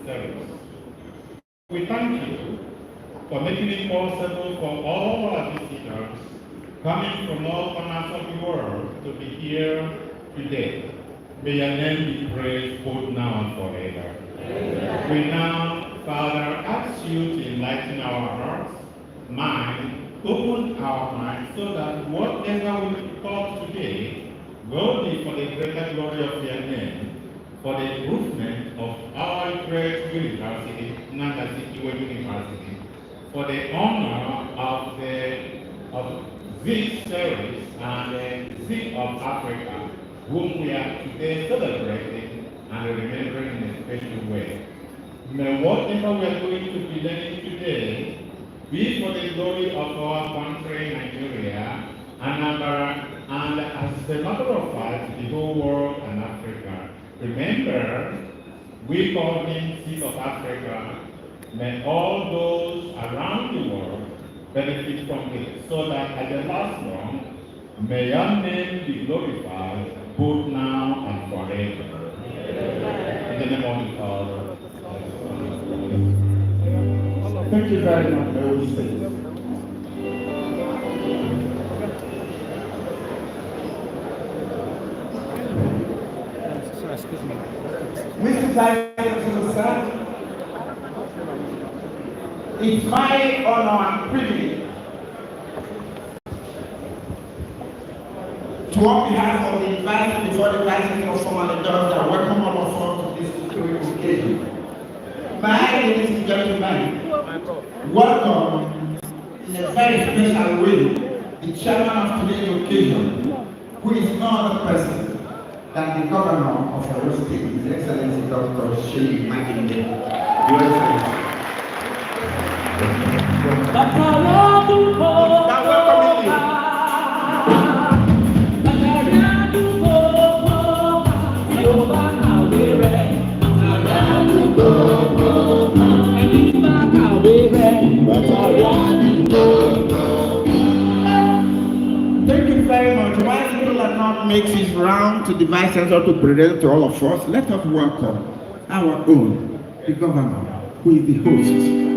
service. We thank you for making it possible for all our visitors coming from all corners of the world to be here today. May your name be praised both now and forever. Amen. We now, Father, ask you to enlighten our hearts, mind, open our minds so that whatever we talk today will be for the greater glory of your name, for the improvement of our great university, Nagasaki University, for the honor of the Ziks service and the Ziks of Africa, whom we are today celebrating and remembering in a special way. May whatever we are going to be learning today be for the glory of our country, Nigeria, and as a matter of fact, the whole world and Africa. Remember, we call him Ziks of Africa. May all those around the world benefit from it, so that at the last one, may your name be glorified both now and forever. In the name of the Father. Thank you very much, Holy Spirit. Mr. Ziks, sir, it's my honor and privilege to on behalf of the invited before the Vice of Formal Dogs that welcome all of us to this historic occasion. My ladies and gentlemen, welcome in a very special way the chairman of today's occasion, who is no other person than the governor of our state, His Excellency Dr. Sheyi Makinde. Your Excellency. Now welcoming you. Thank you very much. While people are not makes his round to the Vice Chancellor to present to all of us, let us welcome our own, the governor, who is the host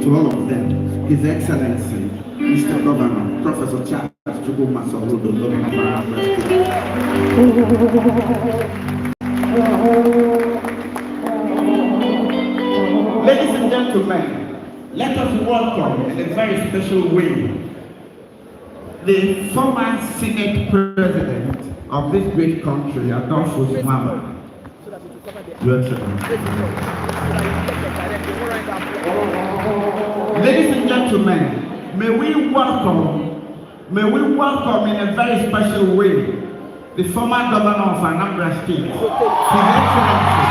to all of them, His Excellency, Mr. Governor, Professor Charles Chukuma Soludo, Governor of Anambra State. Ladies and gentlemen, let us welcome in a very special way the former Senate President of this great country, Adolphus Mama. Your Excellency. Ladies and gentlemen, may we welcome in a very special way the former governor of Anambra State, His Excellency.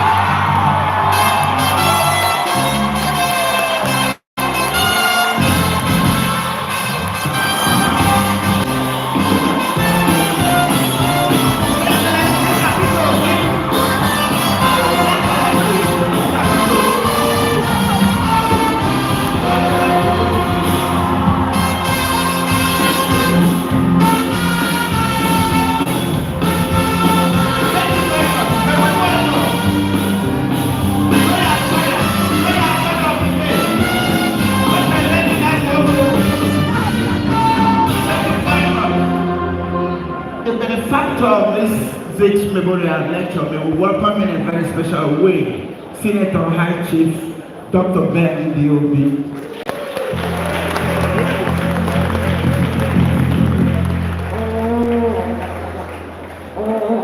Of this Ziks Memorial Lecture, we welcome in a very special way Senator High Chief Dr. Ben D.O.B.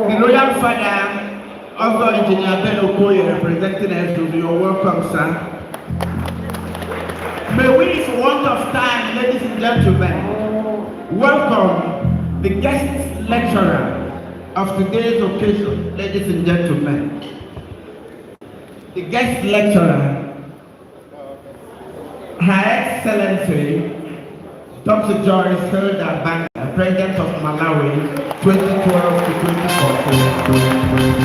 The Royal Father, also Engineer Ben Okoye, representing us, to your welcome, sir. May we, for want of time, ladies and gentlemen, welcome the guest lecturer of today's occasion, ladies and gentlemen. The guest lecturer, Her Excellency Dr. Joyce Hilda Banga, President of Malawi, 2012 to 2014.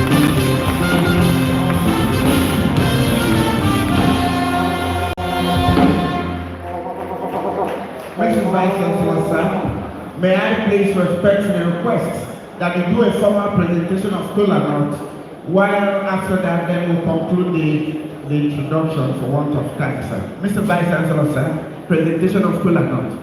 Mr. Vice Chancellor, sir, may I please respectfully request that you do a formal presentation of Kola Note While after that, then we'll conclude the introduction for want of time, sir. Mr. Vice Chancellor, sir, presentation of school account.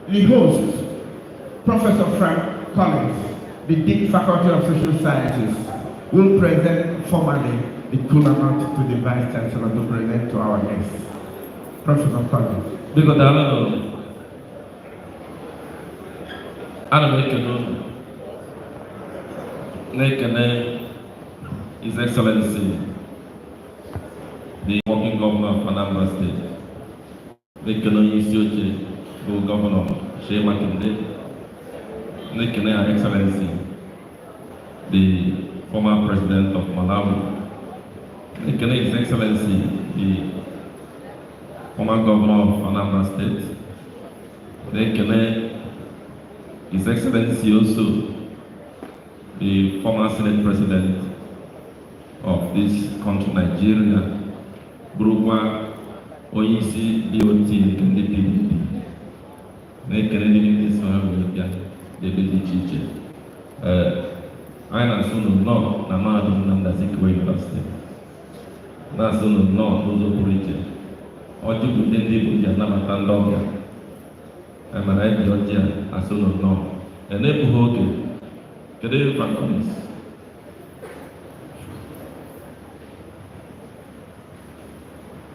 The host, Professor Frank Collins, the Dean Faculty of Social Sciences, will present formally the cool amount to the Vice Chancellor to present to our guests. Professor Collins. Because I don't know. His Excellency, the working governor of Anambra State, the governor Shea Makinde, Her Excellency, the former president of Malawi, His Excellency, the former governor of Anambra State, His Excellency also, the former Senate President of this country, Nigeria, Brugwa Oyisi DOT PDP. This I assume no, na Ziks University. Na assume no, those origin. Oji Butendi Buja Namatandonga. I'm a right Georgia, assume no. And then Buhoke. Kede Franconis.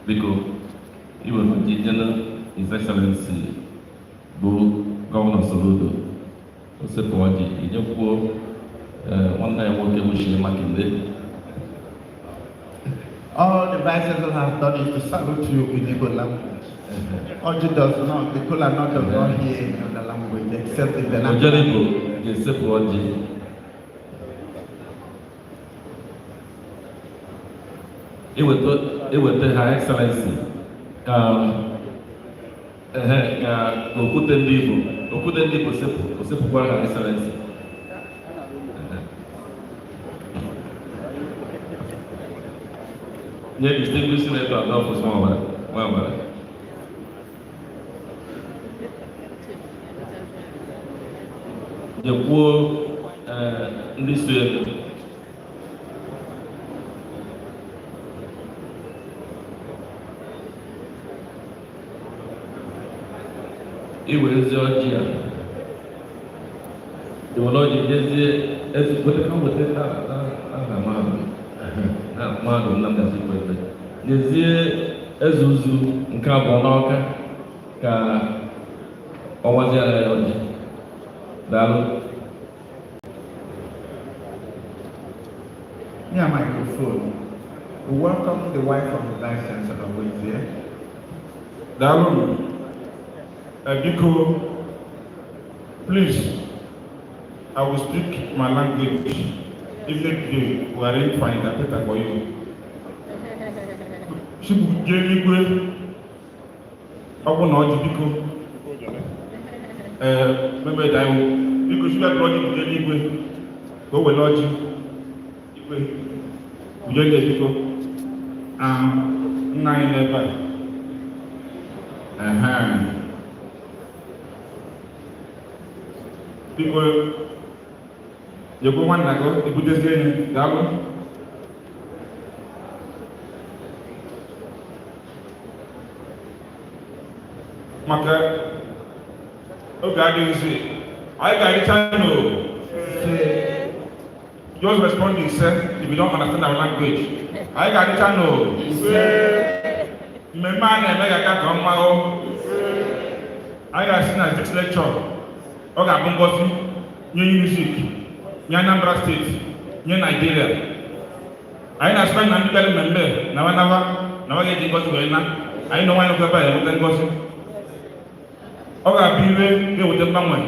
Because he was the General His Excellency, Governor Soludo. Also, for the one time working with Shea Makinde. All the Vice Chancellor has done is to salute you in Igbo language. Oji does not, the Kola not does not hear any other language except in the language. Except for Oji. It would Her Excellency. Okutendi Osepu Her Excellency. Yeah, distinguished senator Adolphus Mwambara. The poor this way. Iwe Georgia. The Lord is as what come with it. Mmadụ Nnamdi Azikiwe. N'ezie ezuzu nke abụọ n'ọka ka ọwaziara ya ọjị. Daalụ. Near microphone. We welcome the wife of the Vice Chancellor who is here. Daalụ. Biko, please, I will speak my language. If we are in fine, I better for you. She will get me I will not biko. Remember that because you are brought to get me go with lodge. We don't get biko. 9 Because you go one nago, you put this in double. Maka, okay, I can see. I got channel. Just responding, sir, if you don't understand our language. I got channel. My man and I got on my own. I got seen a Ziks lecture. Okay, Bungosi, new music. Anambra State, Nigeria. I know spend and tell member. Now I get to go to I know one of the buyer with gossip. Okay, people with the family.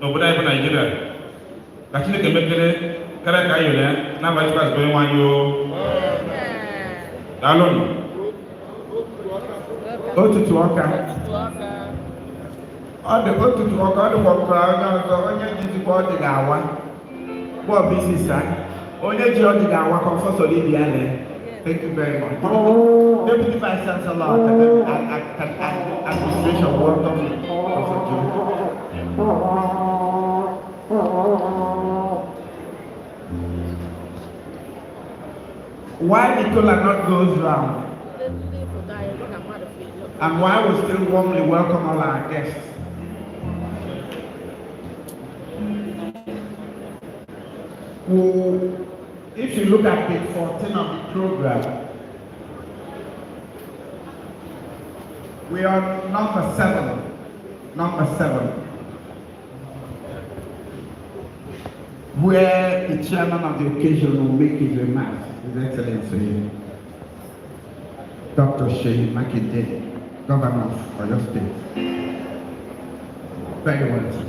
Nobody ever Nigeria. Actually, can make it. Correct, I hear. Now I pass going one you. Alone. Go to Tuaka. All the go to Tuaka, the work crowd, and the onion is the body now. Well, this is only George got for Solidiane. Thank you very much. Deputy Vice Chancellor, Administration, welcome, Professor George. Why Nicola not goes round? And why we still warmly welcome all our guests. If you look at page 14 of the program, we are number 7. Number 7. Where the chairman of the occasion will make his remarks, His Excellency Dr. Sheyi Makinde, Governor of Oyo State. Very well, sir.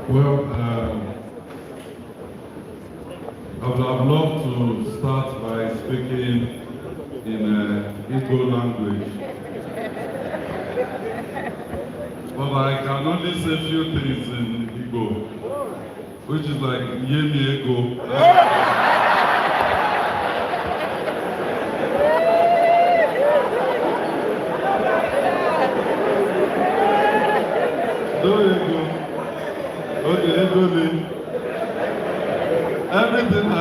Well, I would have loved to start by speaking in Igbo language. But I can only say a few things in Igbo, which is like Yemi Ego. Everything I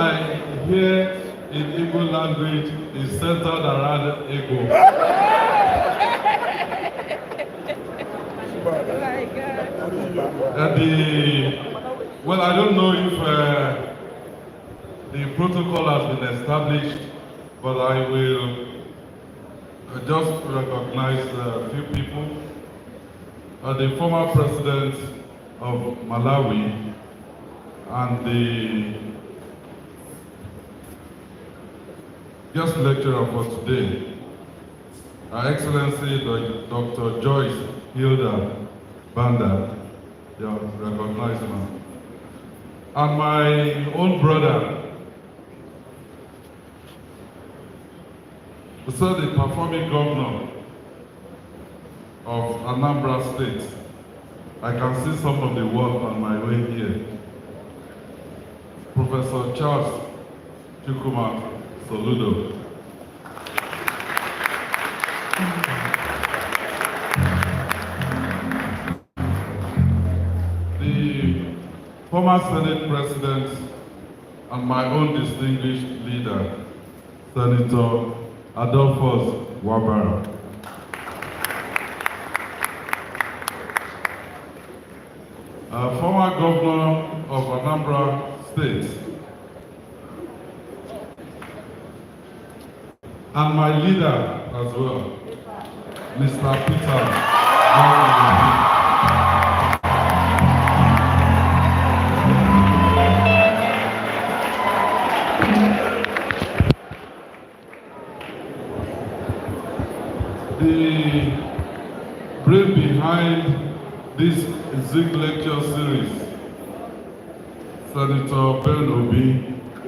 hear in Igbo language is centered around Igbo. Well, I don't know if the protocol has been established, but I will just recognize a few people. The former president of Malawi and the guest lecturer for today, Her Excellency Dr. Joyce Hilda Banda, you are recognized now, and my own brother, the performing governor of Anambra State. I can see some of the work on my way here. Professor Charles Chukwuma Soludo. The former Senate President and my own distinguished leader, Senator Adolphus Wabara. Former governor of Anambra State, and my leader as well, Mr. Peter. The brain behind this Ziks lecture series, Senator Ben Obi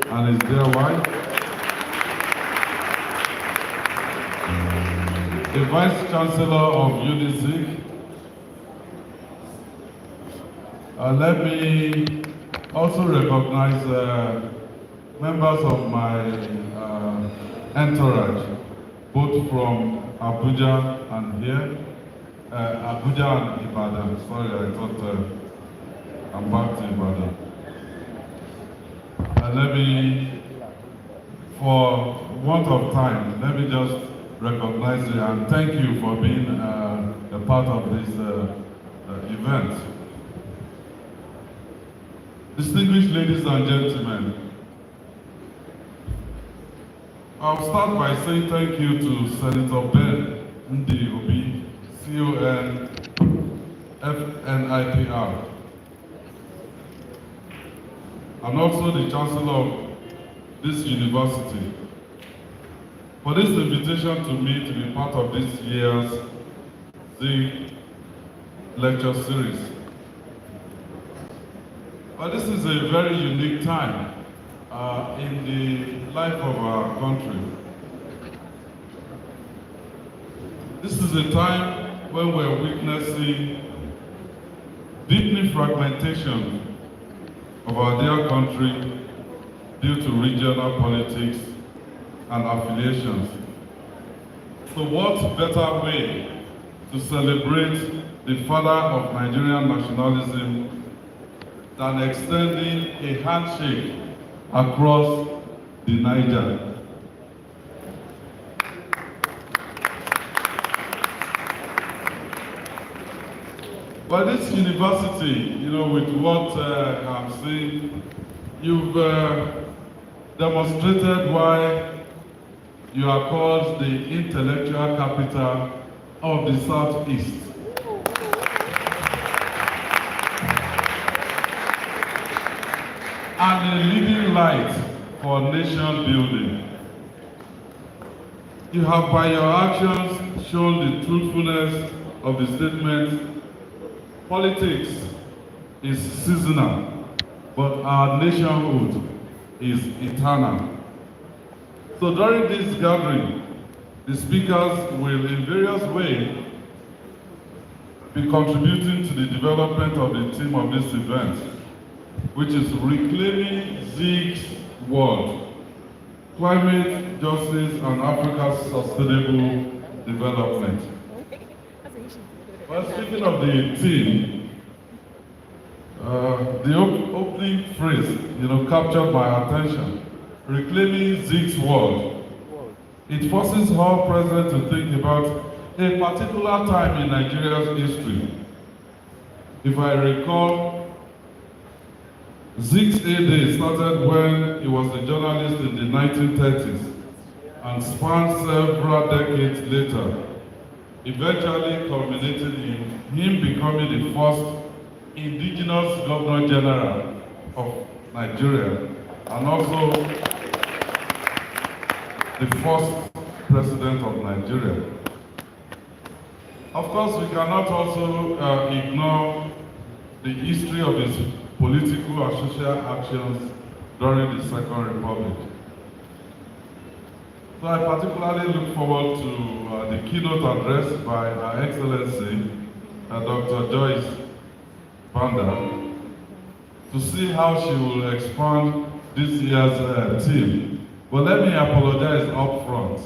and his dear wife, the Vice Chancellor of Ziks. Let me also recognize members of my entourage, both from Abuja and here. Abuja and Ibadan. Sorry, I thought I'm back to Ibadan. Let me, for want of time, let me just recognize you and thank you for being a part of this event. Distinguished ladies and gentlemen, I'll start by saying thank you to Senator Ben Ndi Obi, CON-FNIPR, and also the Chancellor of this university, for this invitation to me to be part of this year's Ziks lecture series. But this is a very unique time in the life of our country. This is a time when we're witnessing deepening fragmentation of our dear country due to regional politics and affiliations. So what better way to celebrate the father of Nigerian nationalism than extending a handshake across the Niger? But this university, with what I'm saying, you've demonstrated why you are called the intellectual capital of the Southeast. And a leading light for nation building. You have by your actions shown the truthfulness of the statement, politics is seasonal, but our nationhood is eternal. So during this gathering, the speakers will in various ways be contributing to the development of the theme of this event, which is Reclaiming Ziks World, Climate Justice and Africa's Sustainable Development. Well, speaking of the theme, the opening phrase, captured my attention. Reclaiming Ziks World. It forces all present to think about a particular time in Nigeria's history. If I recall, Ziks A-Day started when he was a journalist in the 1930s and spanned several decades later, eventually culminating in him becoming the first indigenous Governor General of Nigeria and also the first president of Nigeria. Of course, we cannot also ignore the history of his political and social actions during the Second Republic. So I particularly look forward to the keynote address by Her Excellency, Dr. Joyce Banda, to see how she will expand this year's theme. But let me apologize up front.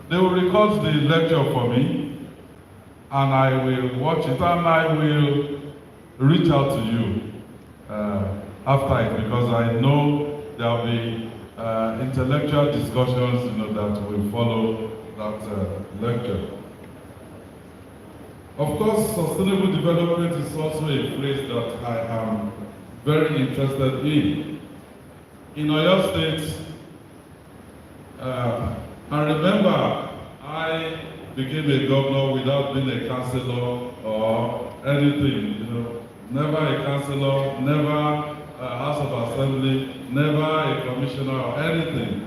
They will record the lecture for me, and I will watch it, and I will reach out to you after it, because I know there will be intellectual discussions that will follow that lecture. Of course, sustainable development is also a phrase that I am very interested in. In Oyo State, I remember I became a governor without being a councillor or anything, never a councillor, never a House of Assembly, never a commissioner or anything.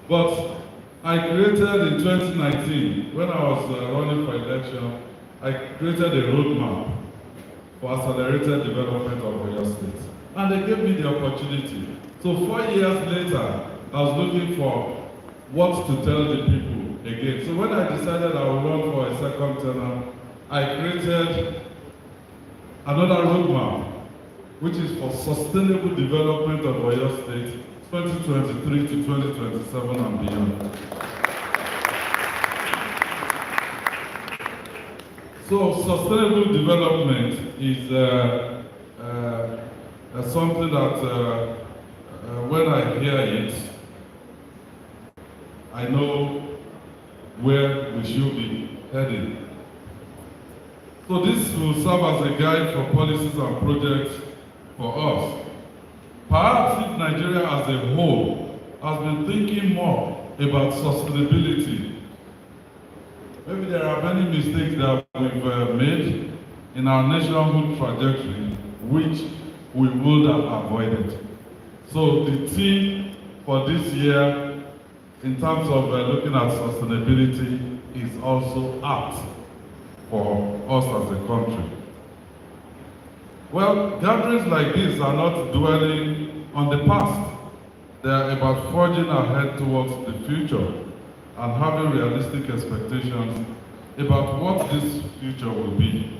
But I created in 2019, when I was running for election, I created a roadmap for accelerated development of Oyo State. And they gave me the opportunity. So 4 years later, I was looking for what to tell the people again. So when I decided I would run for a second term, I created another roadmap, which is for sustainable development of Oyo State, 2023 to 2027 and beyond. So sustainable development is something that when I hear it, I know where we should be heading. So this will serve as a guide for policies and projects for us. Perhaps if Nigeria as a whole has been thinking more about sustainability, maybe there are many mistakes that we've made in our nationhood trajectory, which we would have avoided. So the theme for this year, in terms of looking at sustainability is also apt for us as a country. Well, gatherings like this are not dwelling on the past. They are about forging ahead towards the future and having realistic expectations about what this future will be.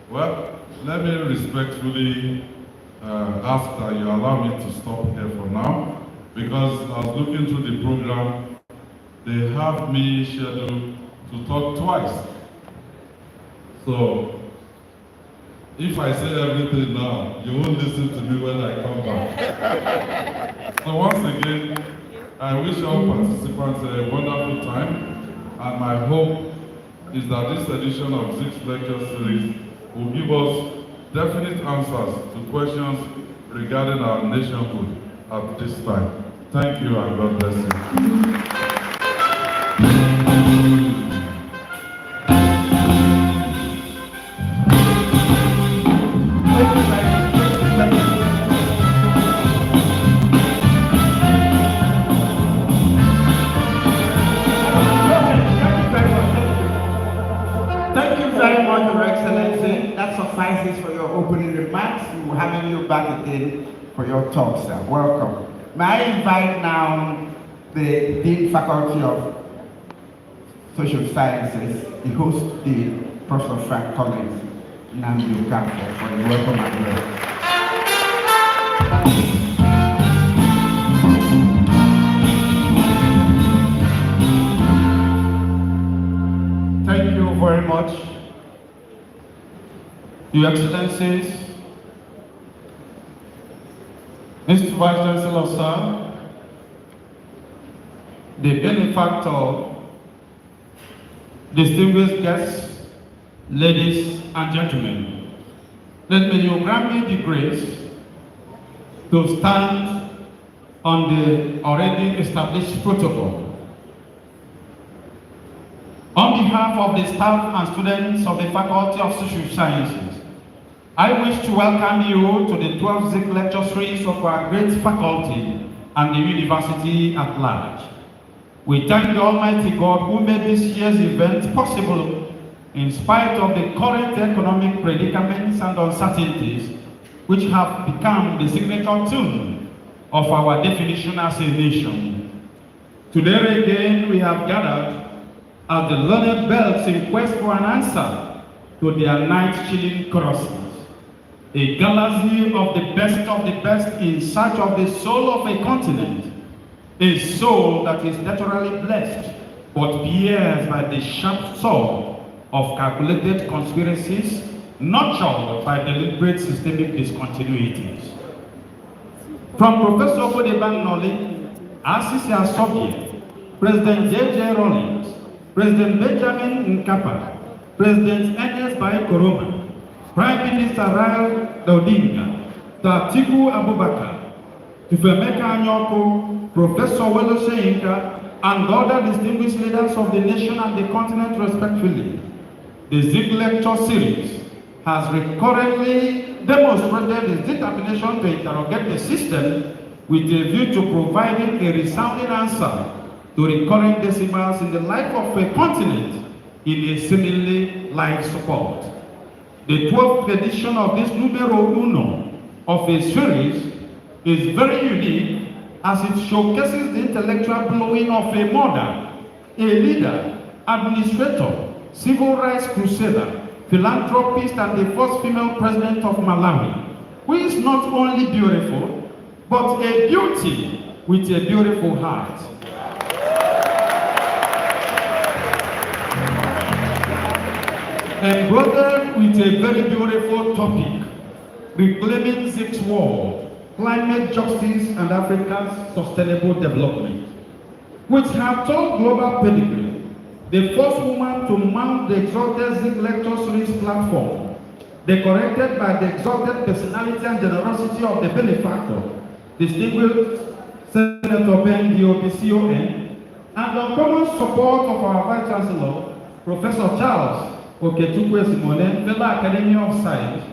Well, let me respectfully ask that you allow me to stop here for now, because I was looking through the program, they have me scheduled to talk twice. So, if I say everything now, you won't listen to me when I come back. So once again, I wish all participants a wonderful time, and my hope is that this edition of Ziks lecture series will give us definite answers to questions regarding our nationhood at this time. Thank you and God bless you. Thank you very much, Your Excellency. That suffices for your opening remarks. We will have you back again for your talk, sir. Welcome. May I invite now the Dean Faculty of Social Sciences, the host Dean, Professor Frank Collins, Nnamdi Okafor, for the welcome address. Thank you very much, Your Excellencies, Mr. Vice Chancellor, sir, the benefactor, distinguished guests, ladies and gentlemen. Let me grant me the grace to stand on the already established protocol. On behalf of the staff and students of the Faculty of Social Sciences, I wish to welcome you to the 12th Ziks lecture series of our great faculty and the university at large. We thank the Almighty God who made this year's event possible in spite of the current economic predicaments and uncertainties which have become the signature tune of our definition as a nation. Today again we have gathered as the learned belts in quest for an answer to their night-chilling crosses. A galaxy of the best in search of the soul of a continent, a soul that is naturally blessed, but pierced by the sharp sword of calculated conspiracies, nurtured by deliberate systemic discontinuities. From Professor Odeban Noli, Asisi Asobie, President J.J. Rawlings, President Benjamin Nkapa, President Ernest Bai Koroma, Prime Minister Raila Odinga, Atiku Abubakar, Ifemeka Anyoko, Professor Welo Soyinka, and other distinguished leaders of the nation and the continent respectively. The Ziks lecture series has recurrently demonstrated its determination to interrogate the system with a view to providing a resounding answer to recurring decimals in the life of a continent in a seemingly life support. The 12th edition of this numero uno of a series is very unique as it showcases the intellectual blowing of a mother, a leader, administrator, civil rights crusader, philanthropist, and the first female president of Malawi, who is not only beautiful, but a beauty with a beautiful heart. Embroidered with a very beautiful topic, reclaiming Ziks world, climate justice and Africa's sustainable development, which have told global pedigree, the first woman to mount the exalted Ziks lecture series platform, decorated by the exalted personality and generosity of the benefactor, distinguished Senator Ben Diobicon, and the common support of our Vice Chancellor, Professor Charles Okechukwu Simone, Fellow Academy of Science,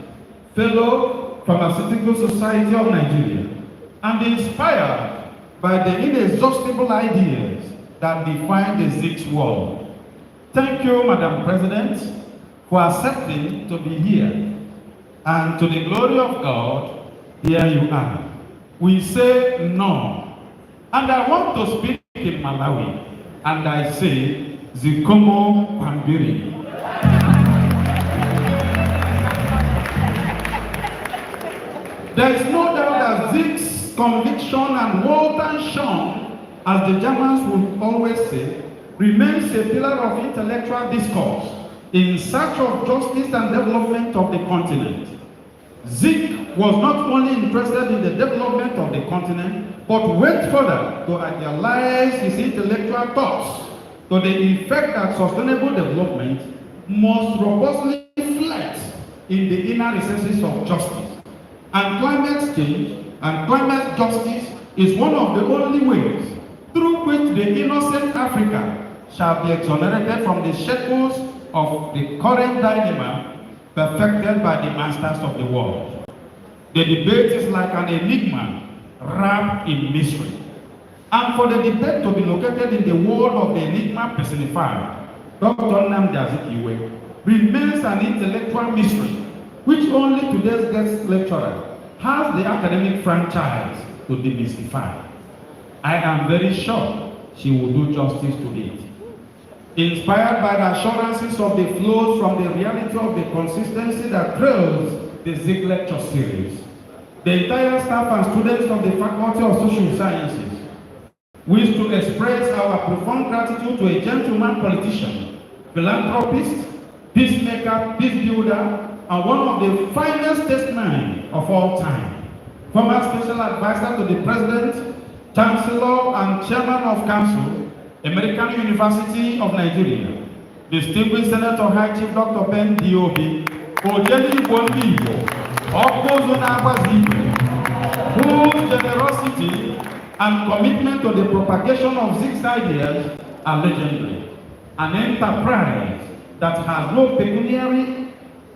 Fellow Pharmaceutical Society of Nigeria, and inspired by the inexhaustible ideas that define the Ziks world. Thank you, Madam President, for accepting to be here. And to the glory of God, here you are. We say no. And I want to speak in Malawi. And I say, Zikomo Kwambiri. There is no doubt that Ziks' conviction and Waltenshon, as the Germans would always say, remains a pillar of intellectual discourse in search of justice and development of the continent. Zik was not only interested in the development of the continent, but went further to idealize his intellectual thoughts to the effect that sustainable development must robustly reflect in the inner recesses of justice. And climate change and climate justice is one of the only ways through which the innocent Africa shall be exonerated from the shackles of the current dilemma perfected by the masters of the world. The debate is like an enigma wrapped in mystery. And for the debate to be located in the world of the enigma personified, Dr. Nnamdi Azikiwe remains an intellectual mystery which only today's guest lecturer has the academic franchise to demystify. I am very sure she will do justice to it. Inspired by the assurances of the flows from the reality of the consistency that trails the Ziks lecture series, the entire staff and students of the Faculty of Social Sciences wish to express our profound gratitude to a gentleman politician, philanthropist, peacemaker, peace builder, and one of the finest statesmen of all time, former special advisor to the President, Chancellor, and Chairman of Council, American University of Nigeria, distinguished Senator High Chief Dr. Ben Diobi, Ojeli Bondigo, Okozuna Abazibe, whose generosity and commitment to the propagation of Ziks ideas are legendary. An enterprise that has no pecuniary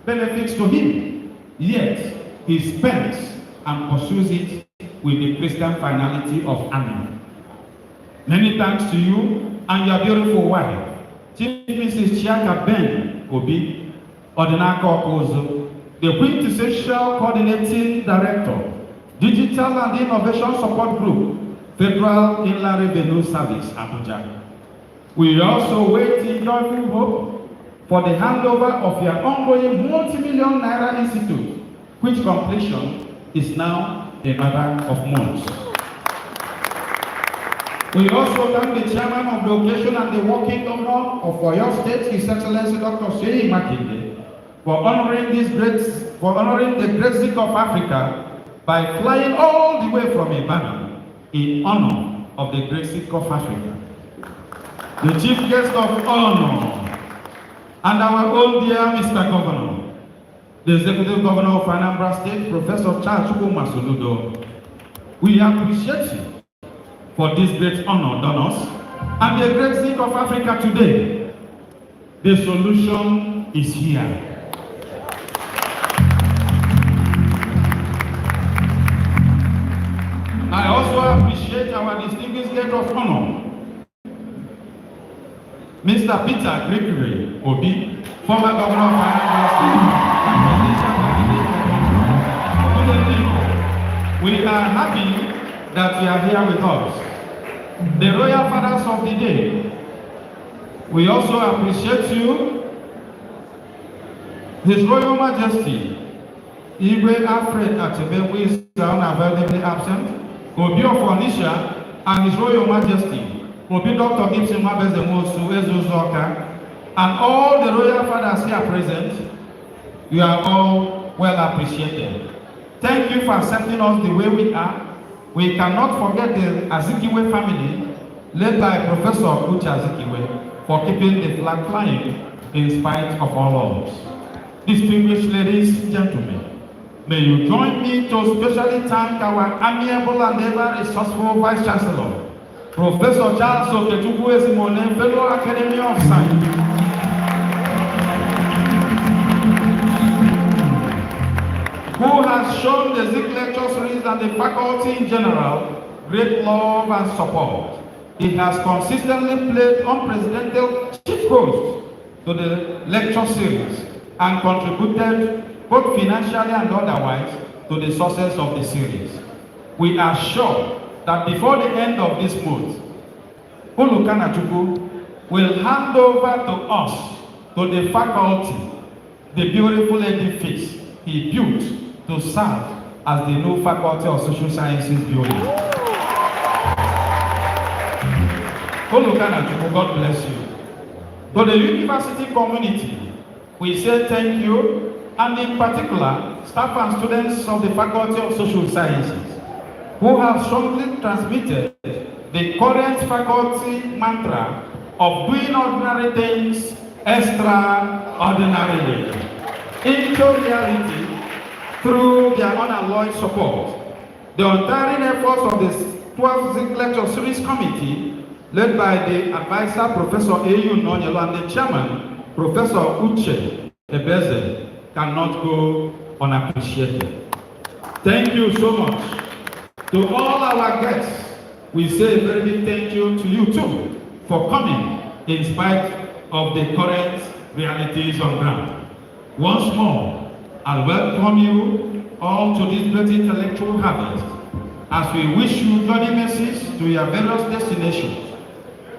benefits to him, yet he spends and pursues it with the Christian finality of Amen. Many thanks to you and your beautiful wife, Chief Mrs. Chiaka Ben Obi, Odinaka Okozo, the quintessential coordinating director, Digital and Innovation Support Group, Federal Inland Revenue Service, Abuja. We also wait in joyful hope for the handover of your ongoing multi-million naira institute, which completion is now a matter of months. We also thank the chairman of the occasion and the working governor of Oyo State, His Excellency Dr. Seyi Makinde, for honoring the great Zik of Africa by flying all the way from Ibadan in honor of the great Zik of Africa. The chief guest of honor and our own dear Mr. Governor, the Executive Governor of Anambra State, Professor Charles Chukwuma Soludo, we appreciate you for this great honor done us and the great Zik of Africa today. The solution is here. I also appreciate our distinguished guest of honor, Mr. Peter Gregory Obi, former governor of Anambra State. We are happy that you are here with us. The royal fathers of the day, we also appreciate you, His Royal Majesty, Igwe Alfred Achebe, who is unavailably absent, Obi of Onisha, and His Royal Majesty, Obi Dr. Gibson Mabezemosu Ezuzoka, and all the royal fathers here present. You are all well appreciated. Thank you for accepting us the way we are. We cannot forget the Azikiwe family, led by Professor Uche Azikiwe, for keeping the flag flying in spite of all odds. Distinguished ladies and gentlemen, may you join me to specially thank our amiable and ever resourceful Vice Chancellor, Professor Charles Oketukwu Ezimone, Fellow Academy of Science, who has shown the Ziks lecture series and the faculty in general great love and support. He has consistently played unprecedented chief host to the lecture series and contributed both financially and otherwise to the success of the series. We are sure that before the end of this month, Ulukanachukwu will hand over to us, to the faculty, the beautiful edifice he built to serve as the new Faculty of Social Sciences building. Ulukanachukwu, God bless you. To the university community, we say thank you, and in particular, staff and students of the Faculty of Social Sciences, who have strongly transmitted the current faculty mantra of doing ordinary things extraordinarily into reality through their unalloyed support. The untiring efforts of the 12th Ziks Lecture Series Committee, led by the advisor, Professor A.U. Nonyelo, and the chairman, Professor Uche Ebeze, cannot go unappreciated. Thank you so much. To all our guests, we say a very big thank you to you too for coming in spite of the current realities on ground. Once more, I welcome you all to this great intellectual harvest as we wish you journey messages to your various destinations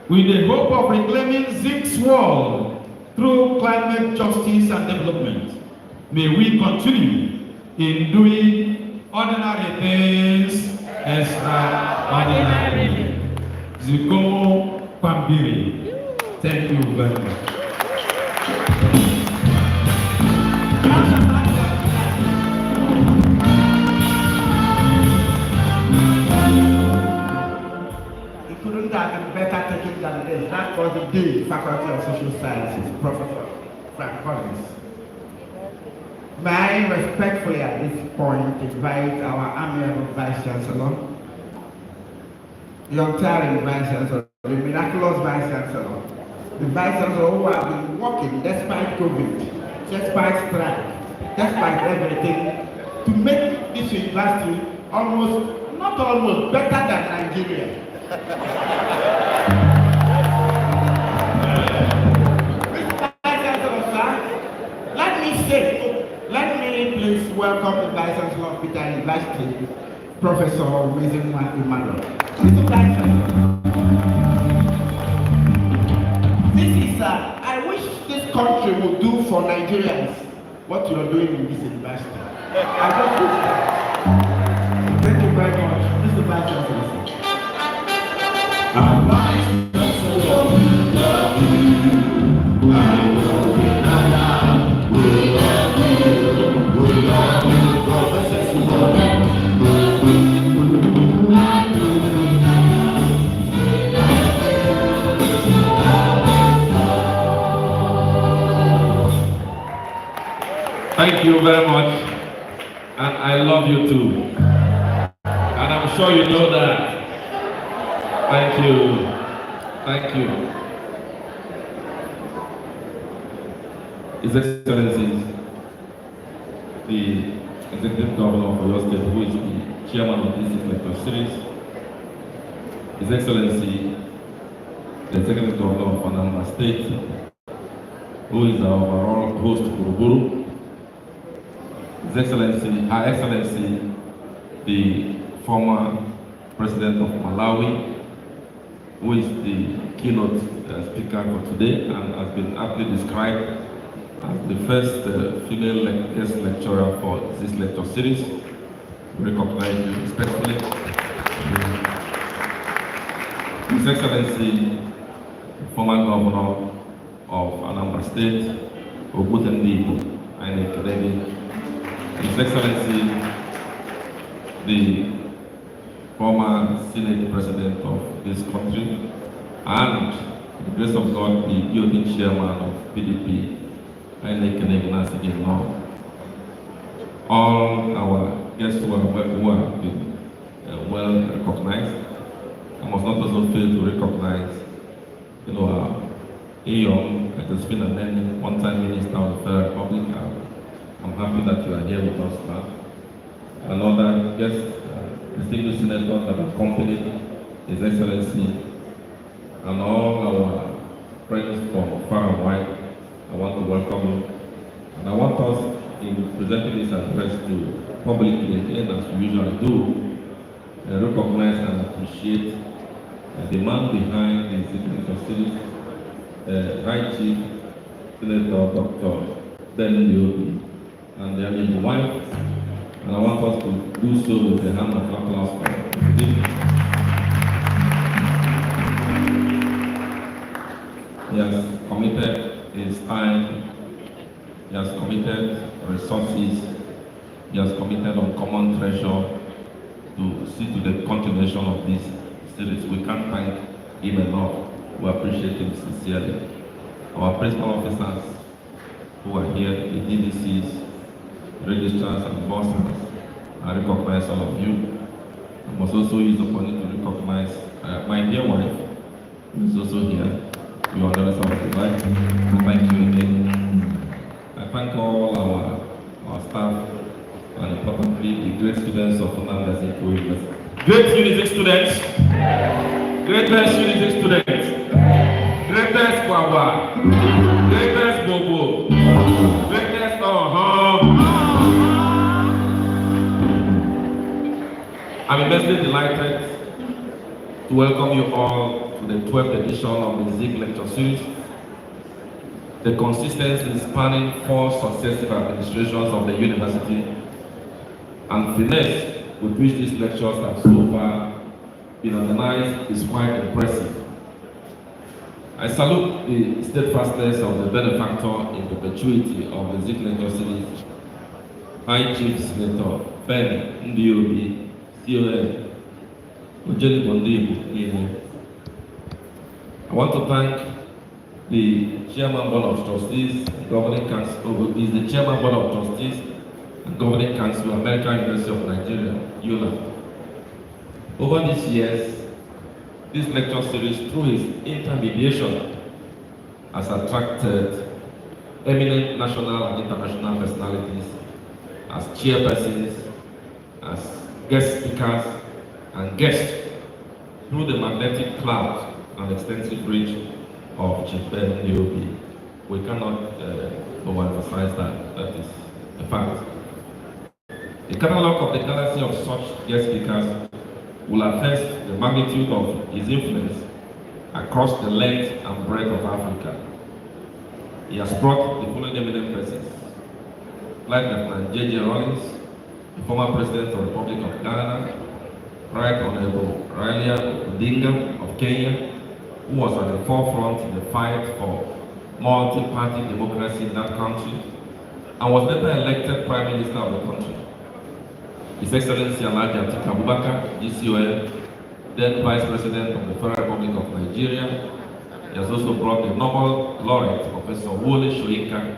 with the hope of reclaiming Ziks world through climate justice and development. May we continue in doing ordinary things extraordinary. Zikomo Pambiri. Thank you very much. He couldn't have been better taken than this. That was the Dean, Faculty of Social Sciences, Professor Frank Collins. May I respectfully at this point invite our amiable Vice Chancellor, the untiring Vice Chancellor, the miraculous Vice Chancellor, the Vice Chancellor who have been working despite COVID, despite strike, despite everything, to make this university almost, not almost, better than Nigeria. Mr. Vice Chancellor, sir, let me please welcome the Vice Chancellor of Peter University, Professor Wizenwa Emmanuel. Mr. Vice Chancellor, this is, I wish this country would do for Nigerians what you are doing in this university. I just wish that. Thank you very much, Mr. Vice Chancellor. Thank you very much, and I love you too. And I'm sure you know that. Thank you. Thank you. His Excellencies, the Executive Governor of Oyo State, who is the Chairman of this lecture series, His Excellency, the Executive Governor of Anambra State, who is our overall host, Buruburu, His Excellency, Her Excellency, the former President of Malawi, who is the keynote speaker for today and has been aptly described as the first female guest lecturer for this lecture series. We recognize you respectfully. His Excellency, the former Governor of Anambra State, Ogutendibu, His Excellency, the former Senate President of this country, and the grace of God, the building chairman of PDP, all our guests who have been well recognized. I must not also fail to recognize, our Eon, that has been a one-time minister of the Federal Republic. I'm happy that you are here with us now. Another guest, distinguished senators that accompanied His Excellency, and all our friends from far and wide, I want to welcome you. And I want us, in presenting this address, to publicly, again, as we usually do, recognize and appreciate the man behind the Ziks Series, High Chief Senator Dr. Ben Liobi, and their wife. And I want us to do so with the hand of applause for them. He has committed his time, he has committed resources, he has committed uncommon treasure to see to the continuation of this series. We can't thank him enough. We appreciate him sincerely. Our principal officers who are here, the DDCs, registrars and bosses, I recognize all of you. I must also use the opportunity to recognize my dear wife, who is also here. You are the rest of the life. Thank you again. I thank all our staff and importantly the great students of Nnamdi Azikiwe University. Great Ziks students, greatest Ziks students, greatest Wawa, greatest Bobo, greatest I'm immensely delighted to welcome you all to the 12th edition of the Ziks Lecture Series. The consistency spanning 4 successive administrations of the university and finesse with which these lectures have so far been organized is quite impressive. I salute the steadfastness of the benefactor in perpetuity of the Ziks Lecture Series, High Chief Senator Ben Liobi, CON, Ojeni Bondibu. I want to thank the Chairman Board of Trustees, Governing Council, who is the Chairman Board of Trustees and Governing Council, American University of Nigeria, UNA. Over these years, this lecture series, through its intermediation, has attracted eminent national and international personalities as chairpersons, as guest speakers, and guests through the magnetic cloud and extensive reach of Chief Ben Liobi. We cannot overemphasize that. That is a fact. The catalog of the galaxy of such guest speakers will attest the magnitude of his influence across the length and breadth of Africa. He has brought the following eminent persons: like Lieutenant J.J. Rawlings, the former President of the Republic of Ghana, Right Honorable Raila Odinga of Kenya, who was at the forefront in the fight for multi-party democracy in that country, and was later elected Prime Minister of the country. His Excellency Alhaji Atiku Abubakar, GCON, then Vice President of the Federal Republic of Nigeria. He has also brought the Nobel laureate, Professor Wole Soyinka,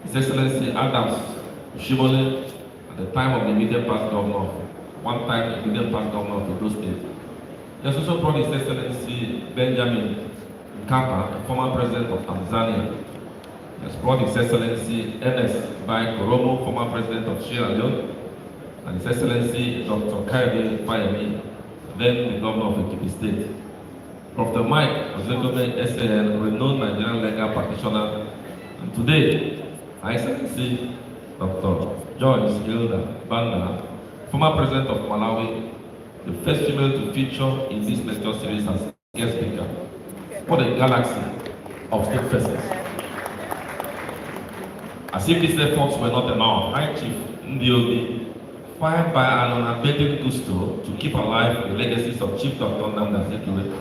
His Excellency Adams Oshimole, at the time of the immediate past governor, one-time immediate past governor of Edo State. He has also brought His Excellency Benjamin Mkapa, former President of Tanzania. He has brought His Excellency Ernest Bai Koromo, former President of Sierra Leone, and His Excellency Dr. Kayode Fayemi, then the Governor of Ekiti State. Dr. Mike Ozekome, SAN, renowned Nigerian legal practitioner, and today, His Excellency Dr. Joyce Hilda Banda, former President of Malawi, the first female to feature in this lecture series as guest speaker. What a galaxy of state persons. As if these efforts were not enough, High Chief Liobi, fired by an unabated gusto to keep alive the legacies of Chief Dr. Nnamdi Azikiwe,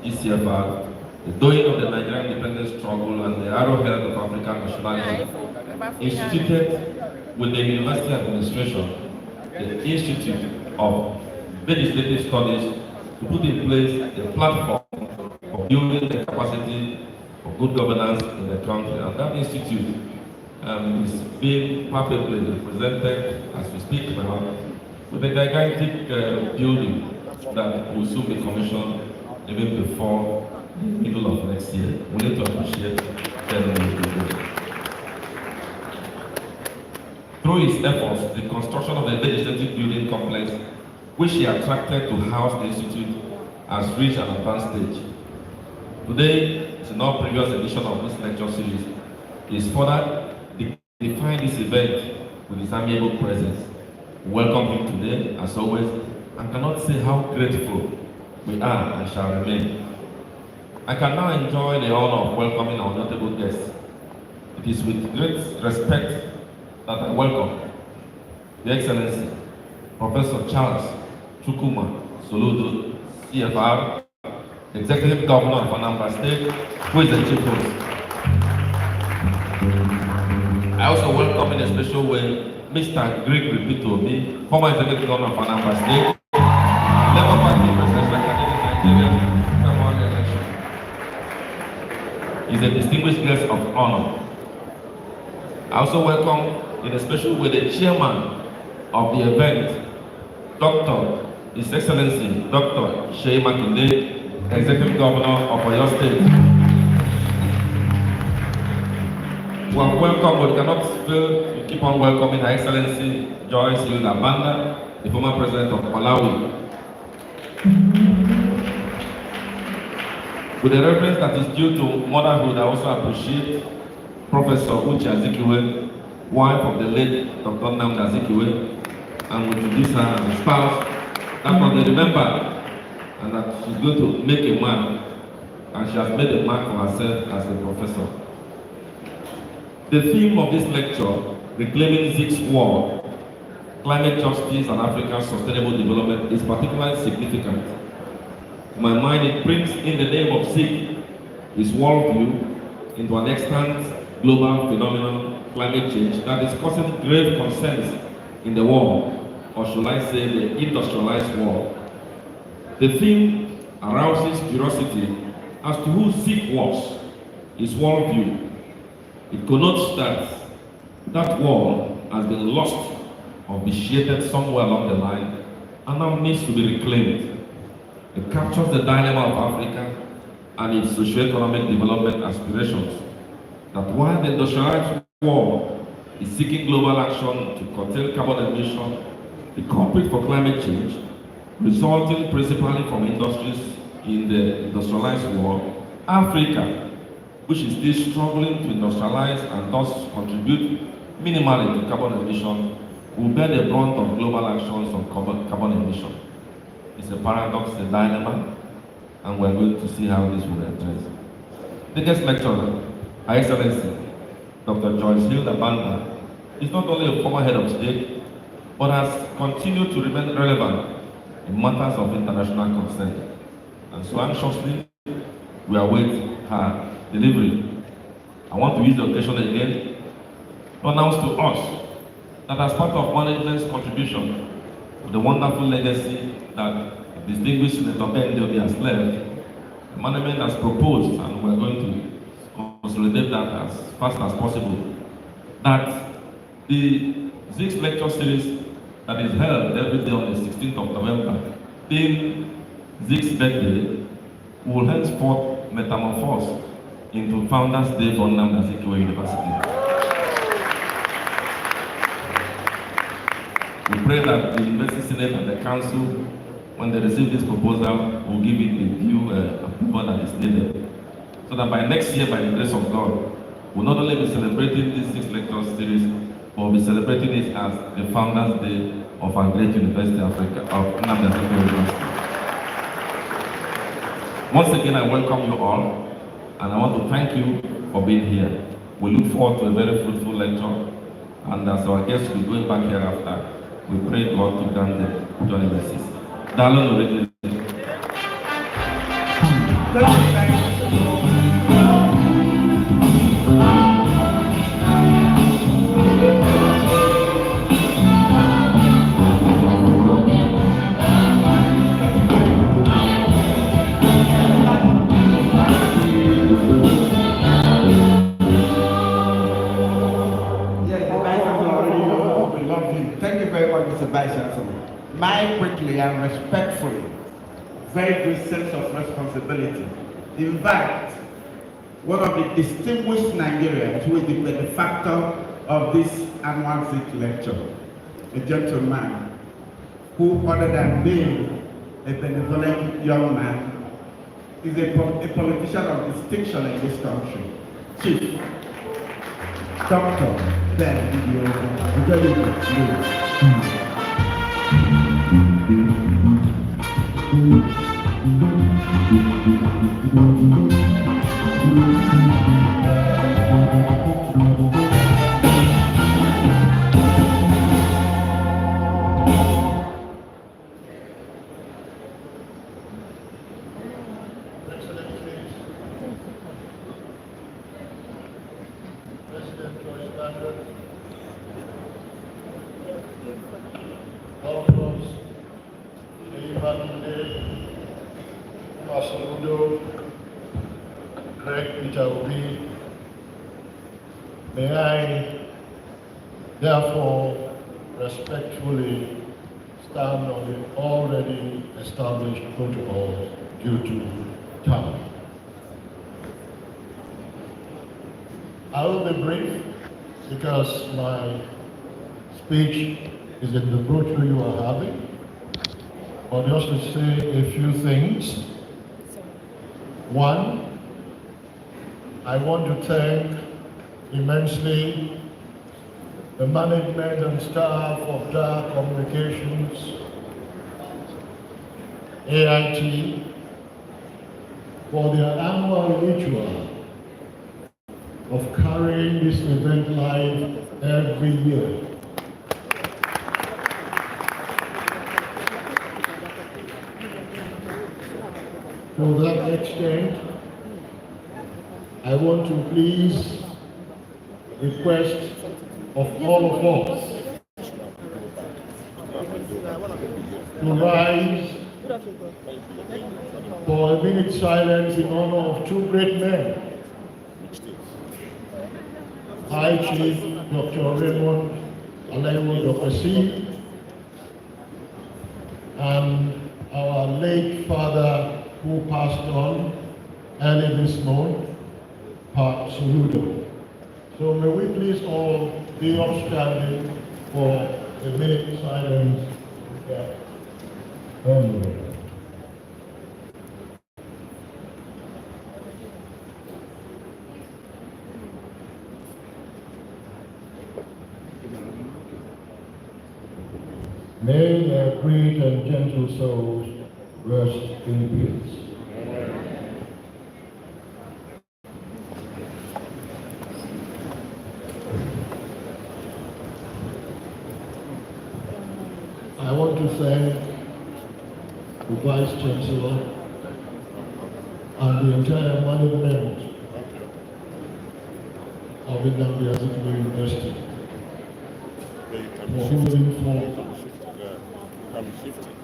GCFR, the doing of the Nigerian independence struggle, and the arrowhead of African nationalism, instituted with the university administration the Institute of Legislative Studies to put in place a platform for building the capacity of good governance in the country. And that institute is being palpably represented as we speak now with a gigantic building that will soon be commissioned even before the middle of next year. We need to appreciate them. Through his efforts, the construction of the legislative building complex which she attracted to house the institute, has reached an advanced stage. Today, as in all previous edition of this lecture series, is further defined this event with his amiable presence. Welcome him today, as always, and cannot say how grateful we are and shall remain. I can now enjoy the honor of welcoming our notable guests. It is with great respect that I welcome Your Excellency, Professor Charles Chukwuma Soludo, CFR, Executive Governor of Anambra State, who is the chief host. I also welcome in a special way Mr. Gregory Pitomi, former Executive Governor of Anambra State, Labour Party Presidential candidate in Nigeria, federal election. He is a distinguished guest of honor. I also welcome in a special way the chairman of the event, Dr. His Excellency, Dr. Shea Makinde, Executive Governor of Oyo State. We are welcome, but we cannot fail to keep on welcoming Her Excellency Joyce Hilda Banda, the former President of Malawi. With the reverence that is due to motherhood, I also appreciate Professor Uche Azikiwe, wife of the late Dr. Nnamdi Azikiwe, and we introduce her as a spouse, that was the remember, and that she's going to make a man, and she has made a mark for herself as a professor. The theme of this lecture, Reclaiming Ziks War, Climate Justice and Africa's Sustainable Development, is particularly significant. To my mind, it brings in the name of Zik, his worldview, into an extant global phenomenon, climate change, that is causing grave concerns in the world, or should I say the industrialized world. The theme arouses curiosity as to who Zik was, his worldview. It connotes that that world has been lost or vitiated somewhere along the line and now needs to be reclaimed. It captures the dilemma of Africa and its socio-economic development aspirations. That while the industrialized world is seeking global action to curtail carbon emission, the culprit for climate change, resulting principally from industries in the industrialized world, Africa, which is still struggling to industrialize and thus contribute minimally to carbon emission, will bear the brunt of global actions on carbon emission. It's a paradox, a dilemma, and we're going to see how this will address. The guest lecturer, Her Excellency, Dr. Joyce Hilda Banda, is not only a former head of state, but has continued to remain relevant in matters of international concern. And so anxiously, we await her delivery. I want to use the occasion again to announce to us that as part of management's contribution to the wonderful legacy that distinguished Senator Ben Ndobi has left, the management has proposed, and we're going to consolidate that as fast as possible, that the Ziks lecture series that is held every day on the 16th of November, being Ziks' birthday, will henceforth metamorphose into Founders Day for Nnamdi Azikiwe University. We pray that the University Senate and the Council, when they receive this proposal, will give it the due approval that is needed. So that by next year, by the grace of God, we'll not only be celebrating this Ziks lecture series, but we'll be celebrating it as the Founders Day of our great University of Nnamdi Azikiwe University. Once again, I welcome you all, and I want to thank you for being here. We look forward to a very fruitful lecture, and as our guests will be going back hereafter, we pray God to grant them journey mercies. Darling, already. Mr. Vice Chancellor. Mine quickly and respectfully, very good sense of responsibility. In fact, one of the distinguished Nigerians who is the benefactor of this annual Zik lecture, a gentleman who, other than being a benevolent young man, is a politician of distinction in this country. Chief Dr. Ben May I therefore respectfully stand on the already established protocols due to time. I will be brief because my speech is in the brochure you are having, but just to say a few things. One, I want to thank immensely the management and staff of DAR Communications, AIT, for their annual ritual of carrying this event live every year. To that extent, I want to please request of all of us to rise for a minute silence in honor of two great men, High Chief Dr. Raymond Alewo Dokasi and our late father who passed on early this month, Pa Soludo. So may we please all be upstanding for a minute silence. May their great and gentle souls rest in peace. I want to thank the Vice Chancellor and the entire management of Nnamdi Azikiwe University for holding forth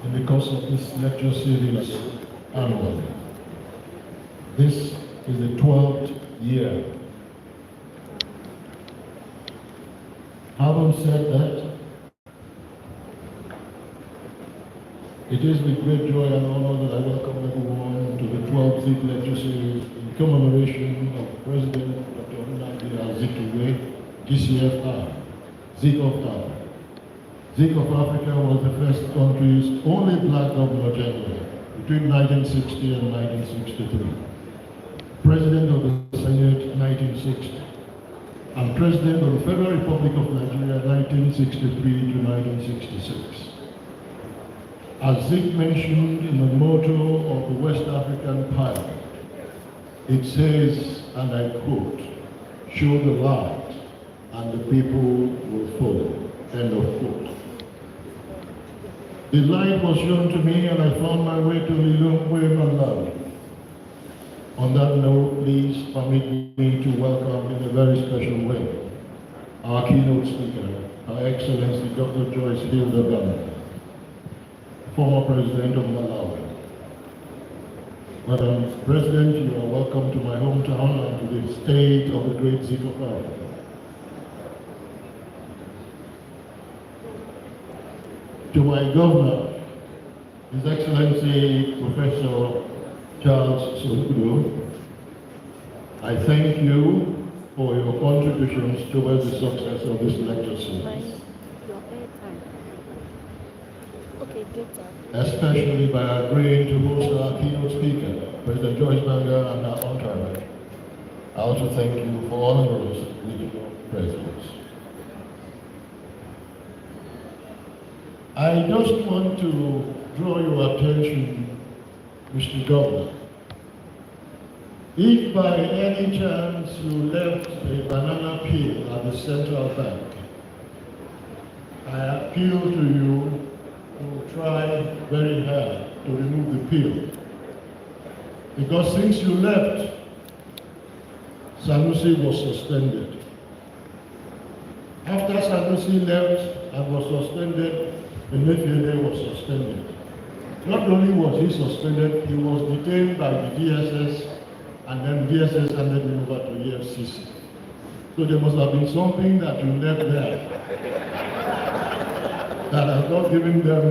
in the course of this lecture series annually. This is the 12th year. Having said that, it is with great joy and honor that I welcome everyone to the 12th Zik lecture series in commemoration of President Dr. Nnamdi Azikiwe, GCFR, Zik of Africa. Zik of Africa was the first country's only black governor general between 1960 and 1963, President of the Senate 1960, and President of the Federal Republic of Nigeria 1963 to 1966. As Zik mentioned in the motto of the West African Pilot, it says, and I quote, "Show the light and the people will follow," end of quote. The light was shown to me and I found my way to Lilongwe, Malawi. On that note, please permit me to welcome in a very special way our keynote speaker, Her Excellency Dr. Joyce Hildebrand, former President of Malawi. Madam President, you are welcome to my hometown and to the state of the great Zik of Africa. To my governor, His Excellency Professor Charles Soludo, I thank you for your contributions towards the success of this lecture series. especially by agreeing to host our keynote speaker, President Joyce Banga, and our entourage. I also thank you for honoring us with your presence. I just want to draw your attention, Mr. Governor. If by any chance you left a banana peel at the central bank, I appeal to you to try very hard to remove the peel. Because since you left, Sanusi was suspended. After Sanusi left and was suspended, Emefiele was suspended. Not only was he suspended, he was detained by the DSS, and then DSS handed him over to EFCC. So there must have been something that you left there that has not given them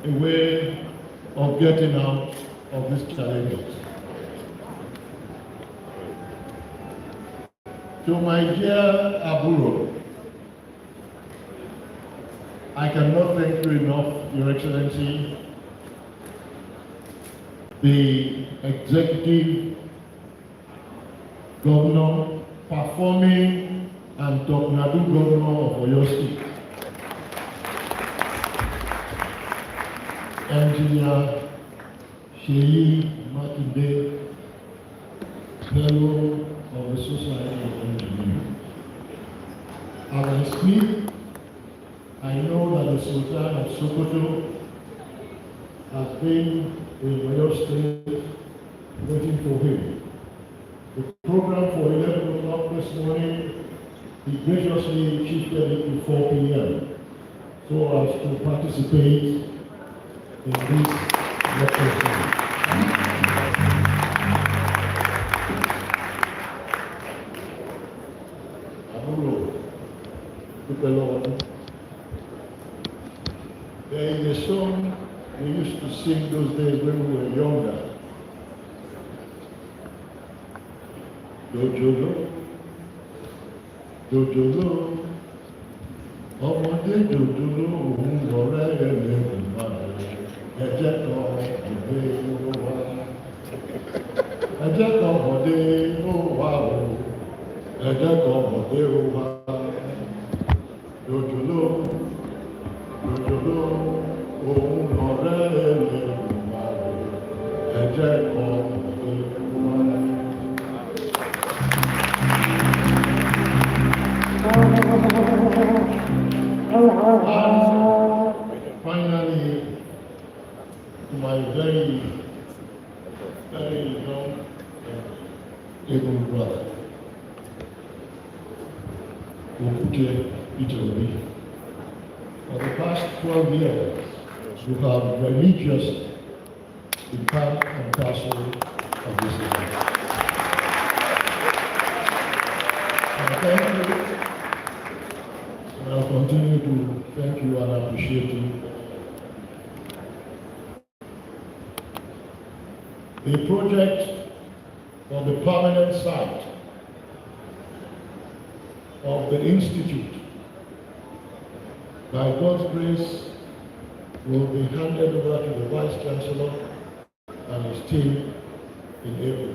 a way of getting out of these challenges. To my dear Aburo, I cannot thank you enough, Your Excellency. The executive governor performing and Tornado governor of Oyo State. Engineer Sheyi Makinde, fellow of the Society of Engineers. As I speak, I know that the Sultan of Sokoto has been in Oyo State waiting for him. The program for 11 o'clock this morning, he graciously shifted it to 4 p.m. so as to participate in this lecture series. There is a song we used to sing those days when we were younger. Jojolo, jojolo, ọmọdé jojolo, òun lọ̀rẹ́ ẹlẹ́gùn máa rẹ̀, ẹjẹ́ kan ọmọdé ló wá. Ẹjẹ́ kan ọmọdé ló wá o, ẹjẹ́ kan ọmọdé ló wá. Jojolo, jojolo, òun lọ̀rẹ́ ẹlẹ́gùn máa rẹ̀, ẹjẹ́ kan ọmọdé ló wá. And finally, to my very young able brother, Okuke Itobi. For the past 12 years, you have religiously been part and parcel of this event. And thank you. I'll continue to thank you and appreciate you. The project for the permanent site of the Institute, by God's grace, will be handed over to the Vice Chancellor and his team in April.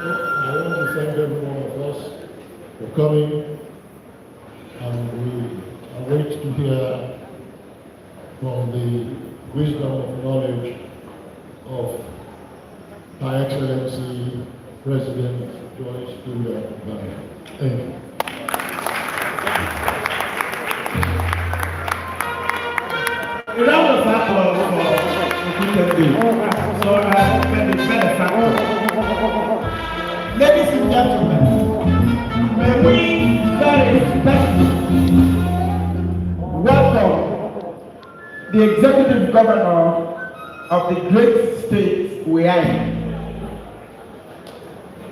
I want to thank every one of us for coming, and we await to hear from the wisdom of knowledge of Her Excellency President Joyce Banga. Thank you. A round of applause for Okutebi. So I have been benefactor. Ladies and gentlemen, may we very respectfully welcome the executive governor of the great state we are in.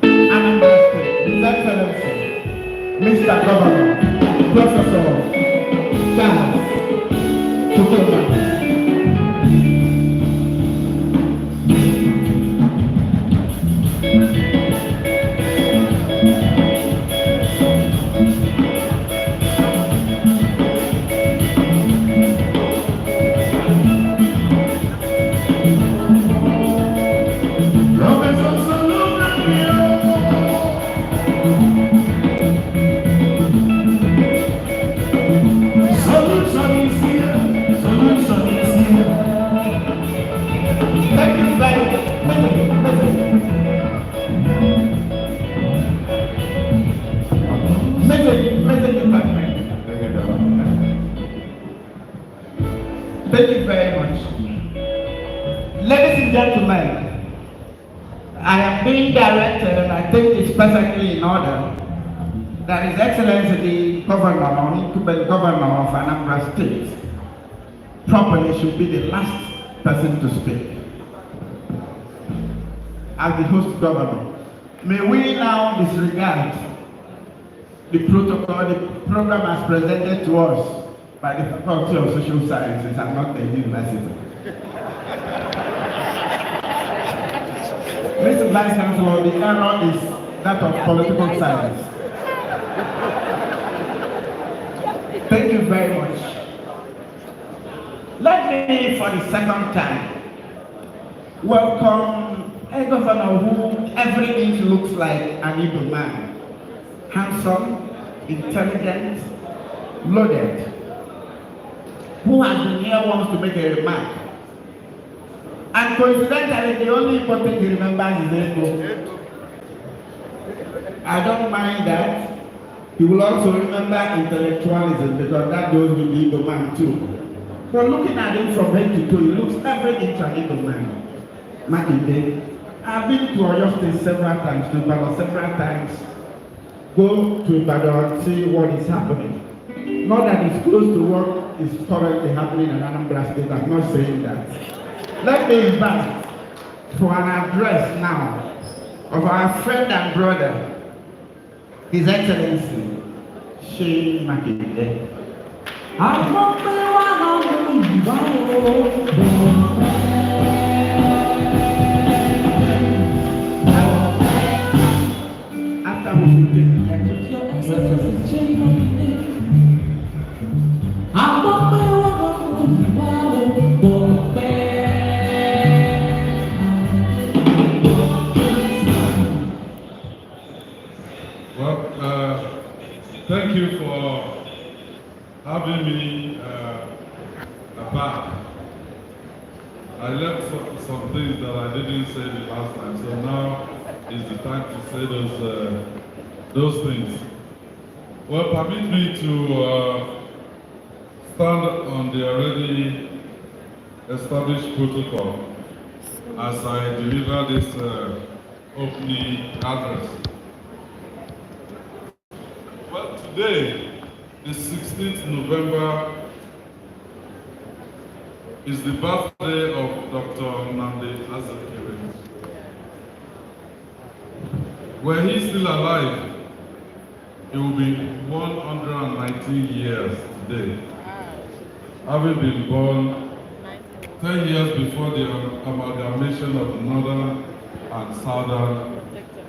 Anambra State, His Excellency, Mr. Governor, Professor Charles Chukwuma. I am being directed, and I think it's perfectly in order, that His Excellency the Governor, incumbent Governor of Anambra State, properly should be the last person to speak as the host governor. May we now disregard the protocol, the program as presented to us by the Faculty of Social Sciences and not the university. Mr. Vice Chancellor, the error is that of political science. Thank you very much. Let me, for the second time, welcome a governor who every inch looks like an Igbo man. Handsome, intelligent, loaded, who has been here once to make a remark. And coincidentally, the only important he remembers is Ego. I don't mind that. He will also remember intellectualism because that goes with the Igbo man too. But looking at him from head to toe, he looks every inch an Igbo man. Makinde. I've been to Oyo State several times, to Ibadan several times. Go to Ibadan, see what is happening. Not that it's close to what is currently happening in Anambra State. I'm not saying that. Let me invite for an address now of our friend and brother, His Excellency, Sheikh Makinde. After we begin, thank you for having me back. I left some things that I didn't say the last time, so now is the time to say those things. Well, permit me to stand on the already established protocol as I deliver this opening address. Well, today, the 16th November, is the birthday of Dr. Nnamdi Azikiwe. Were he still alive, it will be 119 years today, having been born 10 years before the amalgamation of northern and southern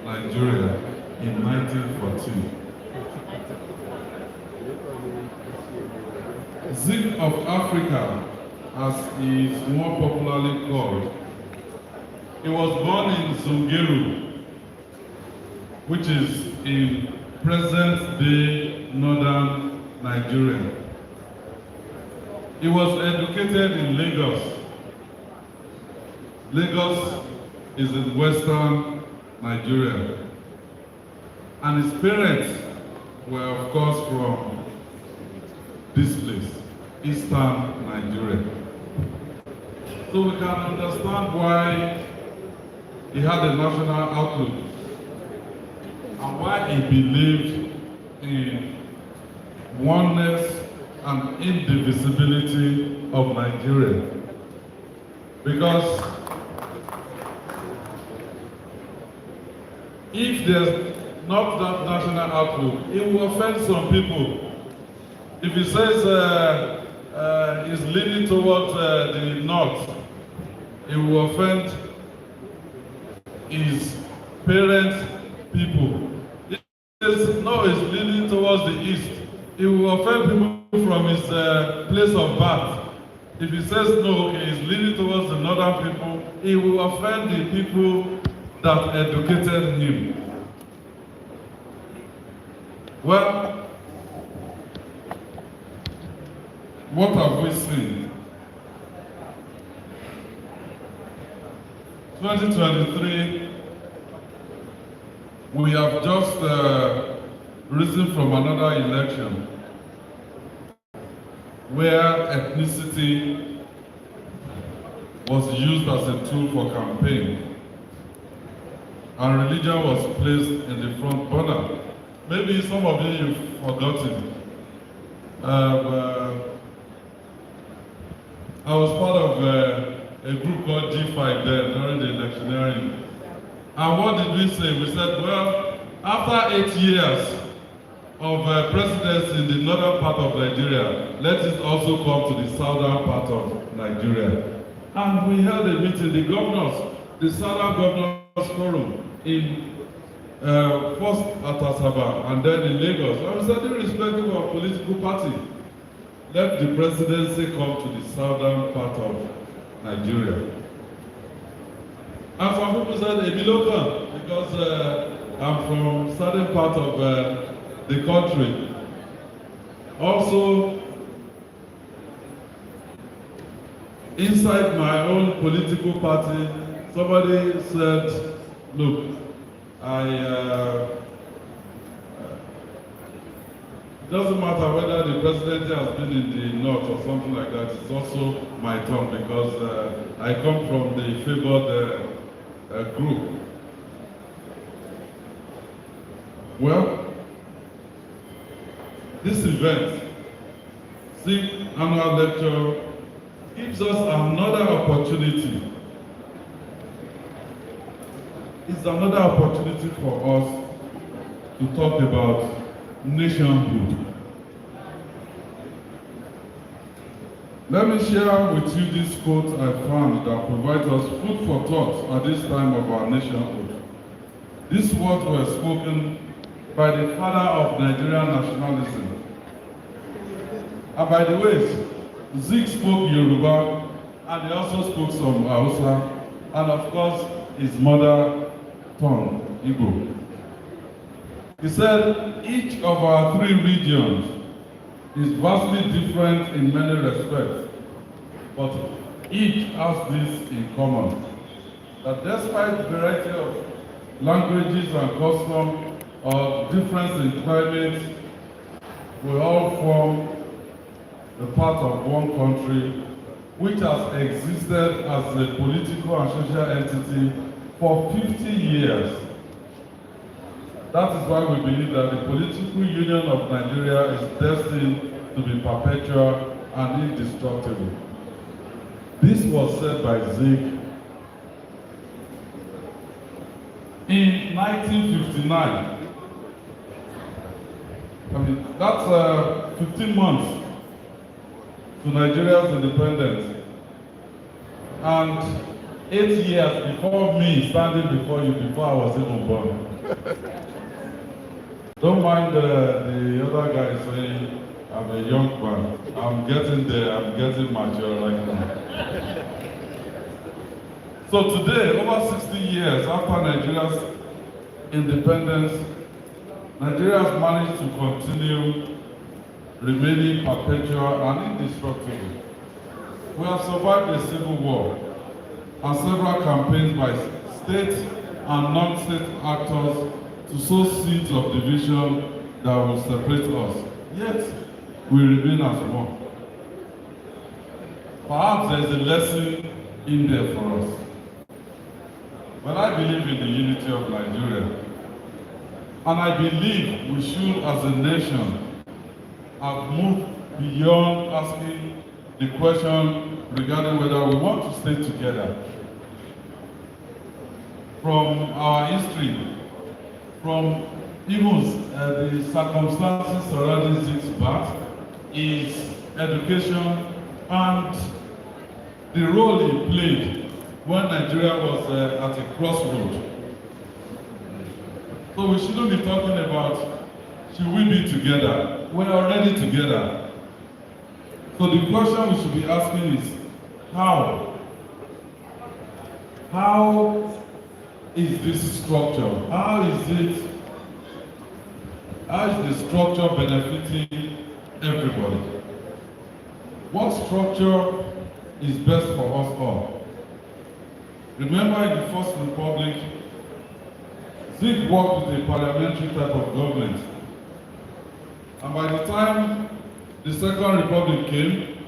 Nigeria in 1914. Ziks of Africa, as he is more popularly called. He was born in Zungeru, which is in present-day northern Nigeria. He was educated in Lagos. Lagos is in western Nigeria. And his parents were, of course, from this place, eastern Nigeria. So we can understand why he had a national outlook and why he believed in oneness and indivisibility of Nigeria. Because if there's not that national outlook, it will offend some people. If he says he's leaning towards the north, it will offend his parents' people. If he says no, he's leaning towards the east, it will offend people from his place of birth. If he says no, okay, he's leaning towards the northern people, it will offend the people that educated him. Well, what have we seen? 2023, we have just risen from another election where ethnicity was used as a tool for campaign. and religion was placed in the front burner. Maybe some of you've forgotten. I was part of a group called G5 then during the electioneering. And what did we say? We said, well, after 8 years of presidency in the northern part of Nigeria, let it also come to the southern part of Nigeria. And we held a meeting, the governors, the Southern Governors Forum in first at Asaba and then in Lagos. And we said, irrespective of political party, let the presidency come to the southern part of Nigeria. And some people said, Emilokan, because I'm from southern part of the country. Also, inside my own political party, somebody said, look, it doesn't matter whether the presidency has been in the north or something like that, it's also my turn because I come from the favored group. Well, this event, Ziks annual lecture, gives us another opportunity. It's another opportunity for us to talk about nationhood. Let me share with you this quote I found that provides us food for thought at this time of our nationhood. These words were spoken by the father of Nigerian nationalism. And by the way, Ziks spoke Yoruba, and he also spoke some Hausa, and of course, his mother tongue, Igbo. He said, each of our three regions is vastly different in many respects, but each has this in common, that despite the variety of languages and customs or difference in climate, we all form a part of one country which has existed as a political and social entity for 50 years. That is why we believe that the political union of Nigeria is destined to be perpetual and indestructible. This was said by Ziks in 1959. I mean, that's 15 months to Nigeria's independence. And 8 years before me standing before you, before I was even born. Don't mind the other guy saying, I'm a young man. I'm getting there, I'm getting mature right now. So today, over 60 years after Nigeria's independence, Nigeria has managed to continue remaining perpetual and indestructible. We have survived a civil war and several campaigns by state and non-state actors to sow seeds of division that will separate us. Yet, we remain as one. Perhaps there is a lesson in there for us. But I believe in the unity of Nigeria. And I believe we should, as a nation, have moved beyond asking the question regarding whether we want to stay together. From our history, from even the circumstances surrounding Ziks' birth, his education, and the role he played when Nigeria was at a crossroad. So we shouldn't be talking about, should we be together? We're already together. So the question we should be asking is, how? How is this structure? How is the structure benefiting everybody? What structure is best for us all? Remember in the First Republic, Ziks worked with a parliamentary type of government. And by the time the Second Republic came,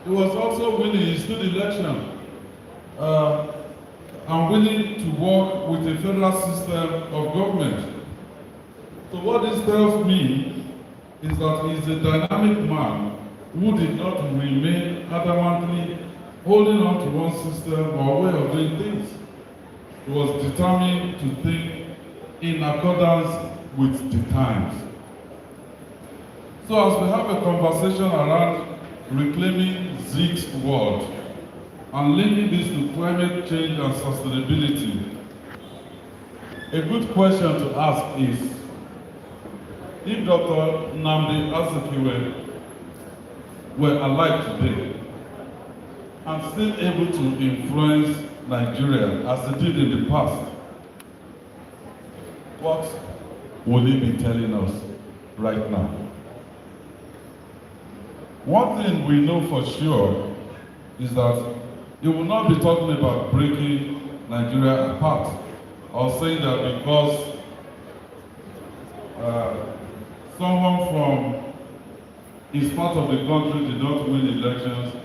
he was also winning. He stood election. And and willing to work with a federal system of government. So what this tells me is that he's a dynamic man who did not remain adamantly holding on to one system or way of doing things. He was determined to think in accordance with the times. So as we have a conversation around reclaiming Ziks' world and linking this to climate change and sustainability, a good question to ask is, if Dr. Nnamdi Azikiwe were alive today and still able to influence Nigeria as he did in the past, what would he be telling us right now? One thing we know for sure is that he will not be talking about breaking Nigeria apart or saying that because someone from his part of the country did not win elections,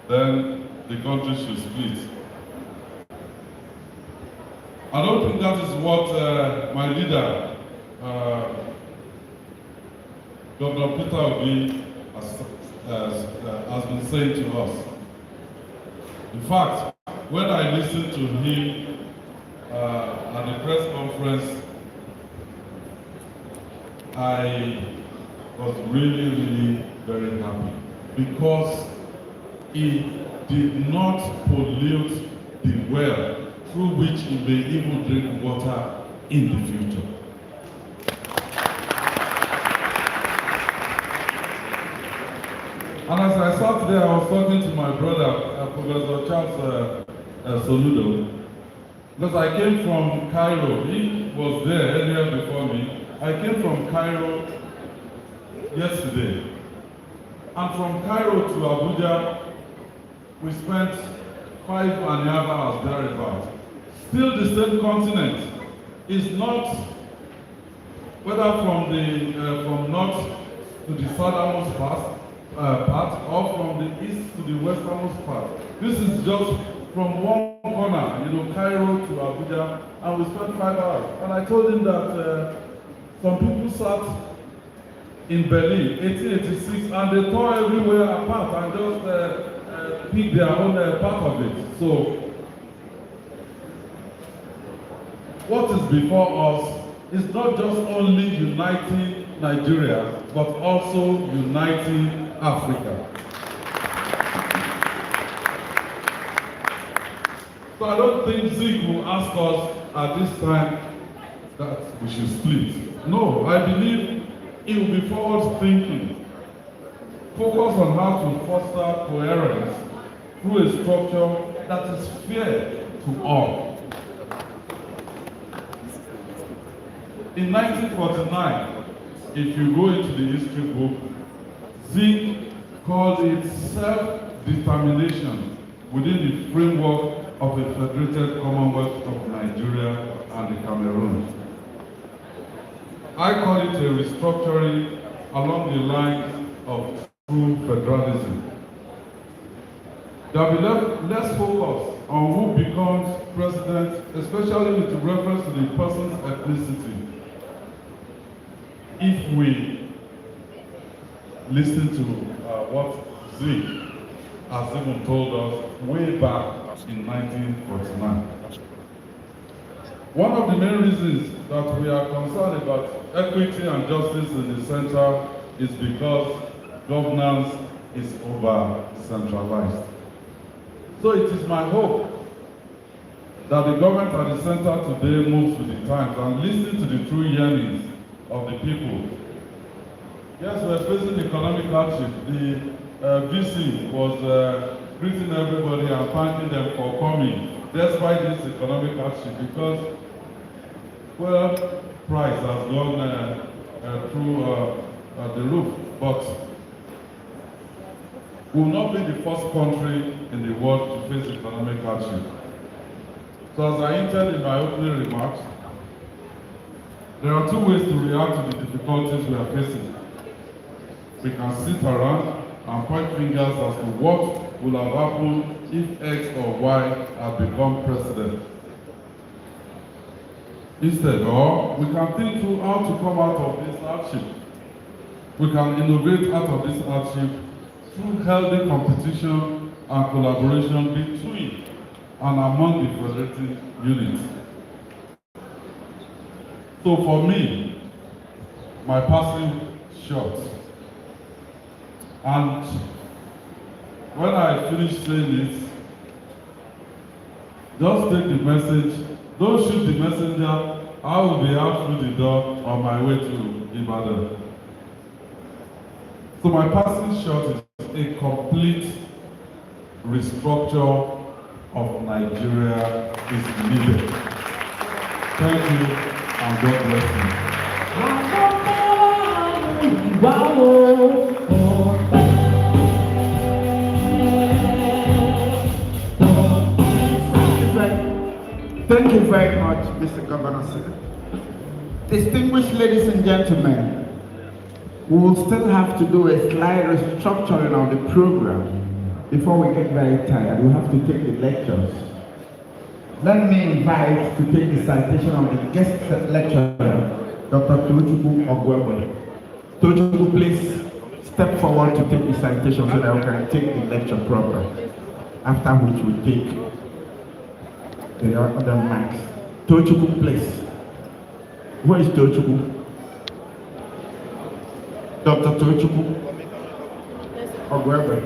then the country should split. I don't think that is what my leader, Dr. Peter Obi, has been saying to us. In fact, when I listened to him at the press conference, I was really very happy because he did not pollute the well through which he may even drink water in the future. And as I sat there, I was talking to my brother, Professor Charles Soludo, because I came from Cairo. He was there earlier before me. I came from Cairo yesterday. And from Cairo to Abuja, we spent 5.5 hours thereabouts. Still the same continent. Is not, whether from north to the southernmost part or from the east to the westernmost part. This is just from one corner, Cairo to Abuja, and we spent 5 hours. And I told him that some people sat in Berlin, 1886, and they tore everywhere apart and just picked their own part of it. So, what is before us is not just only uniting Nigeria, but also uniting Africa. So I don't think Ziks will ask us at this time that we should split. No, I believe it will be forward thinking. Focus on how to foster coherence through a structure that is fair to all. In 1949, if you go into the history book, Ziks called it self-determination within the framework of a federated Commonwealth of Nigeria and the Cameroon. I call it a restructuring along the lines of true federalism. There will be less focus on who becomes president, especially with reference to the person's ethnicity, if we listen to what Ziks has even told us way back in 1949. One of the main reasons that we are concerned about equity and justice in the center is because governance is over-centralized. So it is my hope that the government at the center today moves with the times and listens to the true yearnings of the people. Yes, we're facing economic hardship. The VC was greeting everybody and thanking them for coming, despite this economic hardship, because, well, price has gone through the roof. But we will not be the first country in the world to face economic hardship. So as I hinted in my opening remarks, there are two ways to react to the difficulties we are facing. We can sit around and point fingers as to what would have happened if X or Y had become president. Instead, we can think through how to come out of this hardship. We can innovate out of this hardship through healthy competition and collaboration between and among the federating units. So for me, my passing short. And when I finish saying it, just take the message, don't shoot the messenger, I will be out through the door on my way to Ibadan. So my passing shot is a complete restructure of Nigeria is needed. Thank you and God bless you. Thank you very much, Mr. Governor. Distinguished ladies and gentlemen, we will still have to do a slight restructuring of the program before we get very tired. We have to take the lectures. Let me invite to take the citation of the guest lecturer, Dr. Tochukwu Ogwebe. Tochukwu, please step forward to take the citation so that we can take the lecture proper. After which we take the other mics. Tochukwu, please. Where is Tochukwu? Dr. Tochukwu Ogwebe.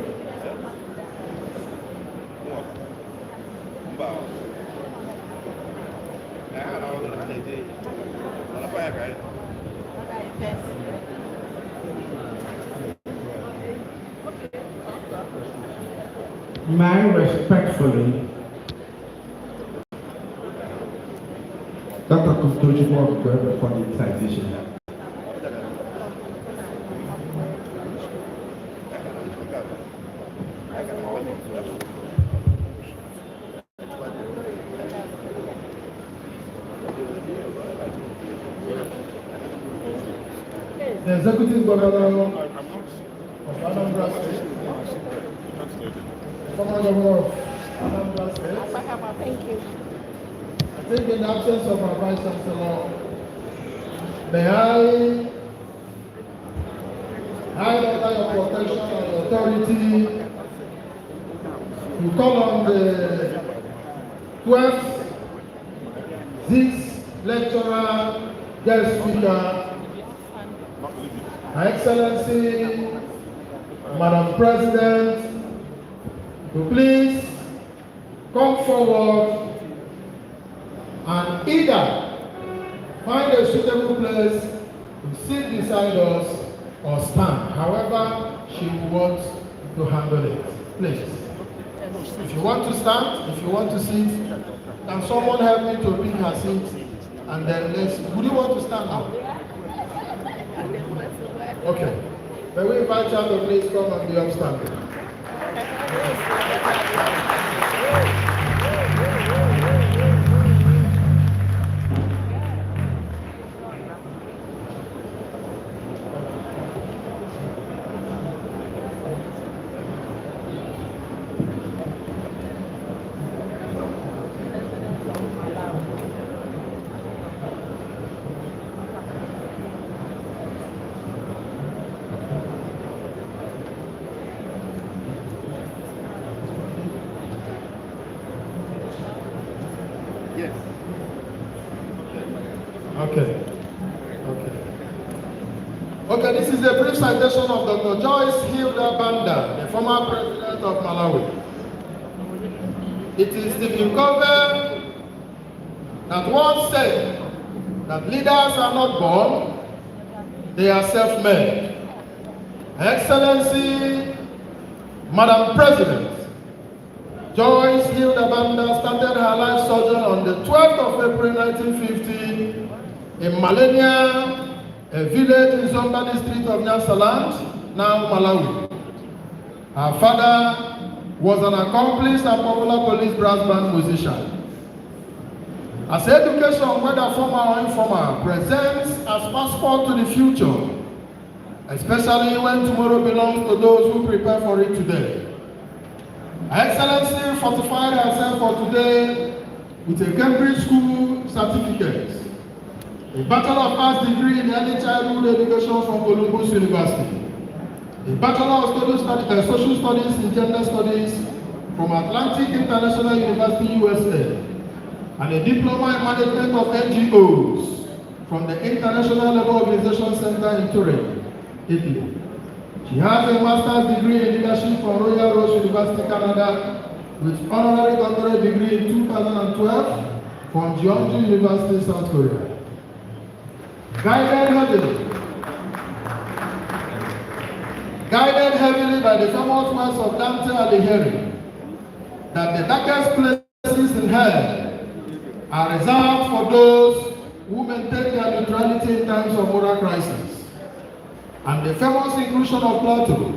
May I respectfully, Dr. Tochukwu Ogwebe, for the citation. The Executive Governor of Anambra State, former Governor of Anambra State, Thank you. I think in the absence of our Vice Chancellor, may I under your protection and authority to call on the 12th Ziks lecturer, guest speaker, Her Excellency, Madam President, to please come forward and either find a suitable place to sit beside us or stand, however she wants to handle it. Please. If you want to stand, if you want to sit, can someone help me to pick her seat? And then let's, would you want to stand now? Okay. May we invite her to please come and be upstanding. Okay, this is a brief citation of Dr. Joyce Hilda Banda, the former president of Malawi. It is to be covered that once said that leaders are not born, they are self-made. Excellency, Madam President, Joyce Hilda Banda started her life sojourn on the 12th of April 1950 in Malenia, a village in Zomba district of Nyasaland, now Malawi. Her father was an accomplished and popular police brass band musician. As education, whether formal or informal, presents as passport to the future, especially when tomorrow belongs to those who prepare for it today. Her Excellency fortified herself for today with a Cambridge School certificate, a Bachelor of Arts degree in Early Childhood Education from Columbus University, a Bachelor of Social Studies in Gender Studies from Atlantic International University, USA, and a Diploma in Management of NGOs from the International Labour Organization Center in Turin, Italy. She has a master's degree in leadership from Royal Road University, Canada, with honorary doctorate degree in 2012 from Jeonju University, South Korea. Guided heavily by the famous words of Dante Alighieri, that the darkest places in hell are reserved for those who maintain their neutrality in times of moral crisis. And the famous inclusion of Plato,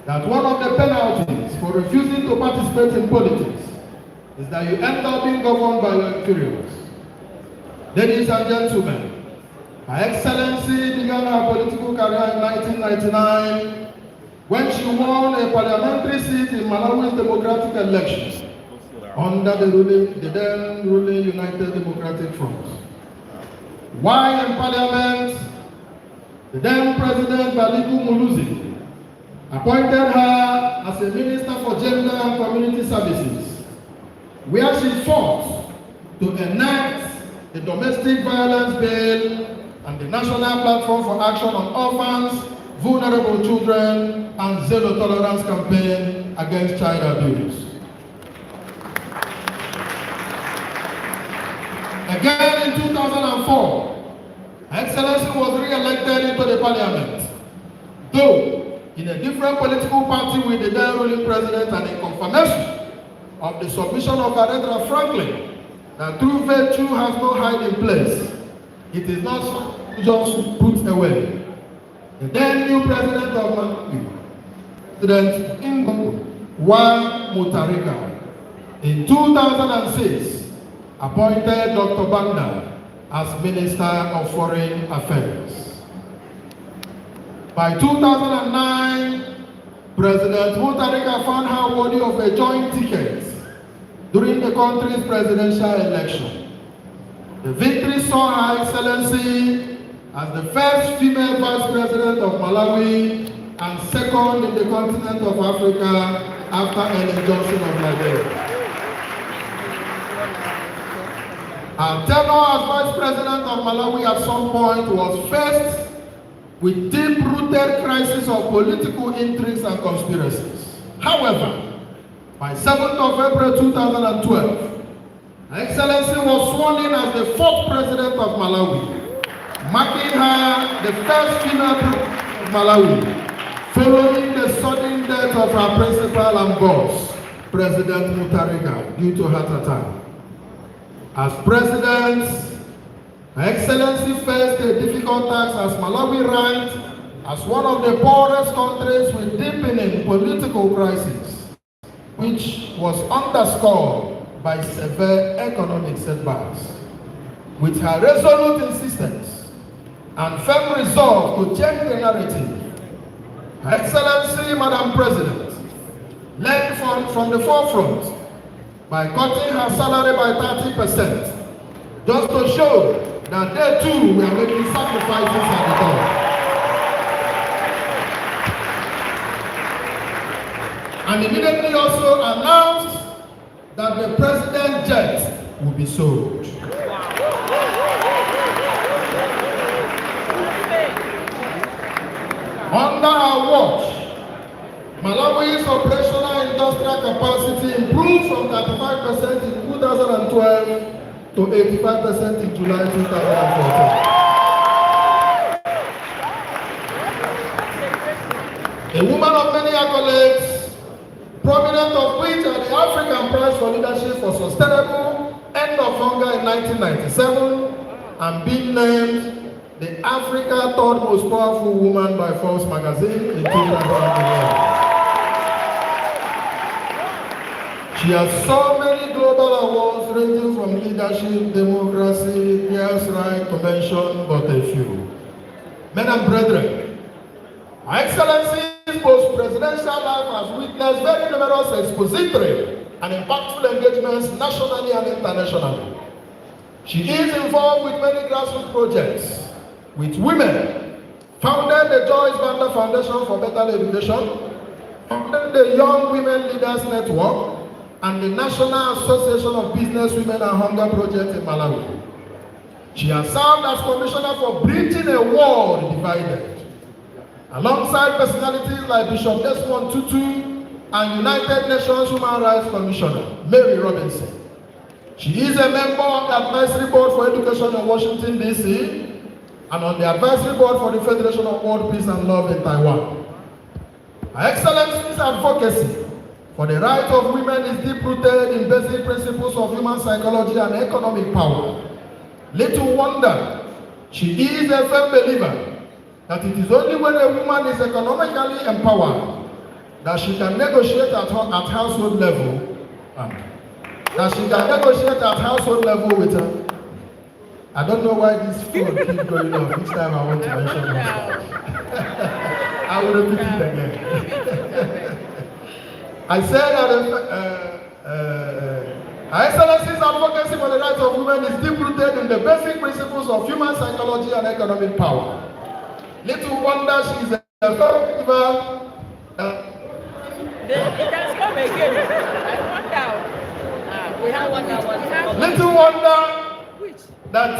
that one of the penalties for refusing to participate in politics is that you end up being governed by your inferiors. Ladies and gentlemen, Her Excellency began her political career in 1999 when she won a parliamentary seat in Malawi's democratic elections under the then ruling United Democratic Front. While in parliament, the then President Baliku Muluzi appointed her as a Minister for Gender and Community Services, where she fought to enact the Domestic Violence Bill and the National Platform for Action on Orphans, Vulnerable Children, and Zero Tolerance campaign against child abuse. Again in 2004, Her Excellency was re-elected into the parliament, though in a different political party with the then ruling president, and in confirmation of the submission of Aretha Franklin that true virtue has no hiding place. It is not just put away. The then new president of Malawi, President Ingo Wa Mutharika, in 2006, appointed Dr. Banda as Minister of Foreign Affairs. By 2009, President Mutharika found her worthy of a joint ticket during the country's presidential election. The victory saw Her Excellency as the first female Vice President of Malawi and second in the continent of Africa after Ellen Johnson of Liberia. Her tenure as Vice President of Malawi at some point was faced with deep-rooted crisis of political intrigues and conspiracies. However, by 7th of April 2012, Her Excellency was sworn in as the 4th President of Malawi, marking her the first female president of Malawi, following the sudden death of her principal and boss, President Mutharika, due to heart attack. As President, Her Excellency faced a difficult task as Malawi ranked as one of the poorest countries with deepening political crisis, which was underscored by severe economic setbacks. With her resolute insistence and firm resolve to change the narrative, Her Excellency, Madam President, led from the forefront by cutting her salary by 30%, just to show that they too were making sacrifices at the top. And immediately also announced that the president's jet will be sold. Under our watch, Malawi's operational industrial capacity improved from 35% in 2012 to 85% in July 2014. A woman of many accolades, prominent of which are the African Prize for Leadership for Sustainable End of Hunger in 1997, and being named the Africa third most powerful woman by Forbes magazine in 2011. She has so many global awards ranging from leadership, democracy, girls' rights to mention but a few. Men and brethren, Her Excellency's Malawi's post-presidential life has witnessed very numerous expository and impactful engagements nationally and internationally. She is involved with many grassroots projects with women, founded the Joyce Banda Foundation for Better Education, founded the Young Women Leaders Network, and the National Association of Business Women and Hunger Project in Malawi. She has served as Commissioner for Bridging a World Divided, alongside personalities like Bishop Desmond Tutu and United Nations Human Rights Commissioner Mary Robinson. She is a member of the Advisory Board for Education in Washington, D.C., and on the Advisory Board for the Federation of World Peace and Love in Taiwan. Her Excellency's advocacy for the rights of women is deep-rooted in basic principles of human psychology and economic power. Little wonder, she is a firm believer that it is only when a woman is economically empowered that she can negotiate at household level, with her. I don't know why this phone keeps going off. Each time I want to mention this. I will repeat it again. I said that Her Excellency's advocacy for the rights of women is deep-rooted in the basic principles of human psychology and economic power. Little wonder she is a believer. It has come again. We have one now. Little wonder that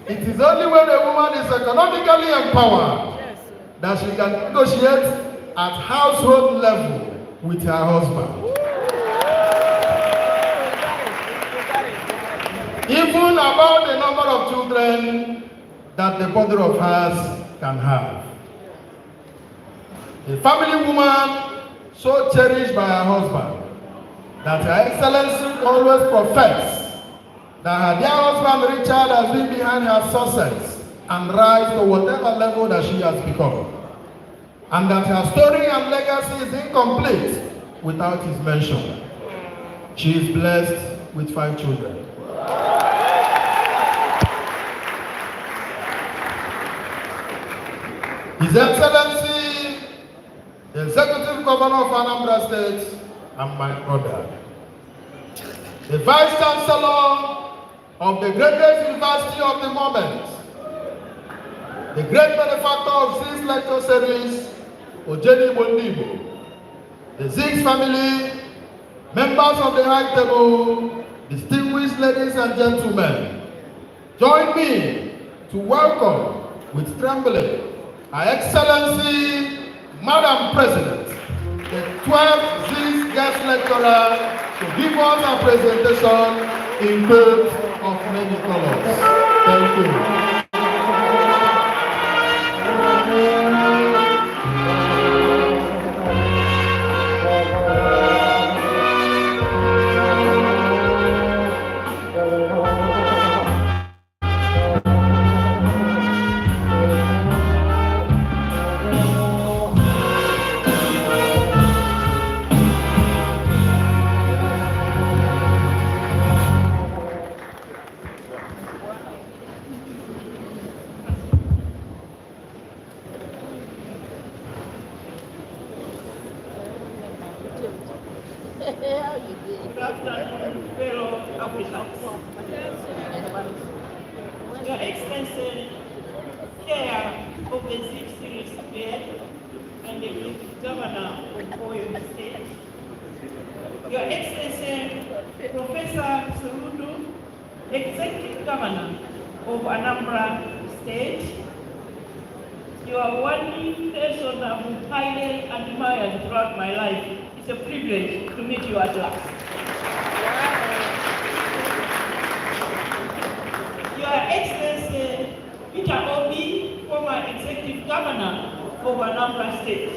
it is only when a woman is economically empowered that she can negotiate at household level with her husband. Even about the number of children that the mother of hers can have. A family woman so cherished by her husband that Her Excellency always professed that her dear husband Richard has been behind her success and rise to whatever level that she has become. And that her story and legacy is incomplete without his mention. She is blessed with 5 children. His Excellency, the Executive Governor of Anambra State, and my brother, the Vice Chancellor of the greatest university of the moment, the great benefactor of Ziks lecture series, Ojeni Bondibo, the Ziks family, members of the High Table, distinguished ladies and gentlemen, join me to welcome with trembling Her Excellency, Madam President, the 12th Ziks guest lecturer, to give us a presentation in coats of many colors. Thank you. Your Excellency, Chair of the Ziks series and the Governor of Oyo State, Your Excellency, Professor Surudu, Executive Governor of Anambra State, you are one person I've highly admired throughout my life. It's a privilege to meet you at last. Your Excellency Peter Obi, former Executive Governor of Anambra State.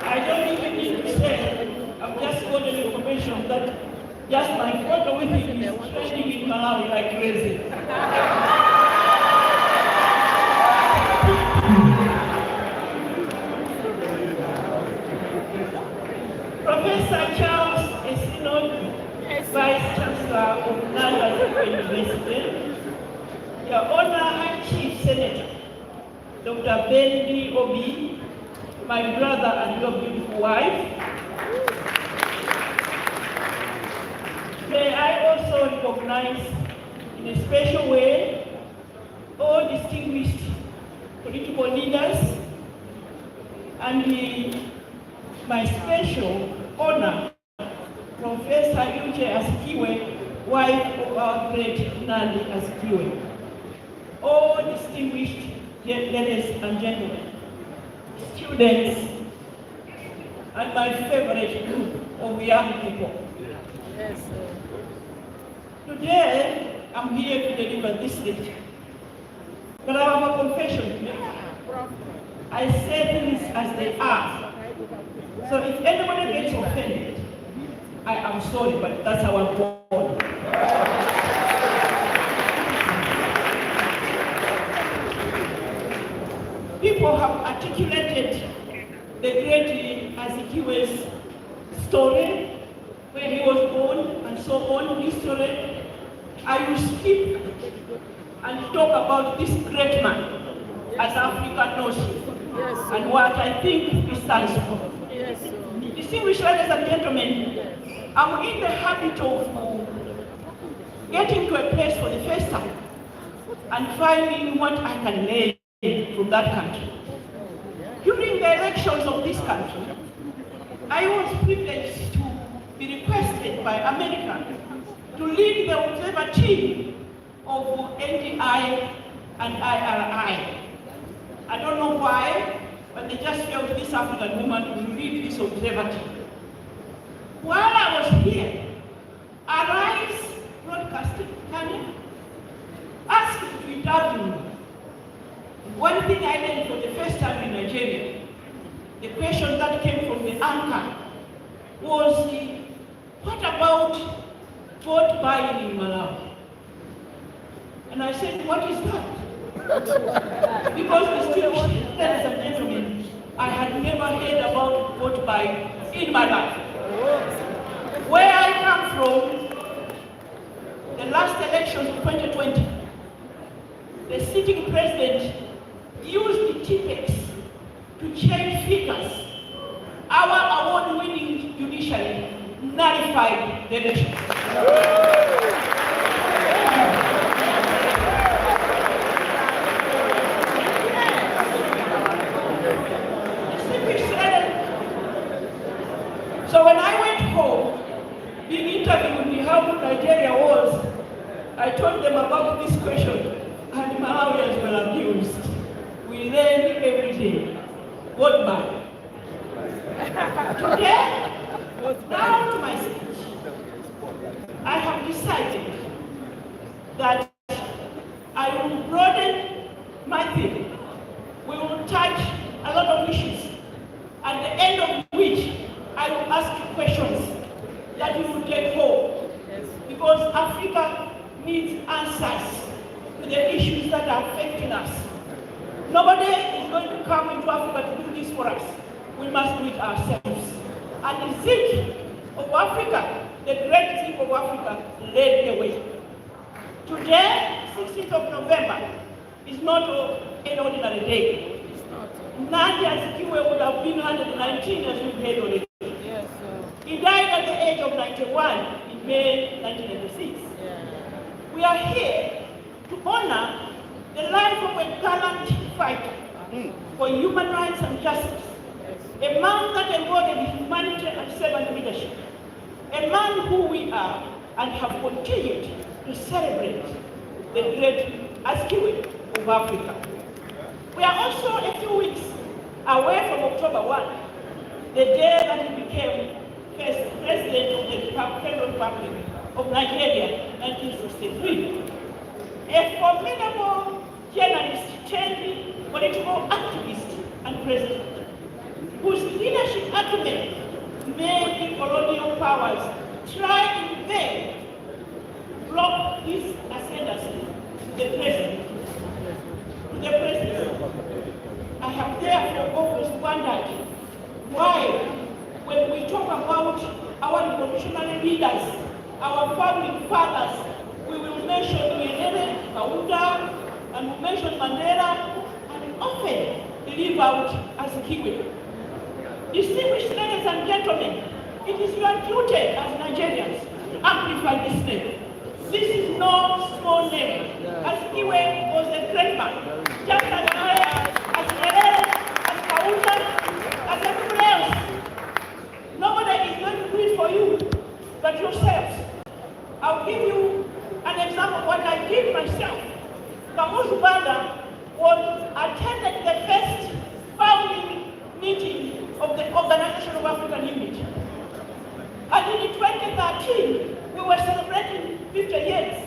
I don't even need to say, I've just got an information that just my photo with him is trending in Malawi like crazy. Professor Charles Esino, Vice Chancellor of Nanda University, Your Honor and Chief Senator, Dr. Ben D. Obi, my brother and your beautiful wife. May I also recognize in a special way all distinguished political leaders and my special honor, Professor Uche Asikiwe, wife of our great Nandi Asikiwe. All distinguished ladies and gentlemen, students, and my favorite group of young people. Yes, sir. Today, I'm here to deliver this lecture. But I have a confession to make. I say things as they are. So if anybody gets offended, I am sorry, but that's how I'm born. People have articulated the great Azikiwe's story, where he was born, and so on, history. I will skip and talk about this great man as Africa knows him, and what I think he stands for. Distinguished ladies and gentlemen, I'm in the habit of getting to a place for the first time and finding what I can learn from that country. During the elections of this country, I was privileged to be requested by America to lead the observer team of NDI and IRI. I don't know why, but they just felt this African woman would lead this observer team. While I was here, Arise Broadcasting Canada asked to interview me. One thing I learned for the first time in Nigeria, the question that came from the anchor was, what about vote buying in Malawi? And I said, what is that? Because distinguished ladies and gentlemen, I had never heard about vote buying in my life. Where I come from, the last elections of 2020, the sitting president used the tickets to change figures. Our award-winning judiciary nullified the election. So when I went home, being interviewed with how Nigeria was, I told them about this question, and Malawians were amused. We learn every day. What by? Today, now to my speech, I have decided that I will broaden my theme. We will touch a lot of issues, at the end of which I will ask you questions that you will take home. Because Africa needs answers to the issues that are affecting us. Nobody is going to come into Africa to do this for us. We must do it ourselves. And the Ziks of Africa, the great Ziks of Africa, led the way. Today, 16th of November, is not an ordinary day. Nandi Azikiwe would have been 119 as we've heard already. Yes, he died at the age of 91 in May 1996. We are here to honor the life of a gallant fighter for human rights and justice, a man that embodied humanity and servant leadership, a man who we are and have continued to celebrate, the great Azikiwe of Africa. We are also a few weeks away from October 1, the day that he became first president of the Federal Republic of Nigeria, 1963. A formidable journalist, trendy political activist and president, whose leadership acumen made the colonial powers try in vain to block his ascendancy to the presidency. I have therefore always wondered why, when we talk about our revolutionary leaders, our founding fathers, we will mention Nyerere, Kaunda, and we mention Mandela, and often leave out as Kiwi. Distinguished ladies and gentlemen, it is your duty as Nigerians to amplify this name. This is no small name. As Kiwi was a great man, just as I, as Nyerere, as Kaunda, as everybody else. Nobody is going to do it for you but yourselves. I'll give you an example of what I did myself. Kamuzu Banda attended the first founding meeting of the Organization of African Unity. And in 2013, we were celebrating 50 years.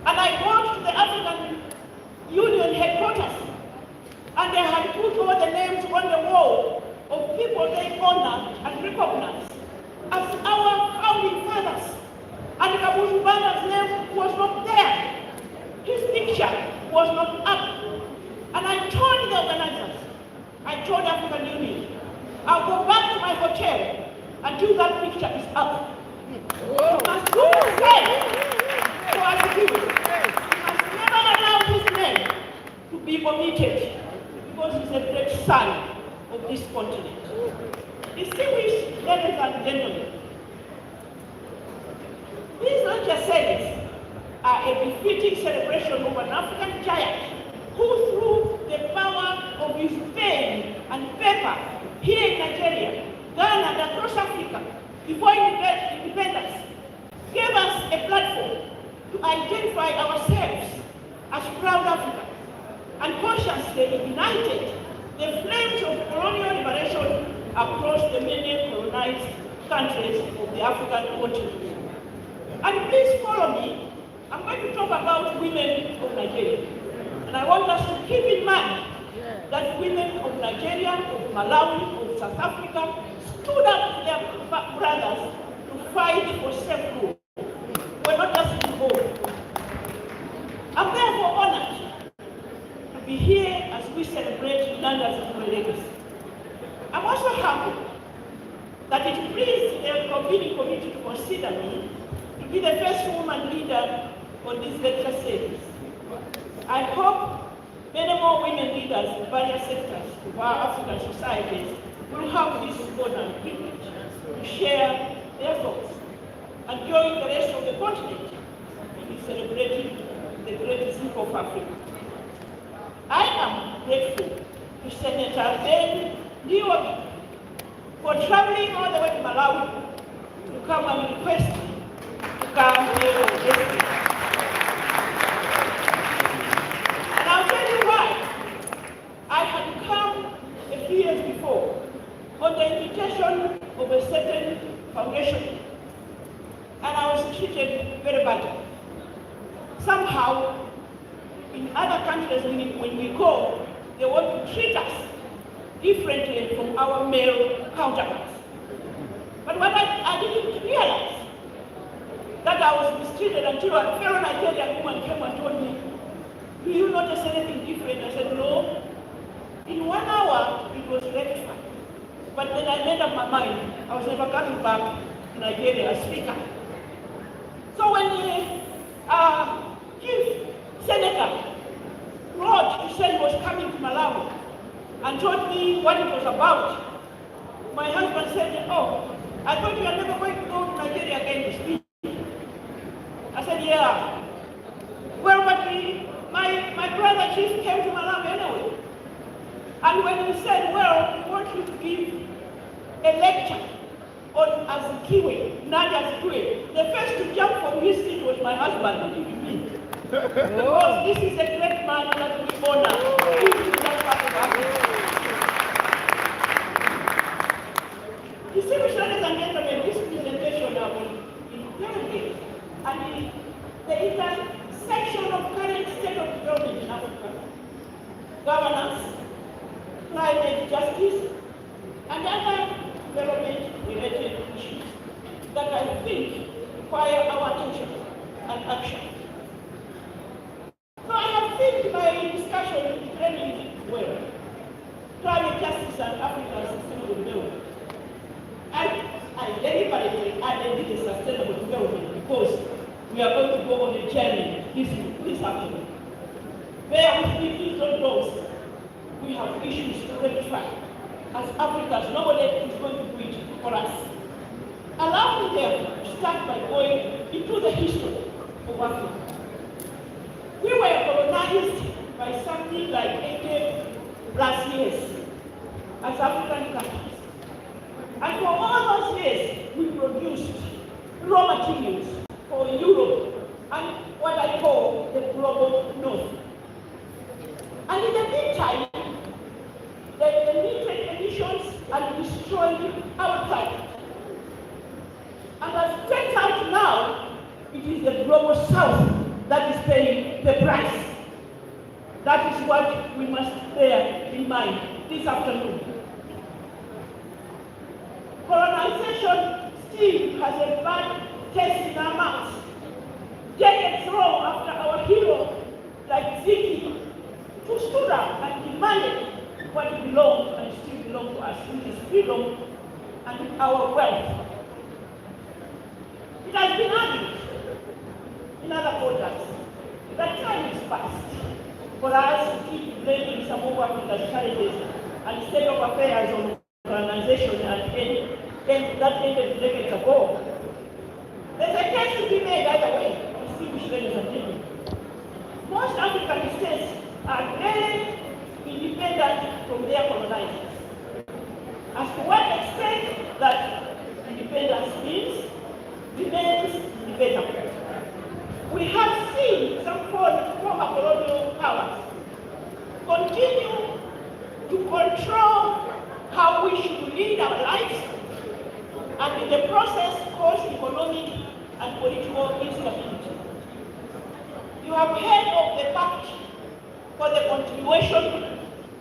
And I went to the African Union headquarters, and they had put all the names on the wall of people they honored and recognized as our founding fathers. And Kamuzu Banda's name was not there. His picture was not up. And I told the organizers, I told African Union, I'll go back to my hotel until that picture is up. You must do the same for us people. You must never allow his name to be omitted, because he's a great son of this continent. Distinguished ladies and gentlemen, these lecture series are a befitting celebration of an African giant who, through the power of his pen and paper here in Nigeria, Ghana, and across Africa, before independence, gave us a platform to identify ourselves as proud Africans and consciously ignited the flames of colonial liberation across the many colonized countries of the African continent. And please follow me. I'm going to talk about women of Nigeria. And I want us to keep in mind that women of Nigeria, of Malawi, of South Africa stood up to their brothers to fight for self-rule. We're not just involved. I'm therefore honored to be here as we celebrate Uganda's legacy. I'm also happy that it pleased the convening committee to consider me to be the first woman leader on this lecture series. I hope many more women leaders in various sectors of our African societies will have this honor and privilege to share their thoughts and join the rest of the continent in celebrating the great Ziks of Africa. I am grateful to Senator Ben Ndiobi for traveling all the way to Malawi to come and request me to come here to this meeting. And I'll tell you why. I had come a few years before on the invitation of a certain foundation, and I was treated very badly. Somehow, in other countries, when we go, they want to treat us differently from our male counterparts. But what I didn't realize that I was mistreated until a fellow Nigerian woman came and told me, "Do you notice anything different?" I said, "No." In 1 hour, it was rectified. But then I made up my mind, I was never coming back to Nigeria as speaker. So when the chief senator wrote to say he was coming to Malawi and told me what it was about, my husband said, "Oh, I thought you were never going to go to Nigeria again to speak." I said, "Yeah." Well, but my brother chief came to Malawi anyway. And when he said, "Well, we want you to give a lecture on Azikiwe, not Azikiwe," the first to jump from his seat was my husband, not even me. Because this is a great man that we honor. He is that part of Africa. Distinguished ladies and gentlemen, this presentation I will interrogate and the intersection of current state of development in Africa, governance, climate justice, and other development-related issues that I think require our attention and action. So I have think my discussion very well. Climate justice and Africa's sustainable development. I deliberately added the sustainable development because we are going to go on a journey this afternoon. Bear with me, please don't those. We have issues to rectify. As Africans, nobody is going to do it for us. Allow me therefore to start by going into the history of Africa. We were colonized by something like 80 plus years as African countries. And for all those years, we produced raw materials for Europe and what I call the global north. And in the meantime, the limited emissions are destroying our planet. And as it turns out now, it is the global south that is paying the price. That is what we must bear in mind this afternoon. Colonization still has a bad taste in our mouths. Decades long after our hero, like Ziks, who stood up and demanded what belonged and still belongs to us, which is freedom and our wealth. It has been argued in other quarters that time is past for us to keep blaming some of Africa's challenges and state of affairs on colonization and that ended decades ago. There's a case to be made either way, distinguished ladies and gentlemen. Most African states are very independent from their colonizers. As to what extent that independence means remains debatable. We have seen some former colonial powers continue to control how we should lead our lives, and in the process cause economic and political instability. You have heard of the pact for the continuation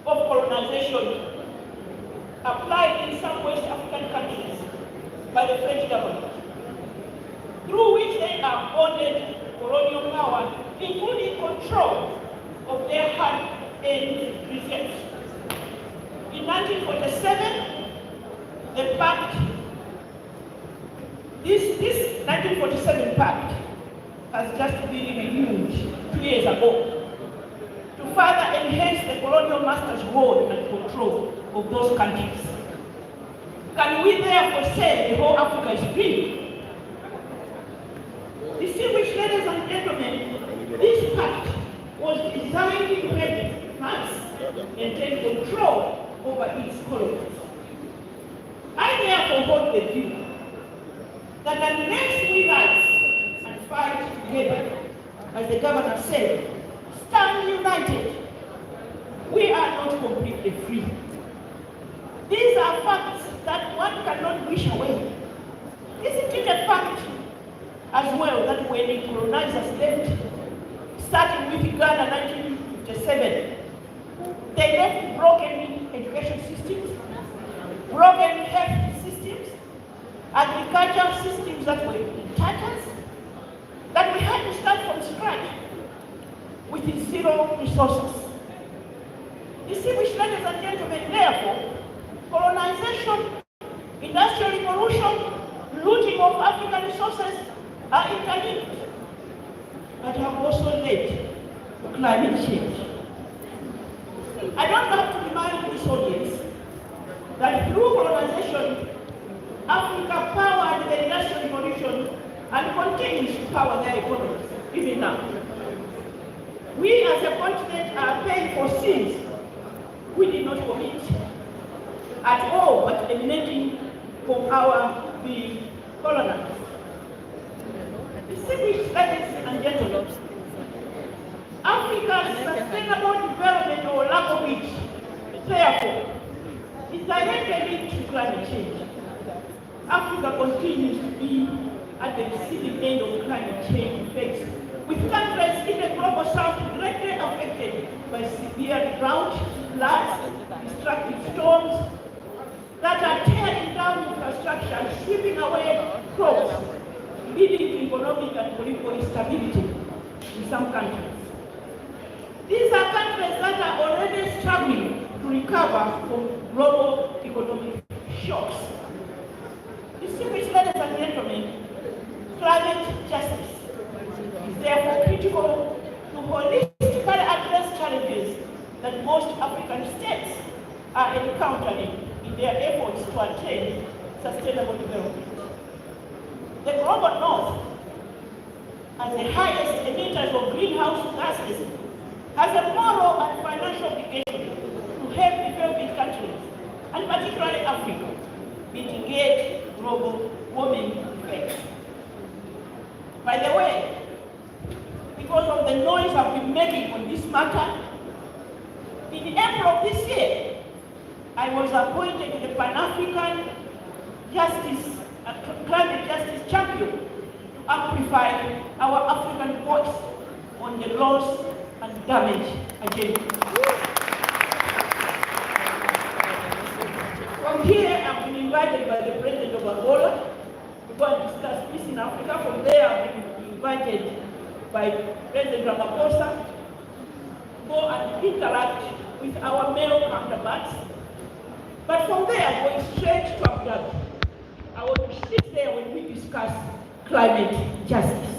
of colonization applied in some West African countries by the French government, through which they are bonded colonial power, including control of their hard-earned reserves. In 1947, the pact, this 1947 pact has just been renewed 2 years ago to further enhance the colonial master's role and control of those countries. Can we therefore say the whole Africa is free? Distinguished ladies and gentlemen, this pact was designed to prevent France and take control over its colonies. I therefore hold the view that unless we rise and fight together, as the governor said, stand united, we are not completely free. These are facts that one cannot wish away. Isn't it a fact as well that when the colonizers left, starting with Ghana 1957, they left broken education systems, broken health systems, agricultural systems that were in tatters, that we had to start from scratch with zero resources. Distinguished ladies and gentlemen, therefore, colonization, industrial revolution, looting of African resources are interlinked, but have also led to climate change. I don't have to remind this audience that through colonization, Africa powered the industrial revolution and continues to power their economies, even now. We as a continent are paying for sins we did not commit at all, but emanating from our being colonized. Distinguished ladies and gentlemen, Africa's sustainable development or lack of it, therefore, is directly linked to climate change. Africa continues to be at the receiving end of climate change effects, with countries in the global south greatly affected by severe drought, floods, destructive storms that are tearing down infrastructure and sweeping away crops, leading to economic and political instability in some countries. These are countries that are already struggling to recover from global economic shocks. Distinguished ladies and gentlemen, climate justice is therefore critical to holistically address that most African states are encountering in their efforts to attain sustainable development. The global north, as the highest emitters of greenhouse gases, has a moral and financial obligation to help developing countries, and particularly Africa, mitigate global warming effects. By the way, because of the noise I've been making on this matter, in April of this year, I was appointed the Pan-African Climate Justice Champion to amplify our African voice on the loss and damage agenda. From here, I've been invited by the President of Angola to go and discuss peace in Africa. From there, I've been invited by President Ramaphosa to go and interact with our male counterparts. But from there, going straight to Abu Dhabi, I want to sit there when we discuss climate justice.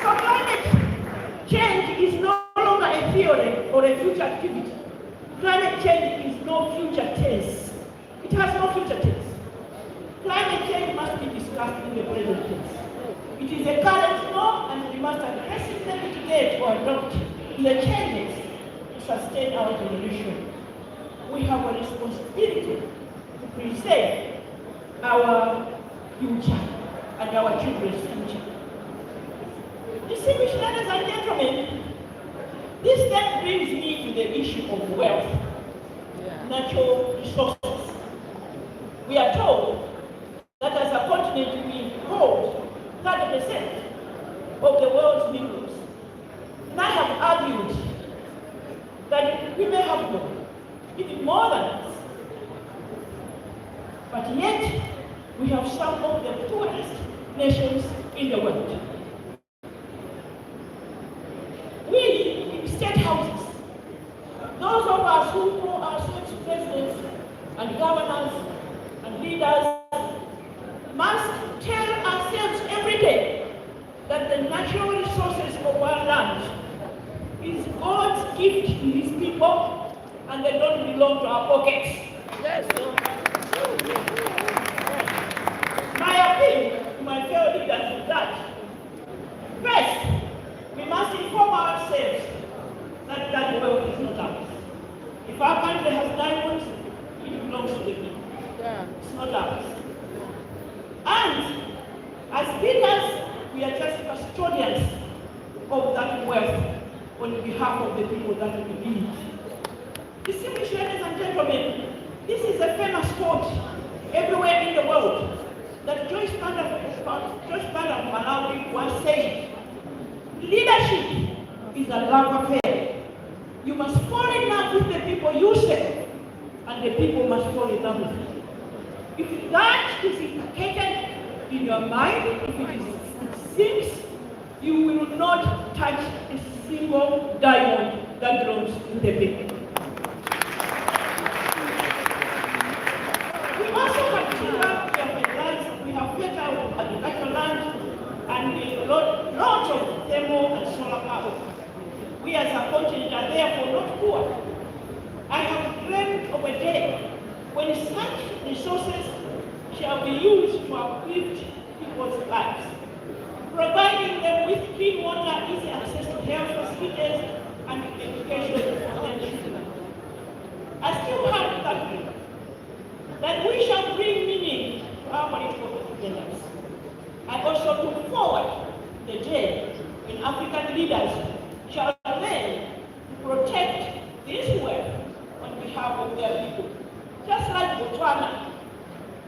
So climate change is no longer a theory or a future activity. Climate change is no future tense. It has no future tense. Climate change must be discussed in the present tense. It is a current law, and we must aggressively mitigate or adopt the changes to sustain our generation. We have a responsibility to preserve our future and our children's future. Distinguished ladies and gentlemen, this then brings me to the issue of wealth, natural resources. We are told that as a continent we hold 30% of the world's minerals. And I have argued that we may have more, even more than us. But yet, we have some of the poorest nations in the world. We, in state houses, those of us who call ourselves presidents and governors and leaders, must tell ourselves every day that the natural resources of our land is God's gift to his people, and they don't belong to our pockets. Yes. My appeal to my fellow leaders is that, first, we must inform ourselves that that wealth is not ours. If our country has diamonds, it belongs to the people. Yeah. It's not ours. And as leaders, we are just custodians of that wealth on behalf of the people that we lead. Distinguished ladies and gentlemen, this is a famous quote everywhere in the world that Joyce Banda of Malawi once said, leadership is a love affair. You must fall in love with the people you serve, and the people must fall in love with you. If that is inculcated in your mind, if it sinks, you will not touch a single diamond that belongs to the people. We also consider we have fertile agricultural land and lots of thermal and solar power. We as a continent are therefore not poor. I have dreamed of a day when such resources shall be used to uplift people's lives, providing them with clean water, easy access to health facilities, and education for their children. I still have that dream, that we shall bring meaning to our political agendas. I also look forward to the day when African leaders shall learn to protect this wealth on behalf of their people. Just like Botswana.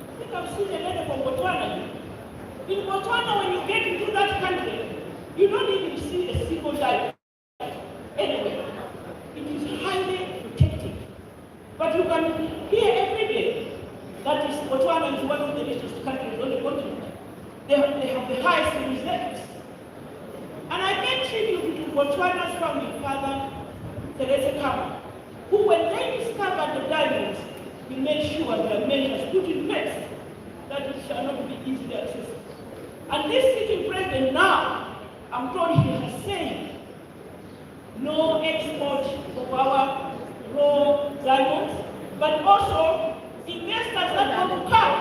I think I've seen a lady from Botswana. In Botswana, when you get into that country, you don't even see a single diamond. Anyway, it is highly protected. But you can hear every day that Botswana is one of the richest countries on the continent. They have the highest reserves. And I pay tribute to Botswana's founding father, Teresa Kama, who, when they discovered the diamonds, he made sure their measures put in place that it shall not be easily accessible. And this sitting president now, I'm told he has said no export of our raw diamonds, but also investors that want to come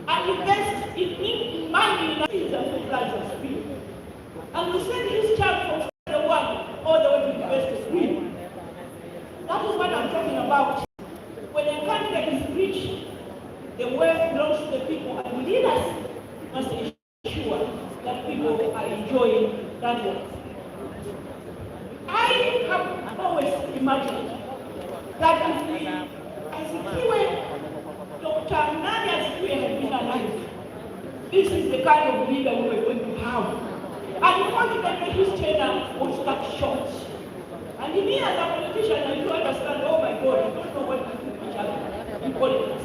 and invest in mining and fertilizers free. And we send this child from the one all the way to university free. That is what I'm talking about. When a country is rich, the wealth belongs to the people, and leaders must ensure that people are enjoying that wealth. I have always imagined that if we, as Dr. Nani Azikiwe had been alive, this is the kind of leader we were going to have. And unfortunately, his tenure was cut short. And me as a politician, I do understand, oh my God, I don't know what to do each other in politics.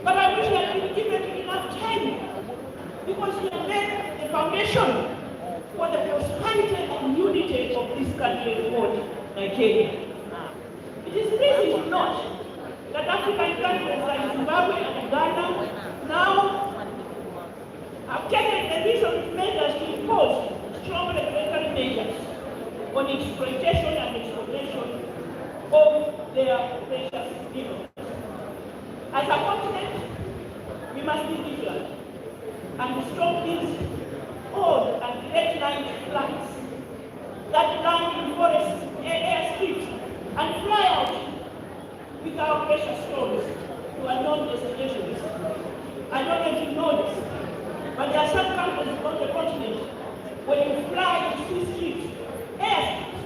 But I wish I had been given enough time, because we have laid the foundation for the prosperity and unity of this country called Nigeria. It is easy to note that African countries like Zimbabwe and Ghana now have taken the recent measures to impose strong regulatory measures on exploitation and exploitation of their precious minerals. As a continent, we must be vigilant and stop these old and late-night flights that land in forests, airstrips, and fly out with our precious stones to unknown destinations. I don't know if you know this, but there are some countries on the continent where you fly to see streets, airstrips,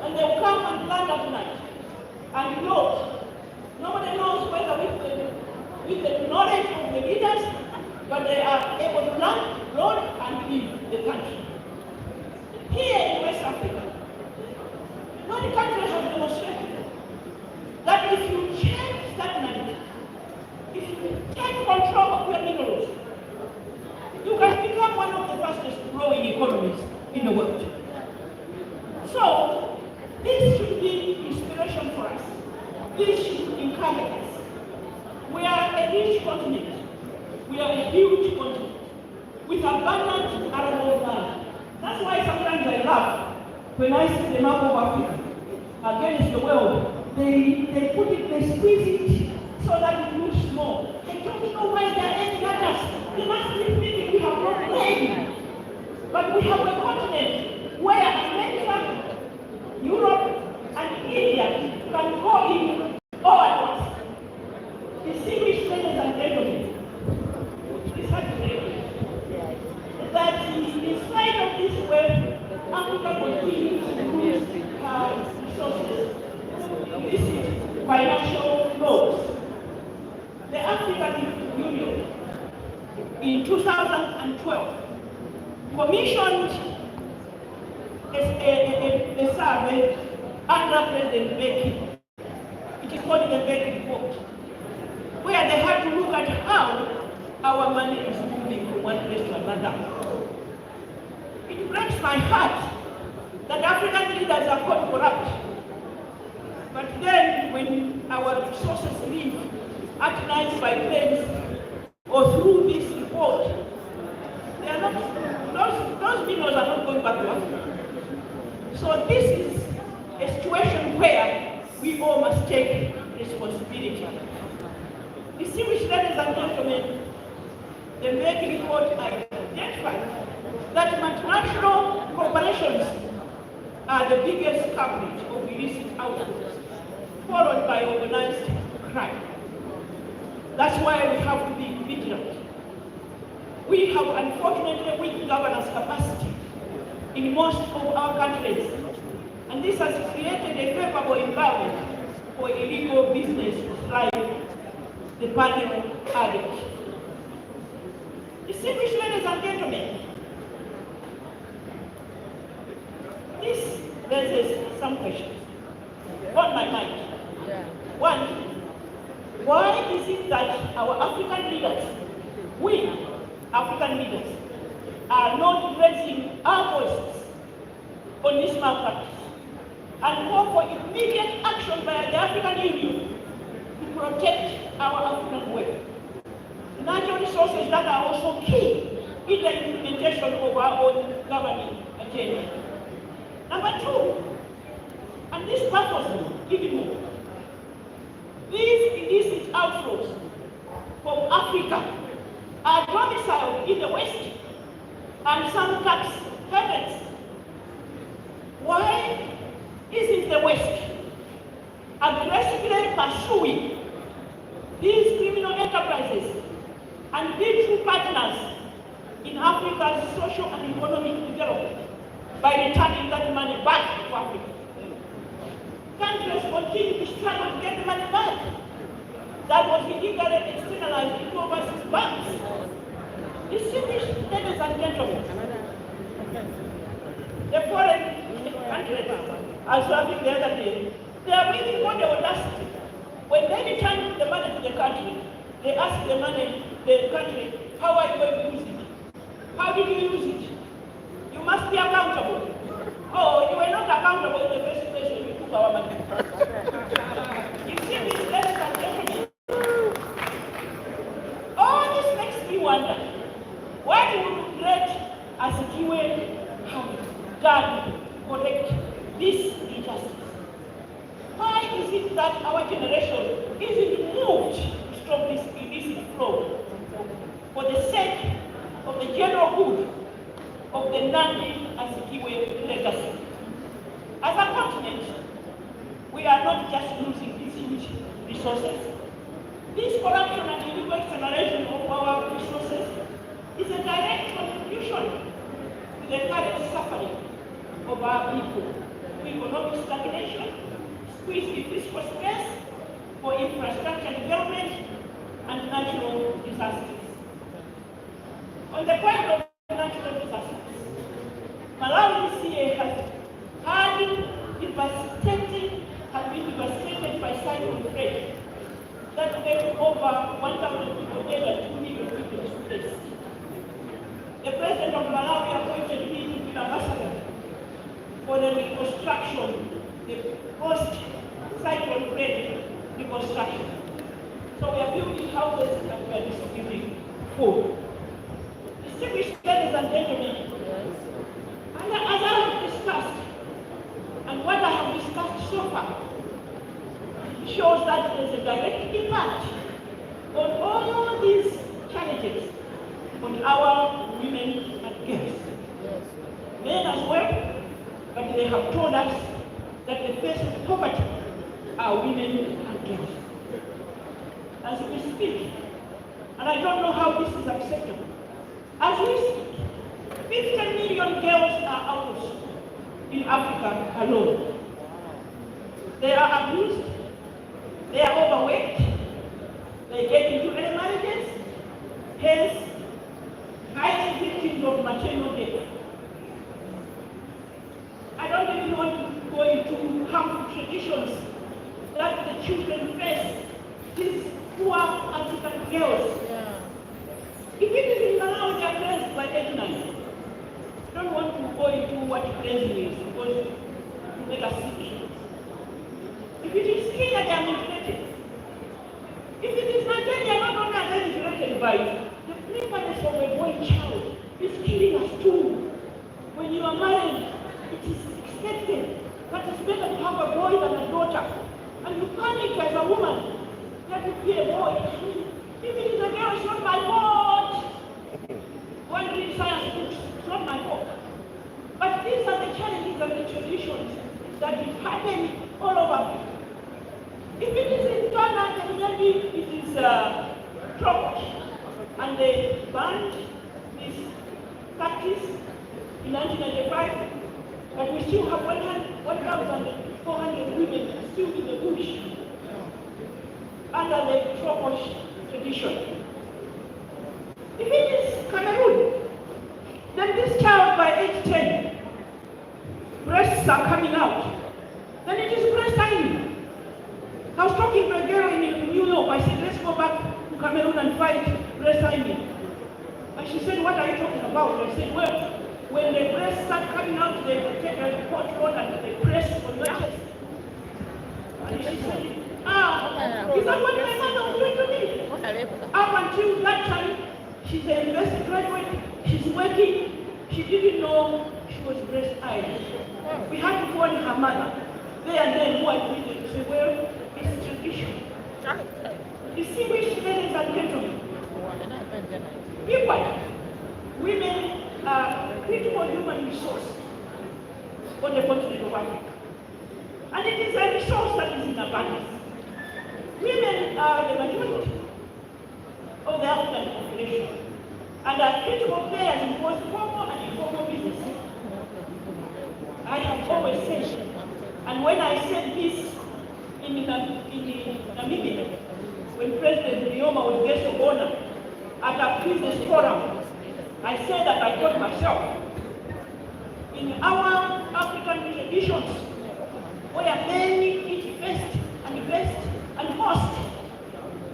and they'll come and land at night and load. Nobody knows whether with the knowledge of the leaders, but they are able to land, load, and leave the country. Here in West Africa, many countries have demonstrated that if you change that narrative, if you take control of your minerals, you can become one of the fastest growing economies in the world. So, this should be inspiration for us. This should encourage us. We are a rich continent. We are a huge continent with abundant arable land. That's why sometimes I laugh when I see the map of Africa against the world. They put it, they squeeze it so that it looks small. They don't know why they are aiming at us. They must be thinking we have not played. But we have a continent where America, Europe, and India can go in all at once. Distinguished ladies and gentlemen, this has to be that in spite of this wealth, Africa continues to lose her resources, illicit financial flows. The African Union in 2012 commissioned a survey under President Becky. It is called the Becky report, where they had to look at how our money is moving from one place to another. It breaks my heart that African leaders are called corrupt. But then when our resources leave at night by planes or through this report, they are not, those minerals are not going back to Africa. So this is a situation where we all must take responsibility. Distinguished ladies and gentlemen, the Becky report identified that multinational corporations are the biggest culprit of illicit outputs, followed by organized crime. That's why we have to be vigilant. We have unfortunately weak governance capacity in most of our countries, and this has created a favorable environment for illegal business to thrive, the panel added. Distinguished ladies and gentlemen, this raises some questions on my mind. One, why is it that our African leaders, we African leaders, are not raising our voices on this malpractice and call for immediate action by the African Union to protect our African wealth, natural resources that are also key in the implementation of our own governing agenda? Number two, And this baffles me even more. These illicit outflows from Africa are domiciled in the West and some tax havens. Why isn't the West aggressively pursuing these criminal enterprises and be true partners in Africa's social and economic development by returning that money back to Africa? Countries continue to struggle to get the money back that was illegally externalized into overseas banks. Distinguished ladies and gentlemen, the foreign countries, as well as the other day, they are really more the audacity. When they return the money to the country, they ask the country, how are you going to use it? How did you use it? You must be accountable. Oh, you were not accountable in the first place when you took our money. You see these ladies and gentlemen? All this makes me wonder, why do great Azikiwe have done to correct this injustice? Why is it that our generation isn't moved to stop this illicit flow for the sake of the general good of the Nandi Azikiwe legacy? As a continent, we are not just losing these huge resources. This corruption and illegal acceleration of our resources is a direct contribution to the current suffering of our people, to economic stagnation, squeezed fiscal space for infrastructure development and natural disasters. On the point of natural disasters, Malawi this year has been devastated by cyclone Fred that left over 1,000 people dead and 2 million people displaced. The president of Malawi appointed me to be ambassador for the reconstruction, the post-cyclone Fred reconstruction. So we are building houses and we are distributing food. Distinguished ladies and gentlemen, and as I have discussed, and what I have discussed so far, shows that there is a direct impact on all these challenges on our women and girls. Men as well, but they have told us that the face of poverty are women and girls. As we speak, and I don't know how this is acceptable, as we speak, 50 million girls are out in Africa alone. They are abused, they are overweight, they get into early marriages, hence high victims of maternal death. I don't even want to go into harmful traditions that the children face, these poor African girls. If it is in Malawi, they are raised by 89. I don't want to go into what raising is because it make us sick. If it is Kenya, they are manipulated. If it is Nigeria, not only are they manipulated by the prevalence of a boy child is killing us too. When you are married, it is expected that it's better to have a boy than a daughter. And you panic as a woman, that would be a boy. If it is a girl, it's not my fault. One reads science books, it's not my fault. But these are the challenges and the traditions that happen all over. If it is in Ghana, then maybe it is proper. And they banned this practice in 1995, but we still have 1,400 women still in the bush under the Troposh tradition. If it is Cameroon, then this child by age 10, breasts are coming out, then it is breast timing. I was talking to a girl in New York. I said, let's go back to Cameroon and fight breast timing. And she said, what are you talking about? I said, well, when the breasts start coming out, they take a hot rod and they press on your chest. And she said, is that what my mother was doing to me? Up until that time, she's a university graduate, she's working, she didn't know she was breast-eyed. We had to phone her mother. there and then who admitted to say, well, it's tradition. Distinguished ladies and gentlemen, equally, women are critical human resource on the continent of Africa. And it is a resource that is in abundance. Women are the majority of the African population and are critical players in both formal and informal business. I have always said, and when I said this in Namibia, when President Nyoma was guest of honor at a business forum, I said that I told myself, in our African traditions, where men eat best and most,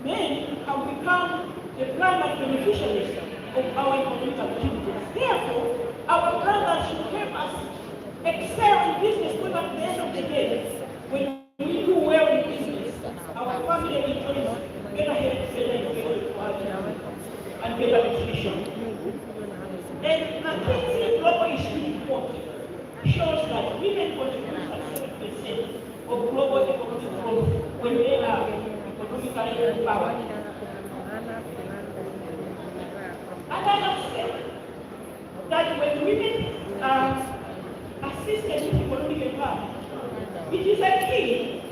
men have become the primary beneficiaries of our economic activities. Therefore, our brothers should help us excel in business, but at the end of the day, when we do well in business, our family enjoys better health, better education, and better nutrition. And McKinsey Global Issue Report shows that women contribute at 7% of global economic growth when they are economically empowered. And I have said that when women are assisted in economic empowerment, it is a key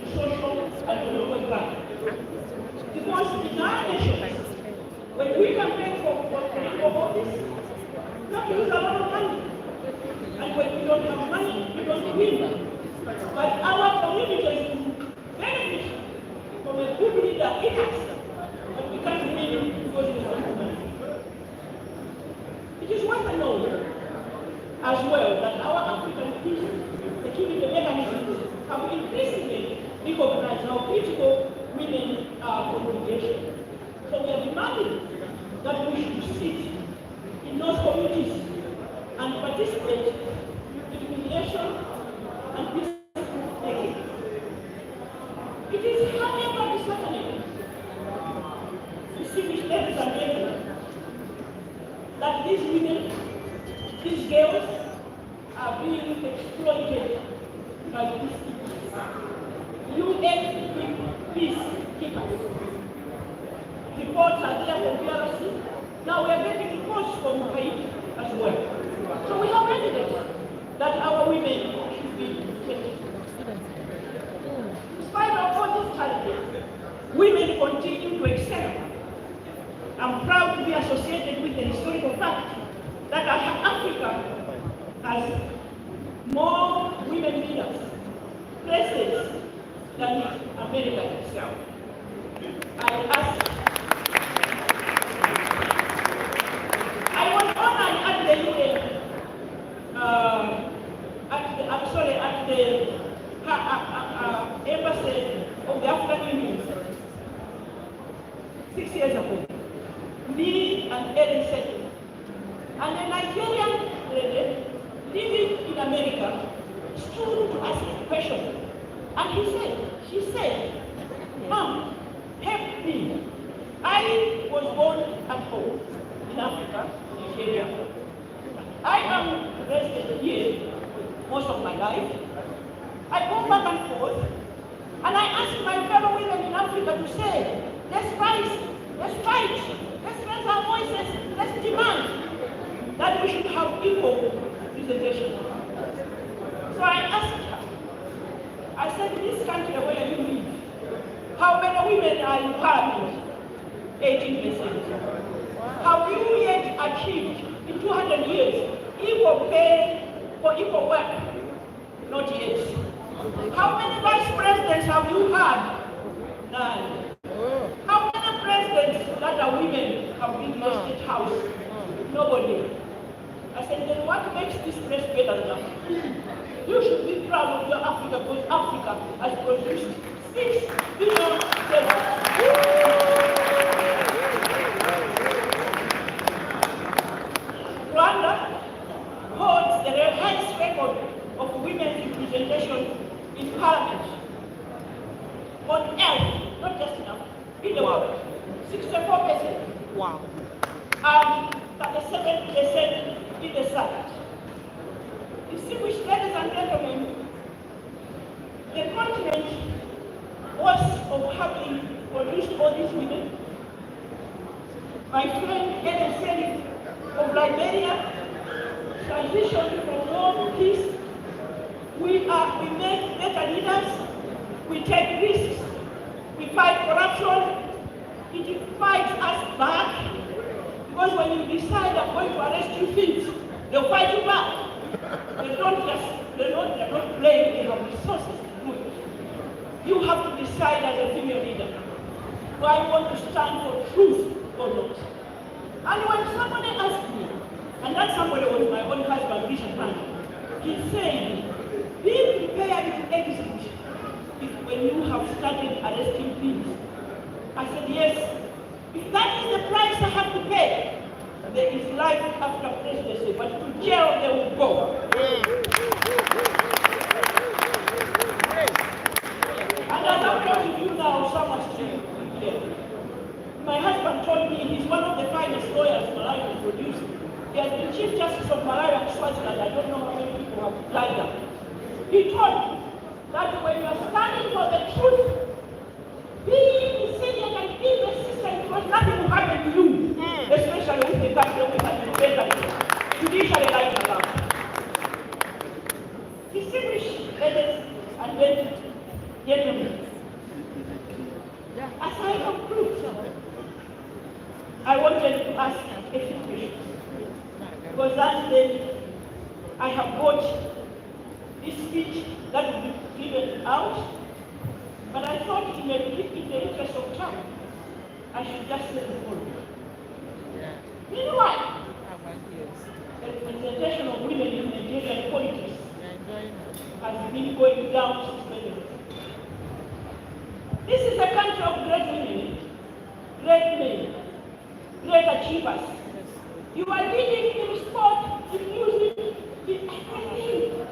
to social and political empowerment. Because in our nations, when we campaign for political office, we have to use a lot of money. And when we don't have money, we don't win. But our communities benefit from a good leader in us, but we can't win because we don't have money. It is worth knowing as well that our African security mechanisms have increasingly recognized how critical women are for communication. So we are demanding that we should sit in those communities and participate in mediation and peace making. It is however disheartening, distinguished ladies and gentlemen, that these women, these girls, are being exploited by these UN peacekeepers. Reports are there from DRC. Now we are getting reports from Haiti as well. So we have evidence that our women should be protected. In spite of all these challenges, women continue to excel. I'm proud to be associated with the historical fact that Africa has more women leaders, presidents, than America itself. I was honored at the UN, at the embassy of the African Union 6 years ago. Me and Ellen said, and a Nigerian lady living in America stood to ask a question. And she said, Mom, help me. I was born at home in Africa, Nigeria. I am resident here most of my life. I go back and forth, and I ask my fellow women in Africa to say, let's rise, let's fight, let's raise our voices, let's demand that we should have equal representation. So I asked her, I said, in this country where you live, how many women are in parliament? 18%. Have you yet achieved in 200 years equal pay for equal work? Not yet. How many vice presidents have you had? None. How many presidents that are women have been in the State House? Nobody. I said, then what makes this place better than Africa? You should be proud of your Africa because Africa has produced 6 billion Rwanda holds the highest record of women's representation in parliament on earth, not just in Africa, in the world. 64%. Wow. And 37% in the Senate. Distinguished ladies and gentlemen, the continent was of having produced all these women. My friend Ellen Selif of Liberia transitioned from war to peace. We make better leaders, we take risks, we fight corruption, it fights us back, because when you decide I'm going to arrest you thieves, they'll fight you back. They're not playing, they have resources to do it. You have to decide as a female leader, do I want to stand for truth or not? And when somebody asked me, and that somebody was my own husband, Bishop Mann, he said, be prepared to exit when you have started arresting people. I said, yes, if that is the price I have to pay, there is life after presidency, but to jail they will go. And as I'm talking to you now, someone's still here. My husband told me he's one of the finest lawyers Malawi has produced. He has been Chief Justice of Malawi and Swaziland. I don't know how many people have applied that. He told me that when you are standing for the truth, be resilient and be persistent, because nothing will happen to you, especially with the country we have been better, judicially like Malawi. Distinguished ladies and gentlemen, as I conclude, I wanted to ask a few questions, because that day I have got this speech that will be given out, but I thought in the interest of time, I should just say the following. Meanwhile, the representation of women in Nigerian politics has been going down since many years. This is a country of great women, great men, great achievers. You are leading in sport, in music, in everything.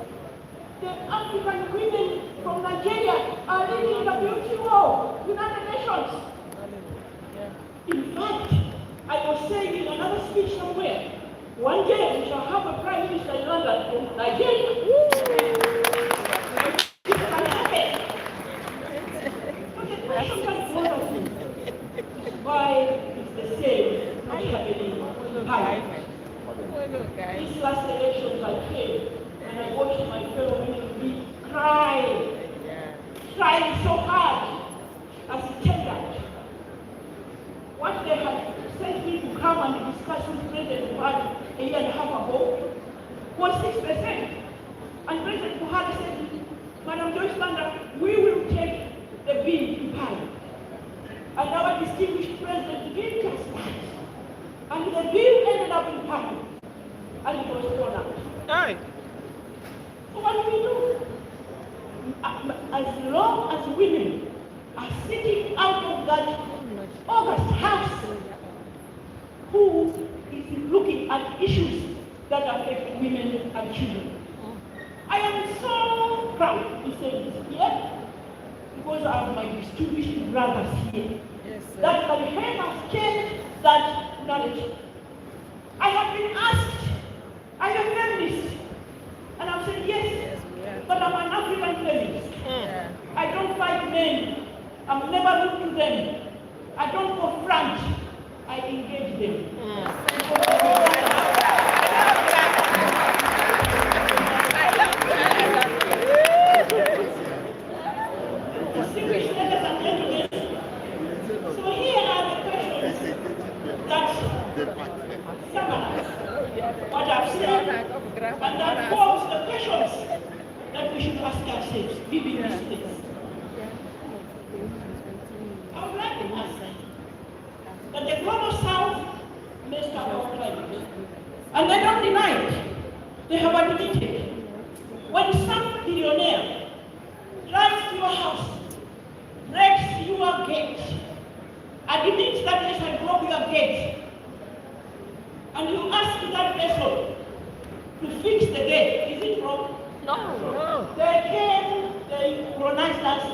The African women from Nigeria are leading the WTO, United Nations. In fact, I was saying in another speech somewhere, one day we shall have a prime minister in London from Nigeria. It can happen. But the question comes one of you. Why is the same not happening in Parliament? These last elections I came and I watched my fellow women crying so hard as it turned out. What they had sent me to come and discuss with President Buhari a year and a half ago was 6%. And President Buhari said, Madam Joyce Banda, we will take the bill to Parliament. And our distinguished president did just that. And the bill ended up in Parliament. And it was thrown out. Aye. So what do we do? As long as women are sitting out of that August House, who is looking at issues that affect women and children. I am so proud to say this here, because I have my distinguished brothers here, that can help us change that knowledge. I have been asked, are you a feminist? And I've said yes, but I'm an African feminist. I don't fight men. I've never looked to them. I don't confront. I engage them. Distinguished ladies and gentlemen, so here are the questions that summarize what I've said, and that forms the questions that we should ask ourselves, living these days. I would like to ask that the global south messed up our climate, and they don't deny it. They have admitted. When some billionaire drives to your house, breaks your gate, admits that yes, I broke your gate, and you ask that person to fix the gate, is it wrong? No. They came, they colonized us,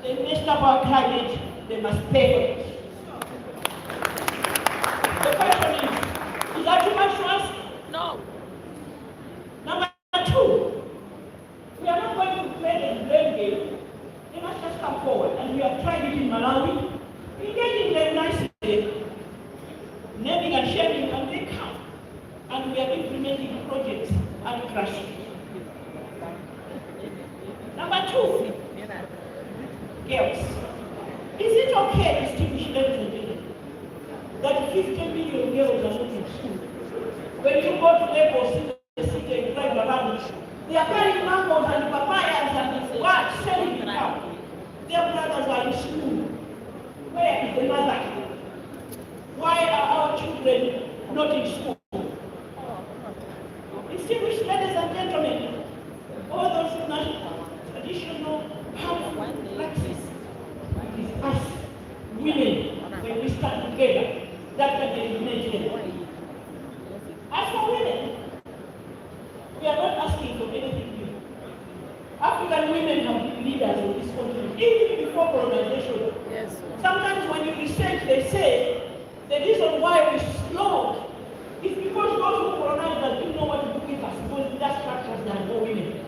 they messed up our climate, they must pay for it. The question is that too much to ask? No. Number two, we are not going to play the blame game and we are implementing projects and crashing. Number two, girls. Is it okay, distinguished ladies and gentlemen, that 50 million girls are not in school? When you go to Lagos, in the city and drive around, they are carrying mangoes and papayas and what, selling it out. Their brothers are in school. Where is the mother? Why are our children not in school? Distinguished ladies and gentlemen, all those national, traditional, harmful practices, it is us, women, when we stand together, that can eliminate them. As for women, we are not asking for anything new. African women have been leaders in this country, even before colonization. Yes. Sometimes when you research, they say the reason why we slowed is because those who colonized us didn't know what to do with us, because leader structures there are no women.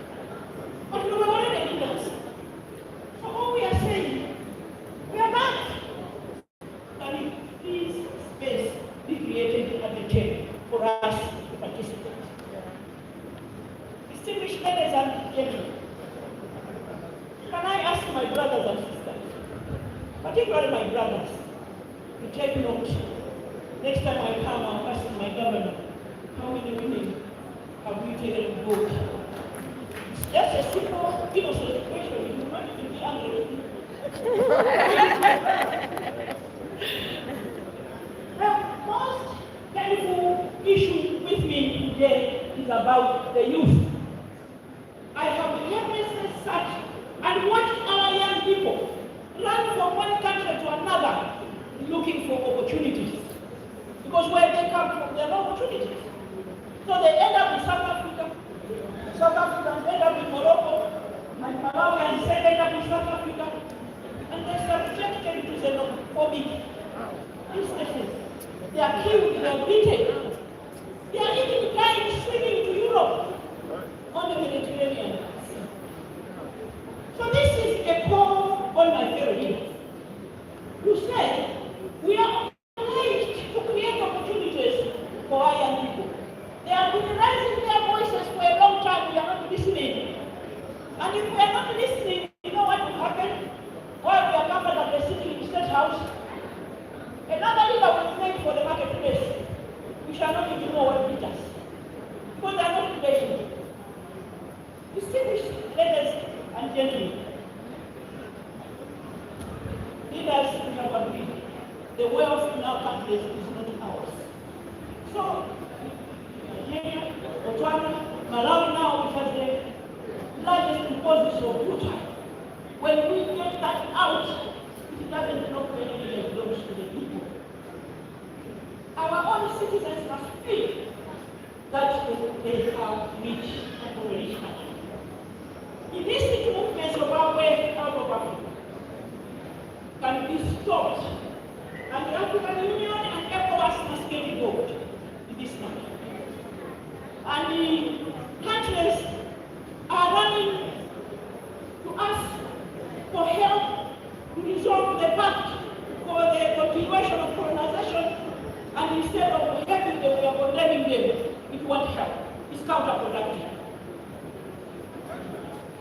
But we were already leaders. So all we are saying, we are back. And please, space be created at the table for us to participate. Distinguished ladies and gentlemen, can I ask my brothers and sisters, particularly my brothers, to take note? Next time I come, I'll ask my governor, how many women have we taken on board? It's just a simple, innocent question. You do not need to be angry. The most painful issue with me today is about the youth. I have witnessed such and watched our young people run from one country to another looking for opportunities. Because where they come from, there are no opportunities. So they end up in South Africa. South Africans end up in Morocco. And Malawians end up in South Africa. And they're subjected to xenophobic instances. They are killed, they are beaten. They are even dying swimming to Europe on the Mediterranean. So this is a call on my fellow leaders. You said we are obliged to create opportunities for our young people. They have been raising their voices for a long time. We are not listening. And if we are not listening, you know what will happen? While we are covered at the city in the State House, another leader will make for the marketplace. We shall not even know what it is. Because they are not debating. Distinguished ladies and gentlemen, leaders in our agreed. The wealth in our countries is not ours. So, Nigeria, Botswana, Malawi now, which has the largest deposits of water. When we get that out, it doesn't belong to anybody, it belongs to the people. Our own citizens must feel that they are rich and rich. Illicit movements of our way out of Africa can be stopped, and the African Union and ECOWAS must get involved in this matter. And the countries are running to us for help to resolve the pact for the continuation of colonization, and instead of helping them, we are condemning them. It won't help. It's counterproductive.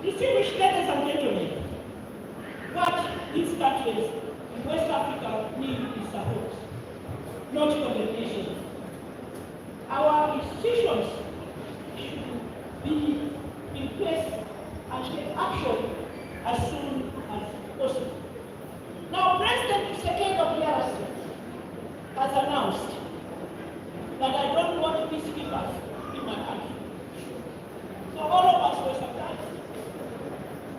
Distinguished ladies and gentlemen, what these countries in West Africa need is support, not condemnation. Our institutions should be in place and take action as soon as possible. Now, President Tshisekedi of DRC has announced that I don't want peacekeepers in my country. So all of us were surprised.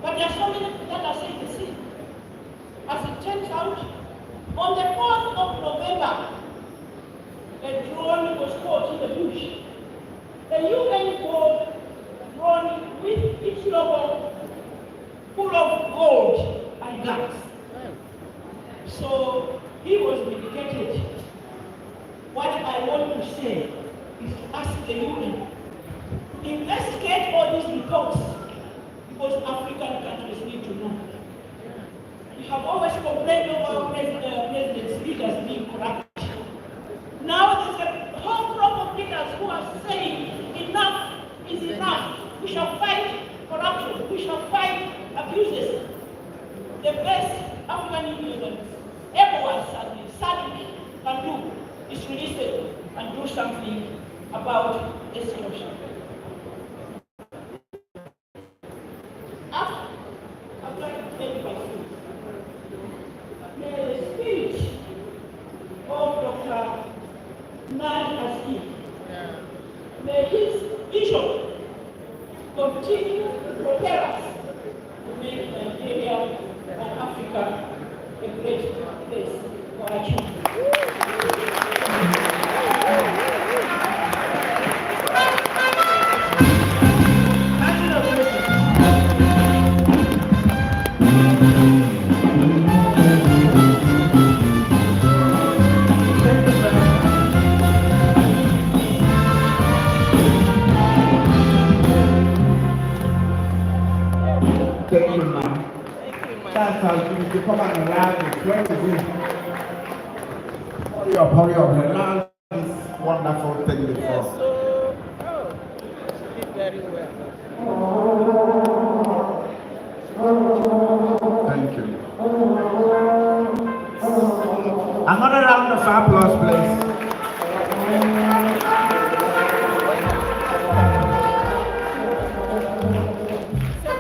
But there are so many that are saying the same. As it turns out, on the 4th of November, a drone was caught in the bush. The UN called drone with its logo full of gold and guns. So he was vindicated. What I want to say is to ask the UN to investigate all these reports, because African countries need to know. We have always complained of our president's leaders being corrupt. Now there's a whole crop of leaders leaders who are saying enough is enough. We shall fight corruption. We shall fight abuses. The best African Union everyone sadly can do is to listen and do something about this situation. After taking my speech, the speech of Dr. Nadi, may his vision continue to prepare us to make Nigeria and Africa a great place for our children. Thank you, ma'am. That's how you to come and allow the sweat to win. Hurry up, learn this wonderful thing before. Did very well. Thank you. Another round of applause, please.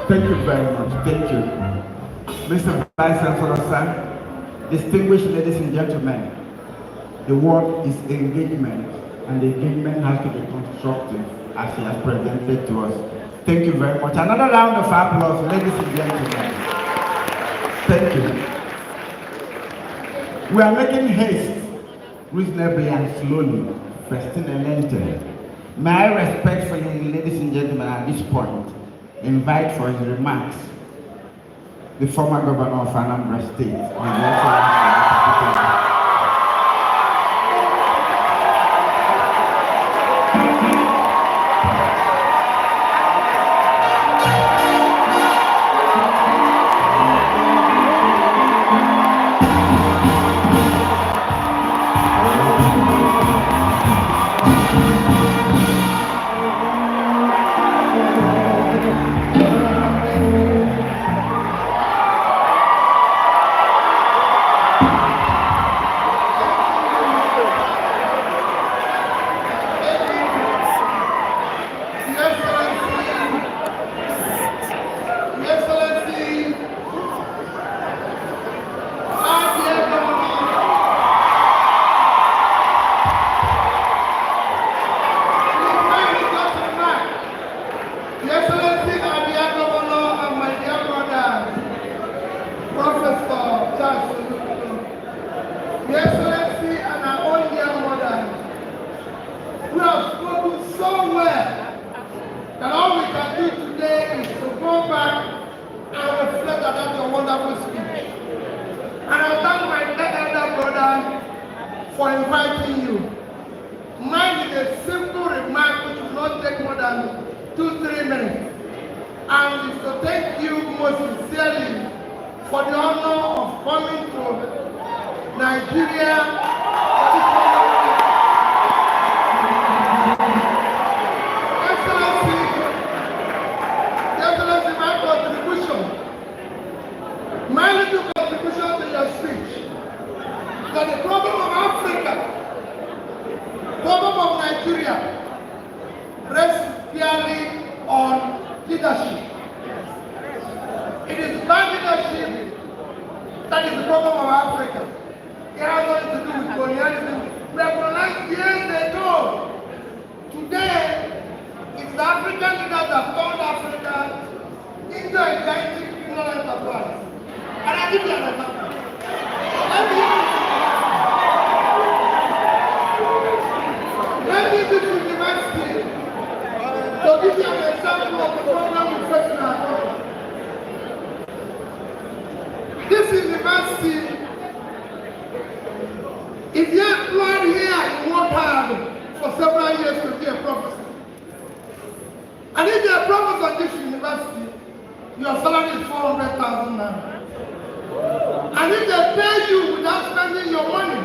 Thank you very much. Thank you. Mr. Vice Chancellor, sir, distinguished ladies and gentlemen, the word is engagement, and the engagement has to be constructive as he has presented to us. Thank you very much. Another round of applause, ladies and gentlemen. Thank you. We are making haste, reasonably and slowly, festina lente. May I respectfully, ladies and gentlemen, at this point, invite for his remarks the former governor of Anambra State, His Excellency. For inviting you. Mine is a simple remark which will not take more than 2-3 minutes. And is to thank you most sincerely for the honor of coming to Nigeria. Excellency, my contribution, my little contribution to your speech, that the problem of Africa, problem of Nigeria, rests purely on leadership. It is bad leadership that is the problem of Africa. It has nothing to do with colonialism. We have colonized years ago. Today, it's the African leaders that turned Africa into a gigantic criminal enterprise. And I give you an example. Let me use this university to give you an example of the problem we face in our country. This university, if you are employed here, you work hard for several years to be a professor. And if you are a professor at this university, your salary is 400,000 naira. And if they pay you without spending your money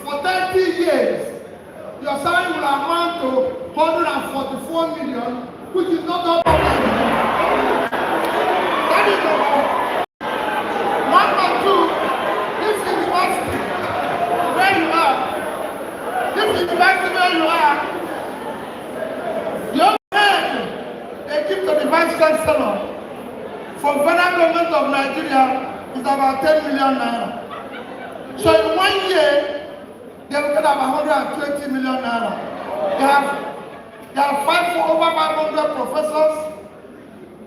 for 30 years, your salary will amount to 144 million, which is not all problem. That is number one. Number two, this university where you are, the overhead they give to the vice chancellor for federal government of Nigeria is about 10 million naira. So in 1 year, they will get about 120 million naira. They have over 500 professors,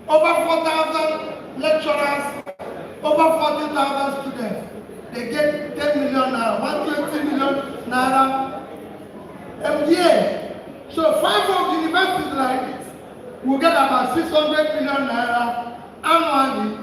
over 4,000 lecturers, over 40,000 students. They get 10 million naira, 120 million naira a year. So 5 of the universities like will get about 600 million naira annually,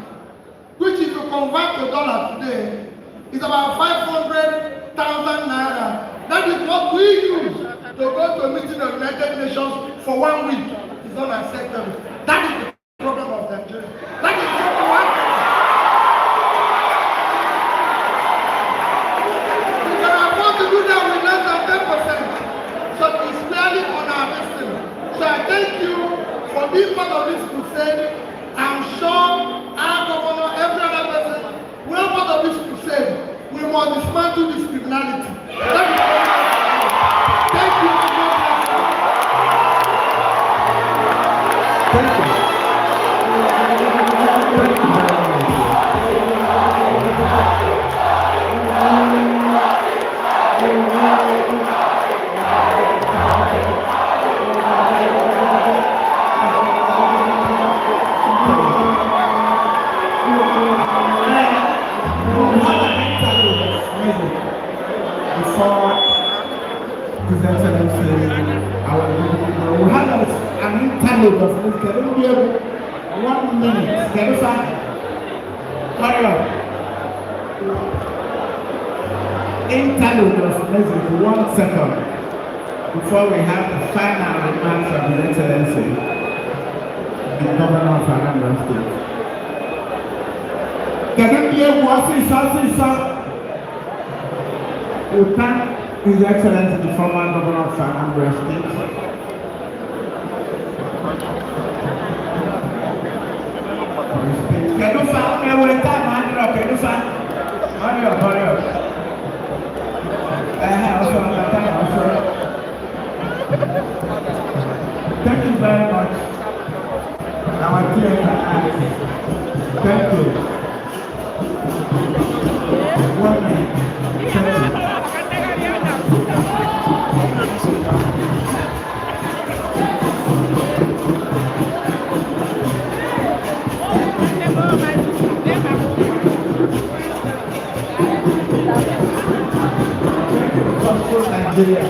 which if you convert to dollar today, is about 500,000 naira. That is what we use to go to a meeting of United Nations for 1 week. It's not acceptable. That is the problem of Nigeria. That is number one. We can afford to do that with less than 10%. So it's clearly on our destiny. So I thank you for being part of this crusade. I'm sure our governor, every other person, we're part of this crusade. We must dismantle this criminality. Thank you. Thank you. Before His Excellency, we had an interlude of this. Can we give 1 minute? Can we say, hurry up. Interlude of music, 1 second, before we have the final remarks of His Excellency, the Governor of Anambra State. Can we give 1 second? We thank His Excellency the former Governor of Anambra State. Kedufa, hurry up. Thank you very much. Our dear eyes. Thank you. 1 minute. Thank you. Nigeria.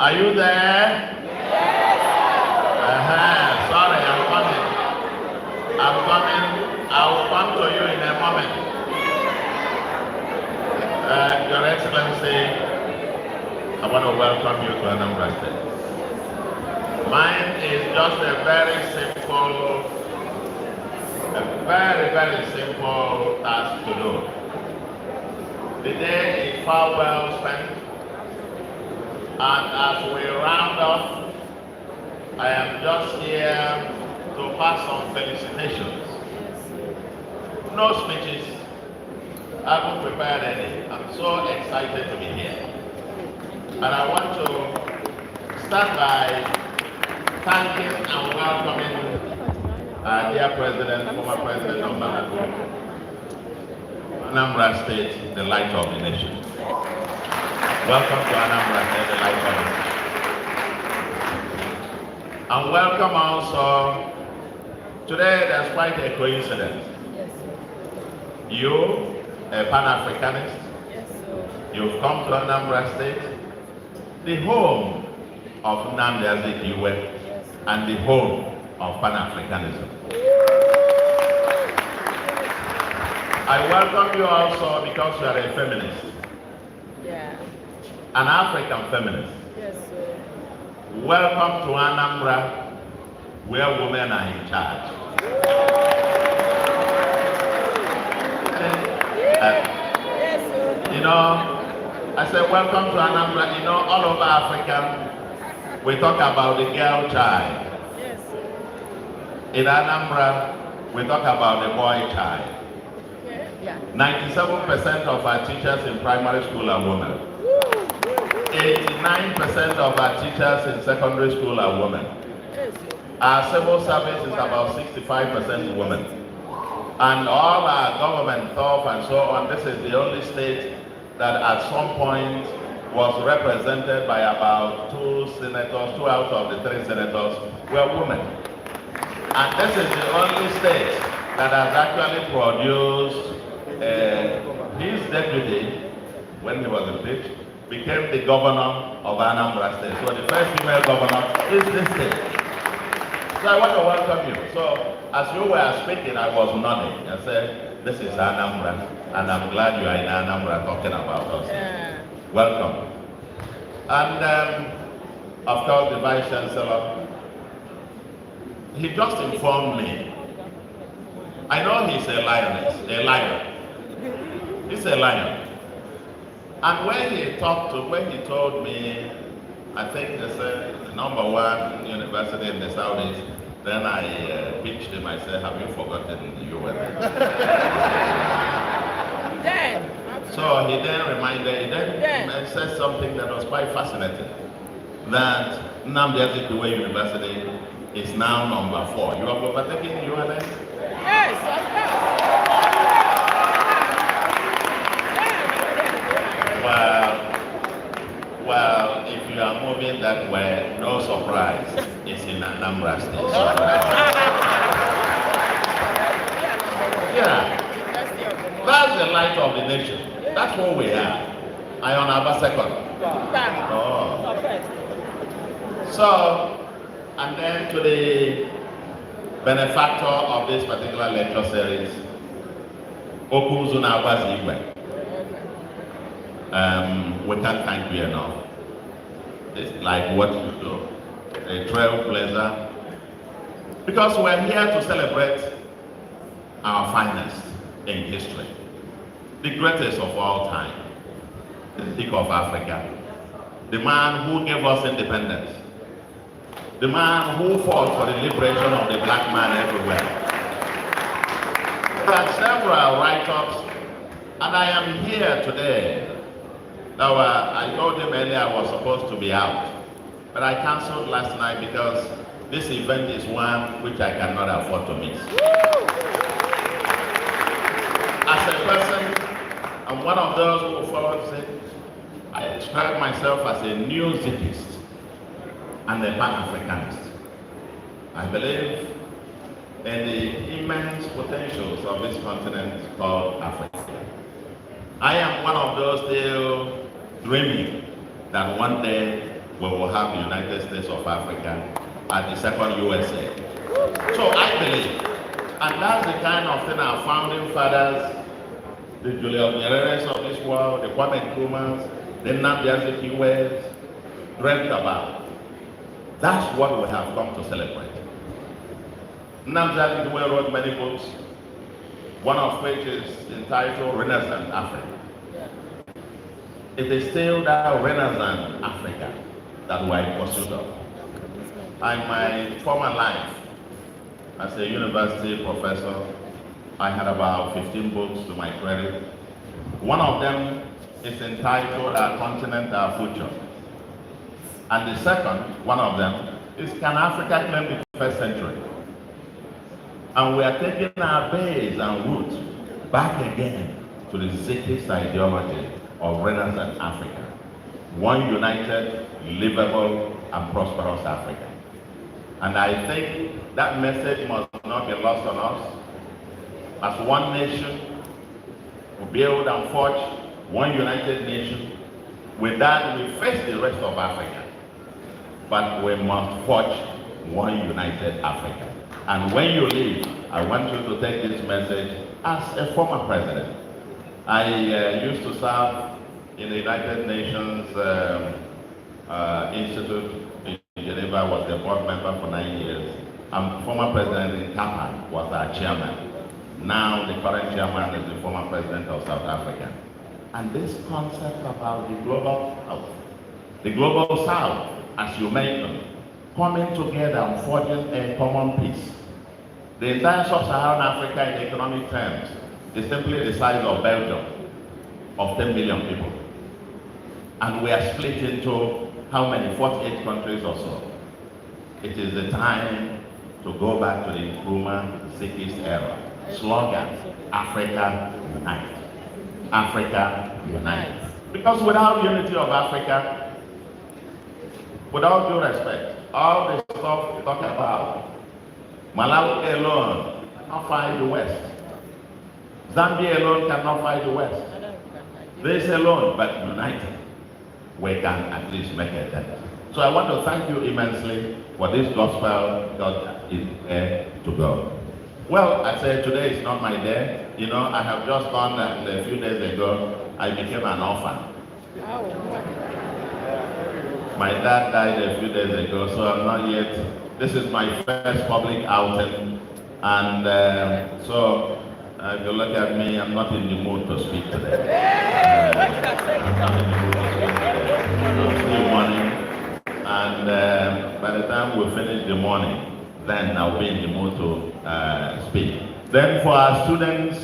Are you there? Yes. Sorry, I'm coming. I will come to you in a moment. Your Excellency, I want to welcome you to Anambra State. Mine is just a very simple task to do. The day is far well spent. And as we round off, I am just here to pass on felicitations. No speeches. I haven't prepared any. I'm so excited to be here. And I want to start by thanking and welcoming our dear President, former President of Anambra State, the light of the nation. Welcome to Anambra State, the light of the nation. And welcome also, today there's quite a coincidence. You, a Pan-Africanist, you've come to Anambra State, the home of Nnamdi Azikiwe and the home of Pan-Africanism. I welcome you also because you are a feminist. An African feminist. Yes, sir. Welcome to Anambra, where women are in charge. Yes, sir. You know, I said welcome to Anambra. You know, all over Africa, we talk about the girl child. Yes, sir. In Anambra, we talk about the boy child. Okay. Yeah. 97% of our teachers in primary school are women. 89% of our teachers in secondary school are women. Our civil service is about 65% women. And all our government stuff and so on, this is the only state that at some point was represented by about 2 senators, 2 out of the 3 senators were women. And this is the only state that has actually produced his deputy, when he was impeached, became the governor of Anambra State. So the first female governor is this state. So I want to welcome you. So as you were speaking, I was nodding. I said, this is Anambra, and I'm glad you are in Anambra talking about us. Yeah. Welcome. And of course, the Vice Chancellor, he just informed me. I know he's a lion. He's a lion. And when he told me, I think it's the #1 university in the Southeast, then I pitched him, I said, have you forgotten you were there? So he then said something that was quite fascinating, that Nnamdi Azikiwe University is now #4. You have overtaken UNN? Yes, of course. Well, if you are moving that way, no surprise, it's in Anambra State. Yeah, that's the light of the nation. That's what we are. I on about second. Oh. So, and then to the benefactor of this particular lecture series, Okumzuna Abazigwe. We can't thank you enough. It's like what you do, a trailblazer. Because we're here to celebrate our finest in history, the greatest of all time, the Zik of Africa, the man who gave us independence, the man who fought for the liberation of the black man everywhere. There are several write-ups, and I am here today. Now, I told him earlier I was supposed to be out, but I canceled last night because this event is one which I cannot afford to miss. As a person, I'm one of those who follows it. I describe myself as a new Zikist and a Pan-Africanist. I believe in the immense potentials of this continent called Africa. I am one of those still dreaming that one day we will have the United States of Africa at the second USA. So I believe, and that's the kind of thing our founding fathers, the Julius Nyereres of this world, the Kwame Nkrumahs, the Nnamdi Azikiwes, dreamt about. That's what we have come to celebrate. Nnamdi Azikiwe wrote many books, one of which is entitled Renaissance Africa. It is still that Renaissance Africa that we are in pursuit of. In my former life, as a university professor, I had about 15 books to my credit. One of them is entitled Our Continent, Our Future. And the second, one of them, is Can Africa Claim the First Century? And we are taking our base and root back again to the Zikist ideology of Renaissance Africa. One united, livable, and prosperous Africa. And I think that message must not be lost on us. As one nation, we build and forge one united nation. With that, we face the rest of Africa. But we must forge one united Africa. And when you leave, I want you to take this message as a former president. I used to serve in the United Nations Institute in Geneva. I was a board member for 9 years. And former president in Kappa was our chairman. Now the current chairman is the former president of South Africa. And this concept about the global South, as you mentioned, coming together and forging a common peace. The entire sub-Saharan Africa in economic terms is simply the size of Belgium, of 10 million people. And we are split into how many, 48 countries or so. It is the time to go back to the Nkrumah Zikist era. Slogan, Africa Unite. Africa Unite. Because without unity of Africa, without due respect, all the stuff we talk about, Malawi alone cannot fight the West. Zambia alone cannot fight the West. This alone, but united, we can at least make a dent. So I want to thank you immensely for this gospel that is there to go. Well, I said today is not my day. You know, I have just done that a few days ago. I became an orphan. My dad died a few days ago, so I'm not yet. This is my first public outing, and so if you look at me, I'm not in the mood to speak today. I'm not in the mood to speak today. I'm still mourning, and by the time we finish the morning, then I'll be in the mood to speak. Then for our students,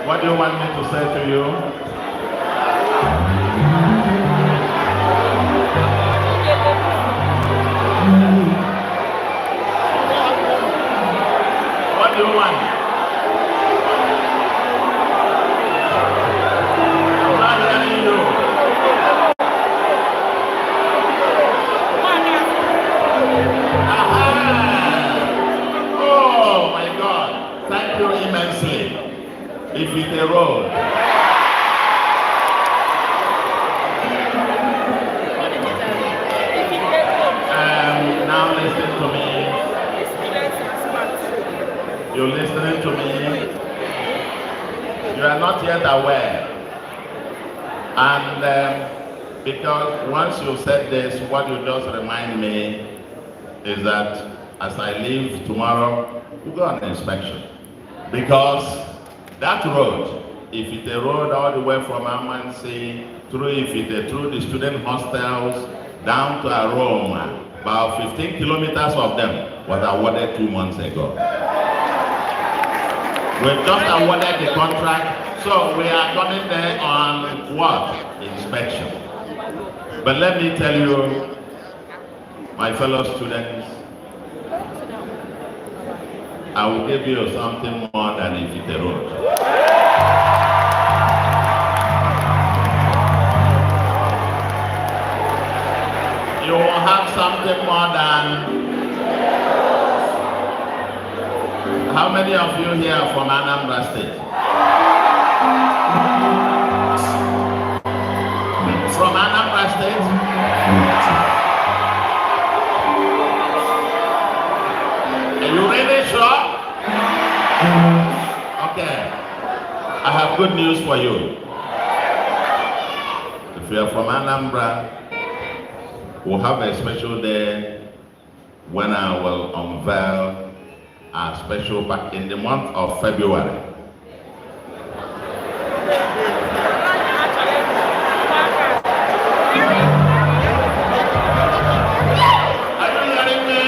what do you want me to say to you? What do you want? I'm not hearing you. Aha! if it's a road. Now listen to me. You're listening to me. You are not yet aware. And because once you said this, what you just remind me is that as I leave tomorrow, we go on inspection. Because that road, if it's a road all the way from Amansi, through the student hostels, down to Aroma, about 15 kilometers of them was awarded 2 months ago. We've just awarded the contract, so we are coming there on what? Inspection. But let me tell you, my fellow students, I will give you something more than if it's a road. You will have something more than. How many of you here are from Anambra State? From Anambra State? Are you really sure? Okay. I have good news for you. If you are from Anambra, we'll have a special day when I will unveil our special back in the month of February. Are you hearing me?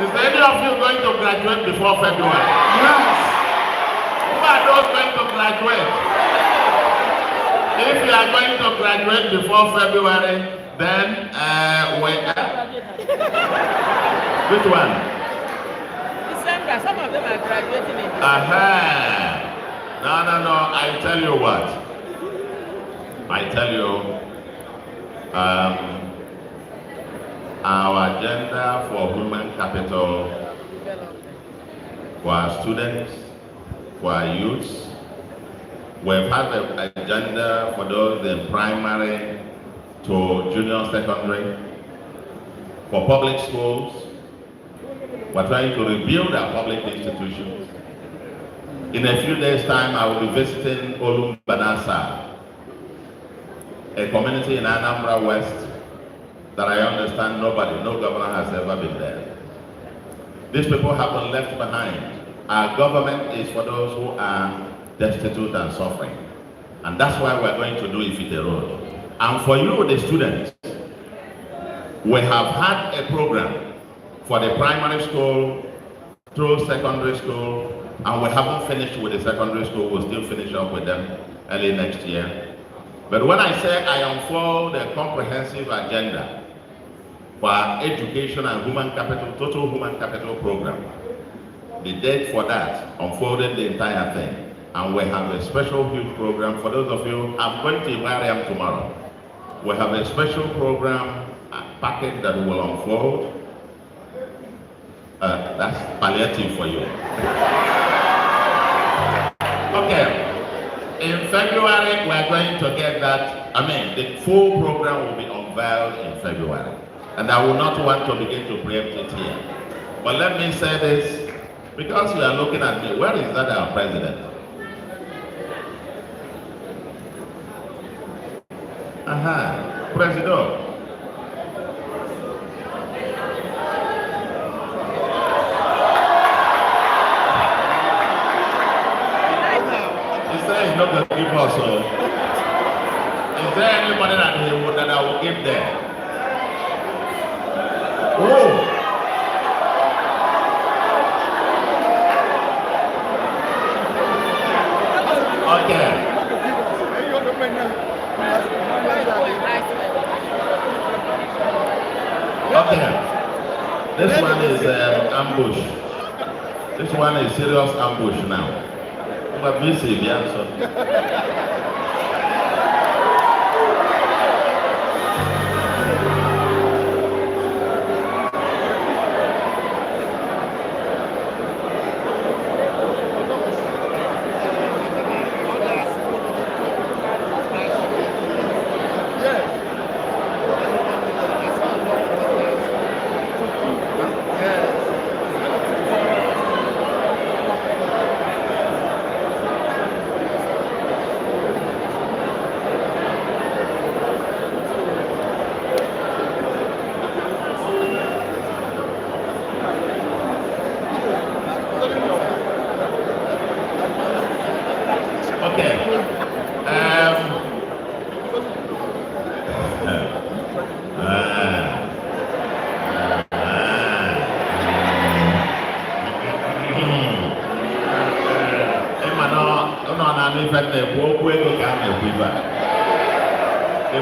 Is any of you going to graduate before February? Yes. Who are those going to graduate? If you are going to graduate before February, then which one? December, some of them are graduating in December. No. I tell you what. I tell you, our agenda for human capital, for our students, for our youths, we've had an agenda for those in primary to junior secondary, for public schools. We're trying to rebuild our public institutions. In a few days' time, I will be visiting Olumbanasa, a community in Anambra West that I understand no governor has ever been there. These people have been left behind. Our government is for those who are destitute and suffering. And that's why we're going to do Ifite Road. And for you, the students, we have had a program for the primary school through secondary school, and we haven't finished with the secondary school. We'll still finish up with them early next year. But when I say I unfold a comprehensive agenda for education and human capital, total human capital program, the date for that unfolded the entire thing. And we have a special huge program for those of you. I'm going to Ibadan tomorrow. We have a special program, a package that will unfold. That's palliative for you. Okay. In February, we're going to get that. The full program will be unveiled in February. And I will not want to begin to preempt it here. But let me say this, because you are looking at me, where is that our president? President. He's not going to give us. Is there anybody that I will give there? Oh. Okay. Okay. This one is ambush. This one is serious ambush now. But we see the answer.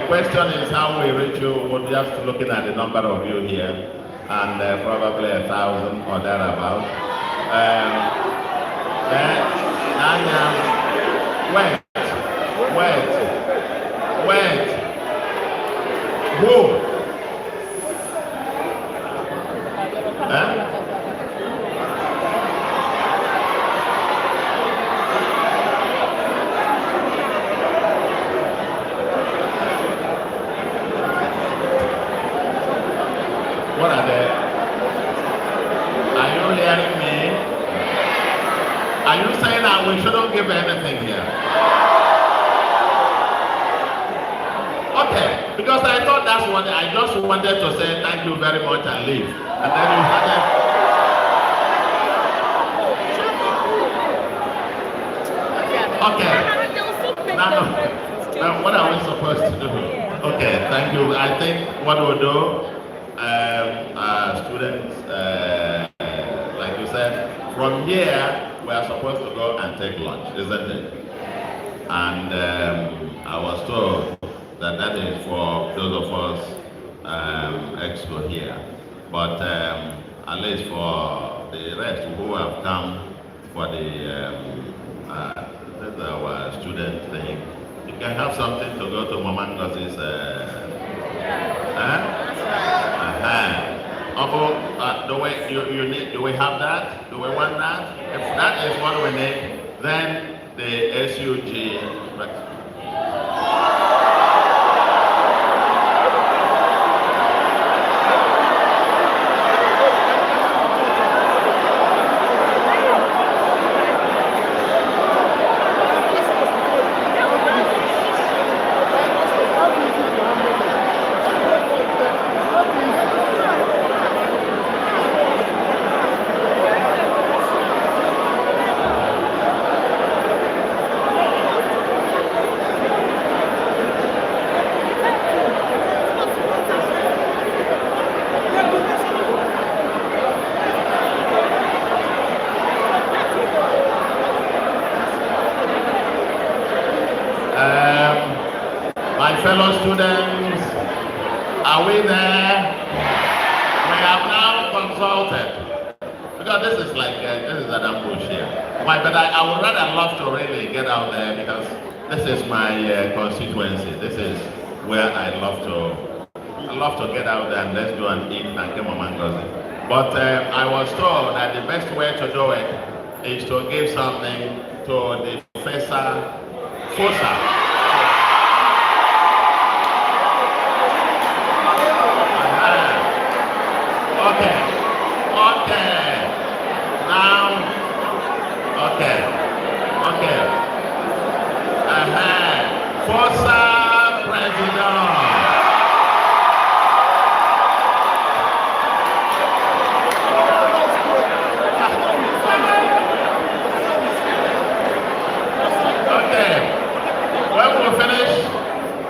question is how we reach you. We're just looking at the number of you here, and probably 1,000 or thereabout. Wait. Who? What are they? Are you hearing me? Are you saying that we shouldn't give anything here? Okay, because I thought that's what I just wanted to say thank you very much and leave. And then you started. Okay. Now what are we supposed to do? Okay, thank you. I think what we'll do, students, like you said, from here we are supposed to go and take lunch, isn't it? And I was told that is for those of us expo here. But at least for the rest who have come for our student thing, you can have something to go to Mama Ngozi's. Do we have that? Do we want that? If that is what we need, then the SUG. My fellow students, are we there? We have now consulted, because this is like, this is an ambush here. But I would rather love to really get out there, because this is my constituency. This is where I love to get out there and let's go and eat and get Mama Ngozi. But I was told that the best way to do it is to give something to the Fosa. Fosa President. Okay. When we finish,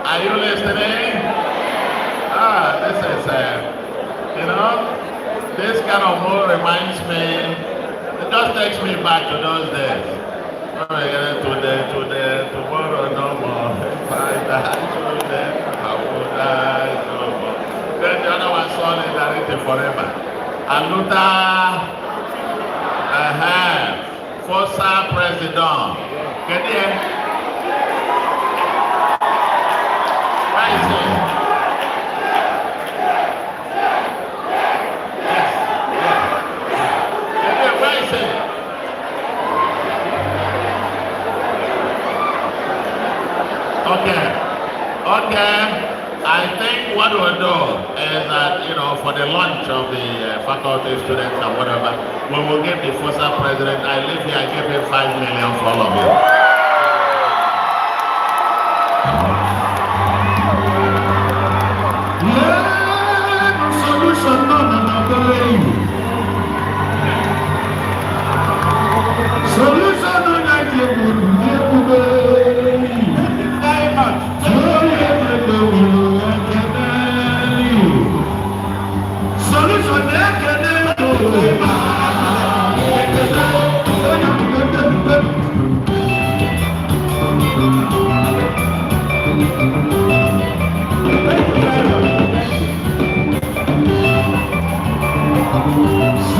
are you listening? This is, this kind of mood reminds me, it just takes me back to those days. Tomorrow no more. If I die today, I will die no more. Then the other one, solidarity forever. Aluta, Fosa President. Get here. Where is he? Okay, I think what we'll do is that, for the lunch of the faculty, students and whatever, when we'll give the FOSA president, I live here, I give him 5 million for all of you.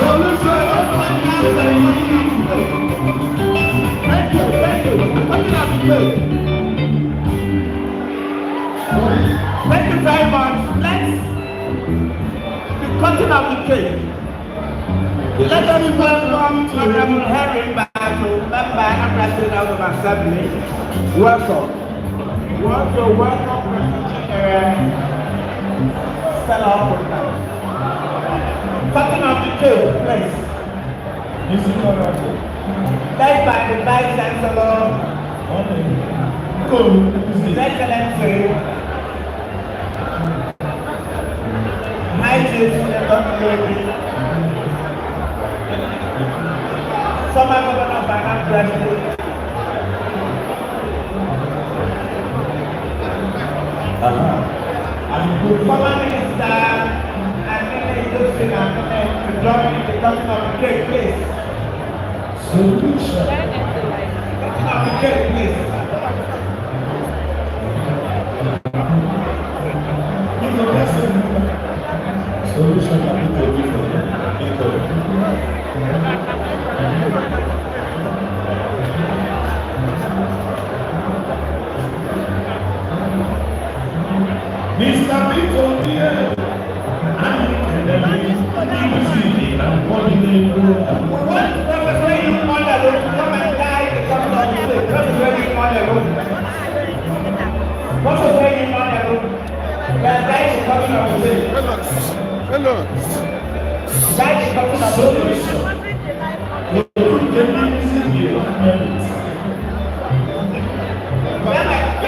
Thank you very much. Let's be cutting of the cake. Let us welcome Honorable Henry Bato, member and president of the Assembly. Welcome. We want to welcome President Stella Okoka. Cutting of the cake, please. Led by the Vice Chancellor, His Excellency, High Chief Lady, former Governor of Ghana President, former Minister, and many Industry and to join in the cutting of the cake, please. Cutting of the cake, please. Mr. Victor here, I'm calling Professor, you want to come and die the capital of the state. Professor, you want to Professor, you want to die the capital of the state. Hello. Die the capital of the state. If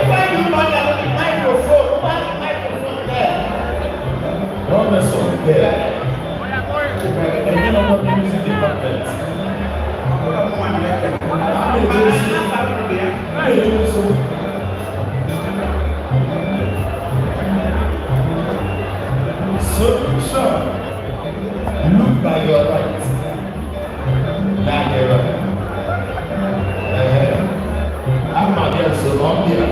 you want the microphone, Professor, there. And you know what the music department. Solution. Look by your right. Now your right. I'm not here so long here.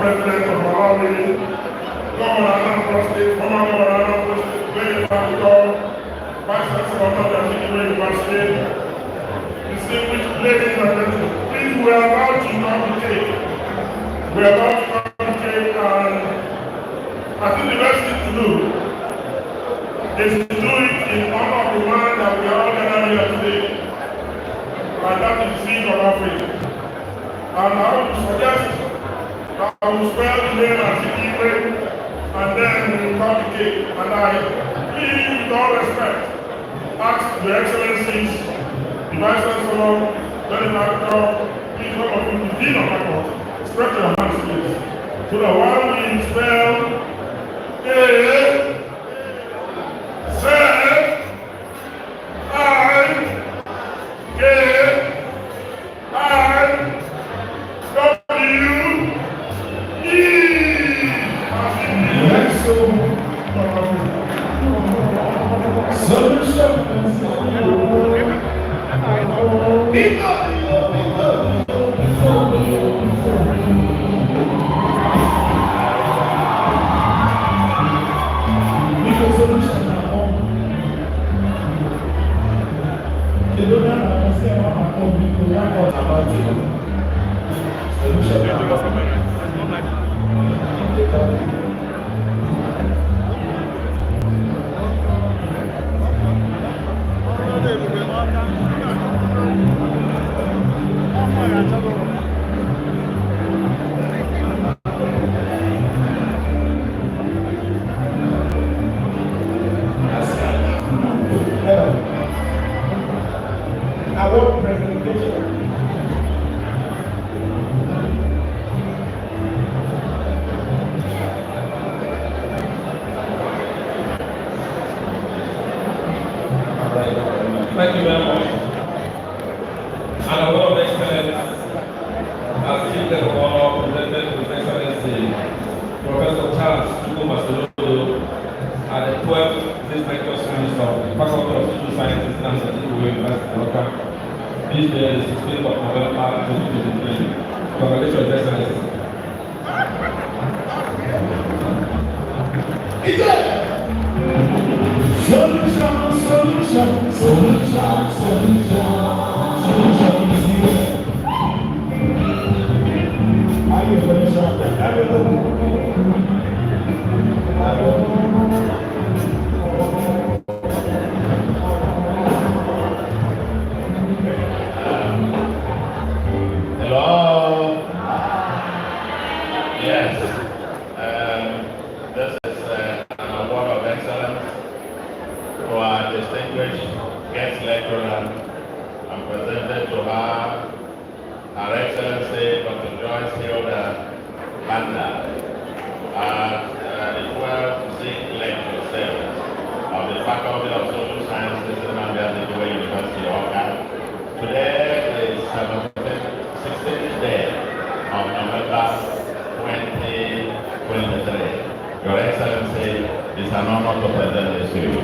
President of Malawi, Governor of State, former Governor of State, very practical, Vice Chancellor of the University, distinguished ladies and gentlemen, please, we are about to communicate. We are about to communicate, and I think the best thing to do is to do it in honor of the man that we are all gathered here today, and that is the King of Africa. And I want to suggest I will spell the name as it is, and then we will communicate. And I please, with all respect, ask the Excellencies, the Vice Chancellor, Very Director, please all of you, the Dean of Faculty, stretch your hands please. So that while we spell A, Z, I, K, I, W, award presentation. Thank you very much. And a word of excellence has been the honor presented to His Excellency Professor Charles Chukwuma Soludo at the 12th Ziks Lecture students of the Faculty of Social Sciences and Statistical University, welcome. This day is 16th of November 2023. Congratulations, Excellency. Hello. Yes. This is an award of excellence to our distinguished guest lecturer. I'm presented to her Excellency Dr. Joyce Hilda Banda at the 12th Ziks lecture series of the Faculty of Social Sciences in Ziks University of Ghana. Today is 16th day of November 2023. Your Excellency, it's an honor to present this to you.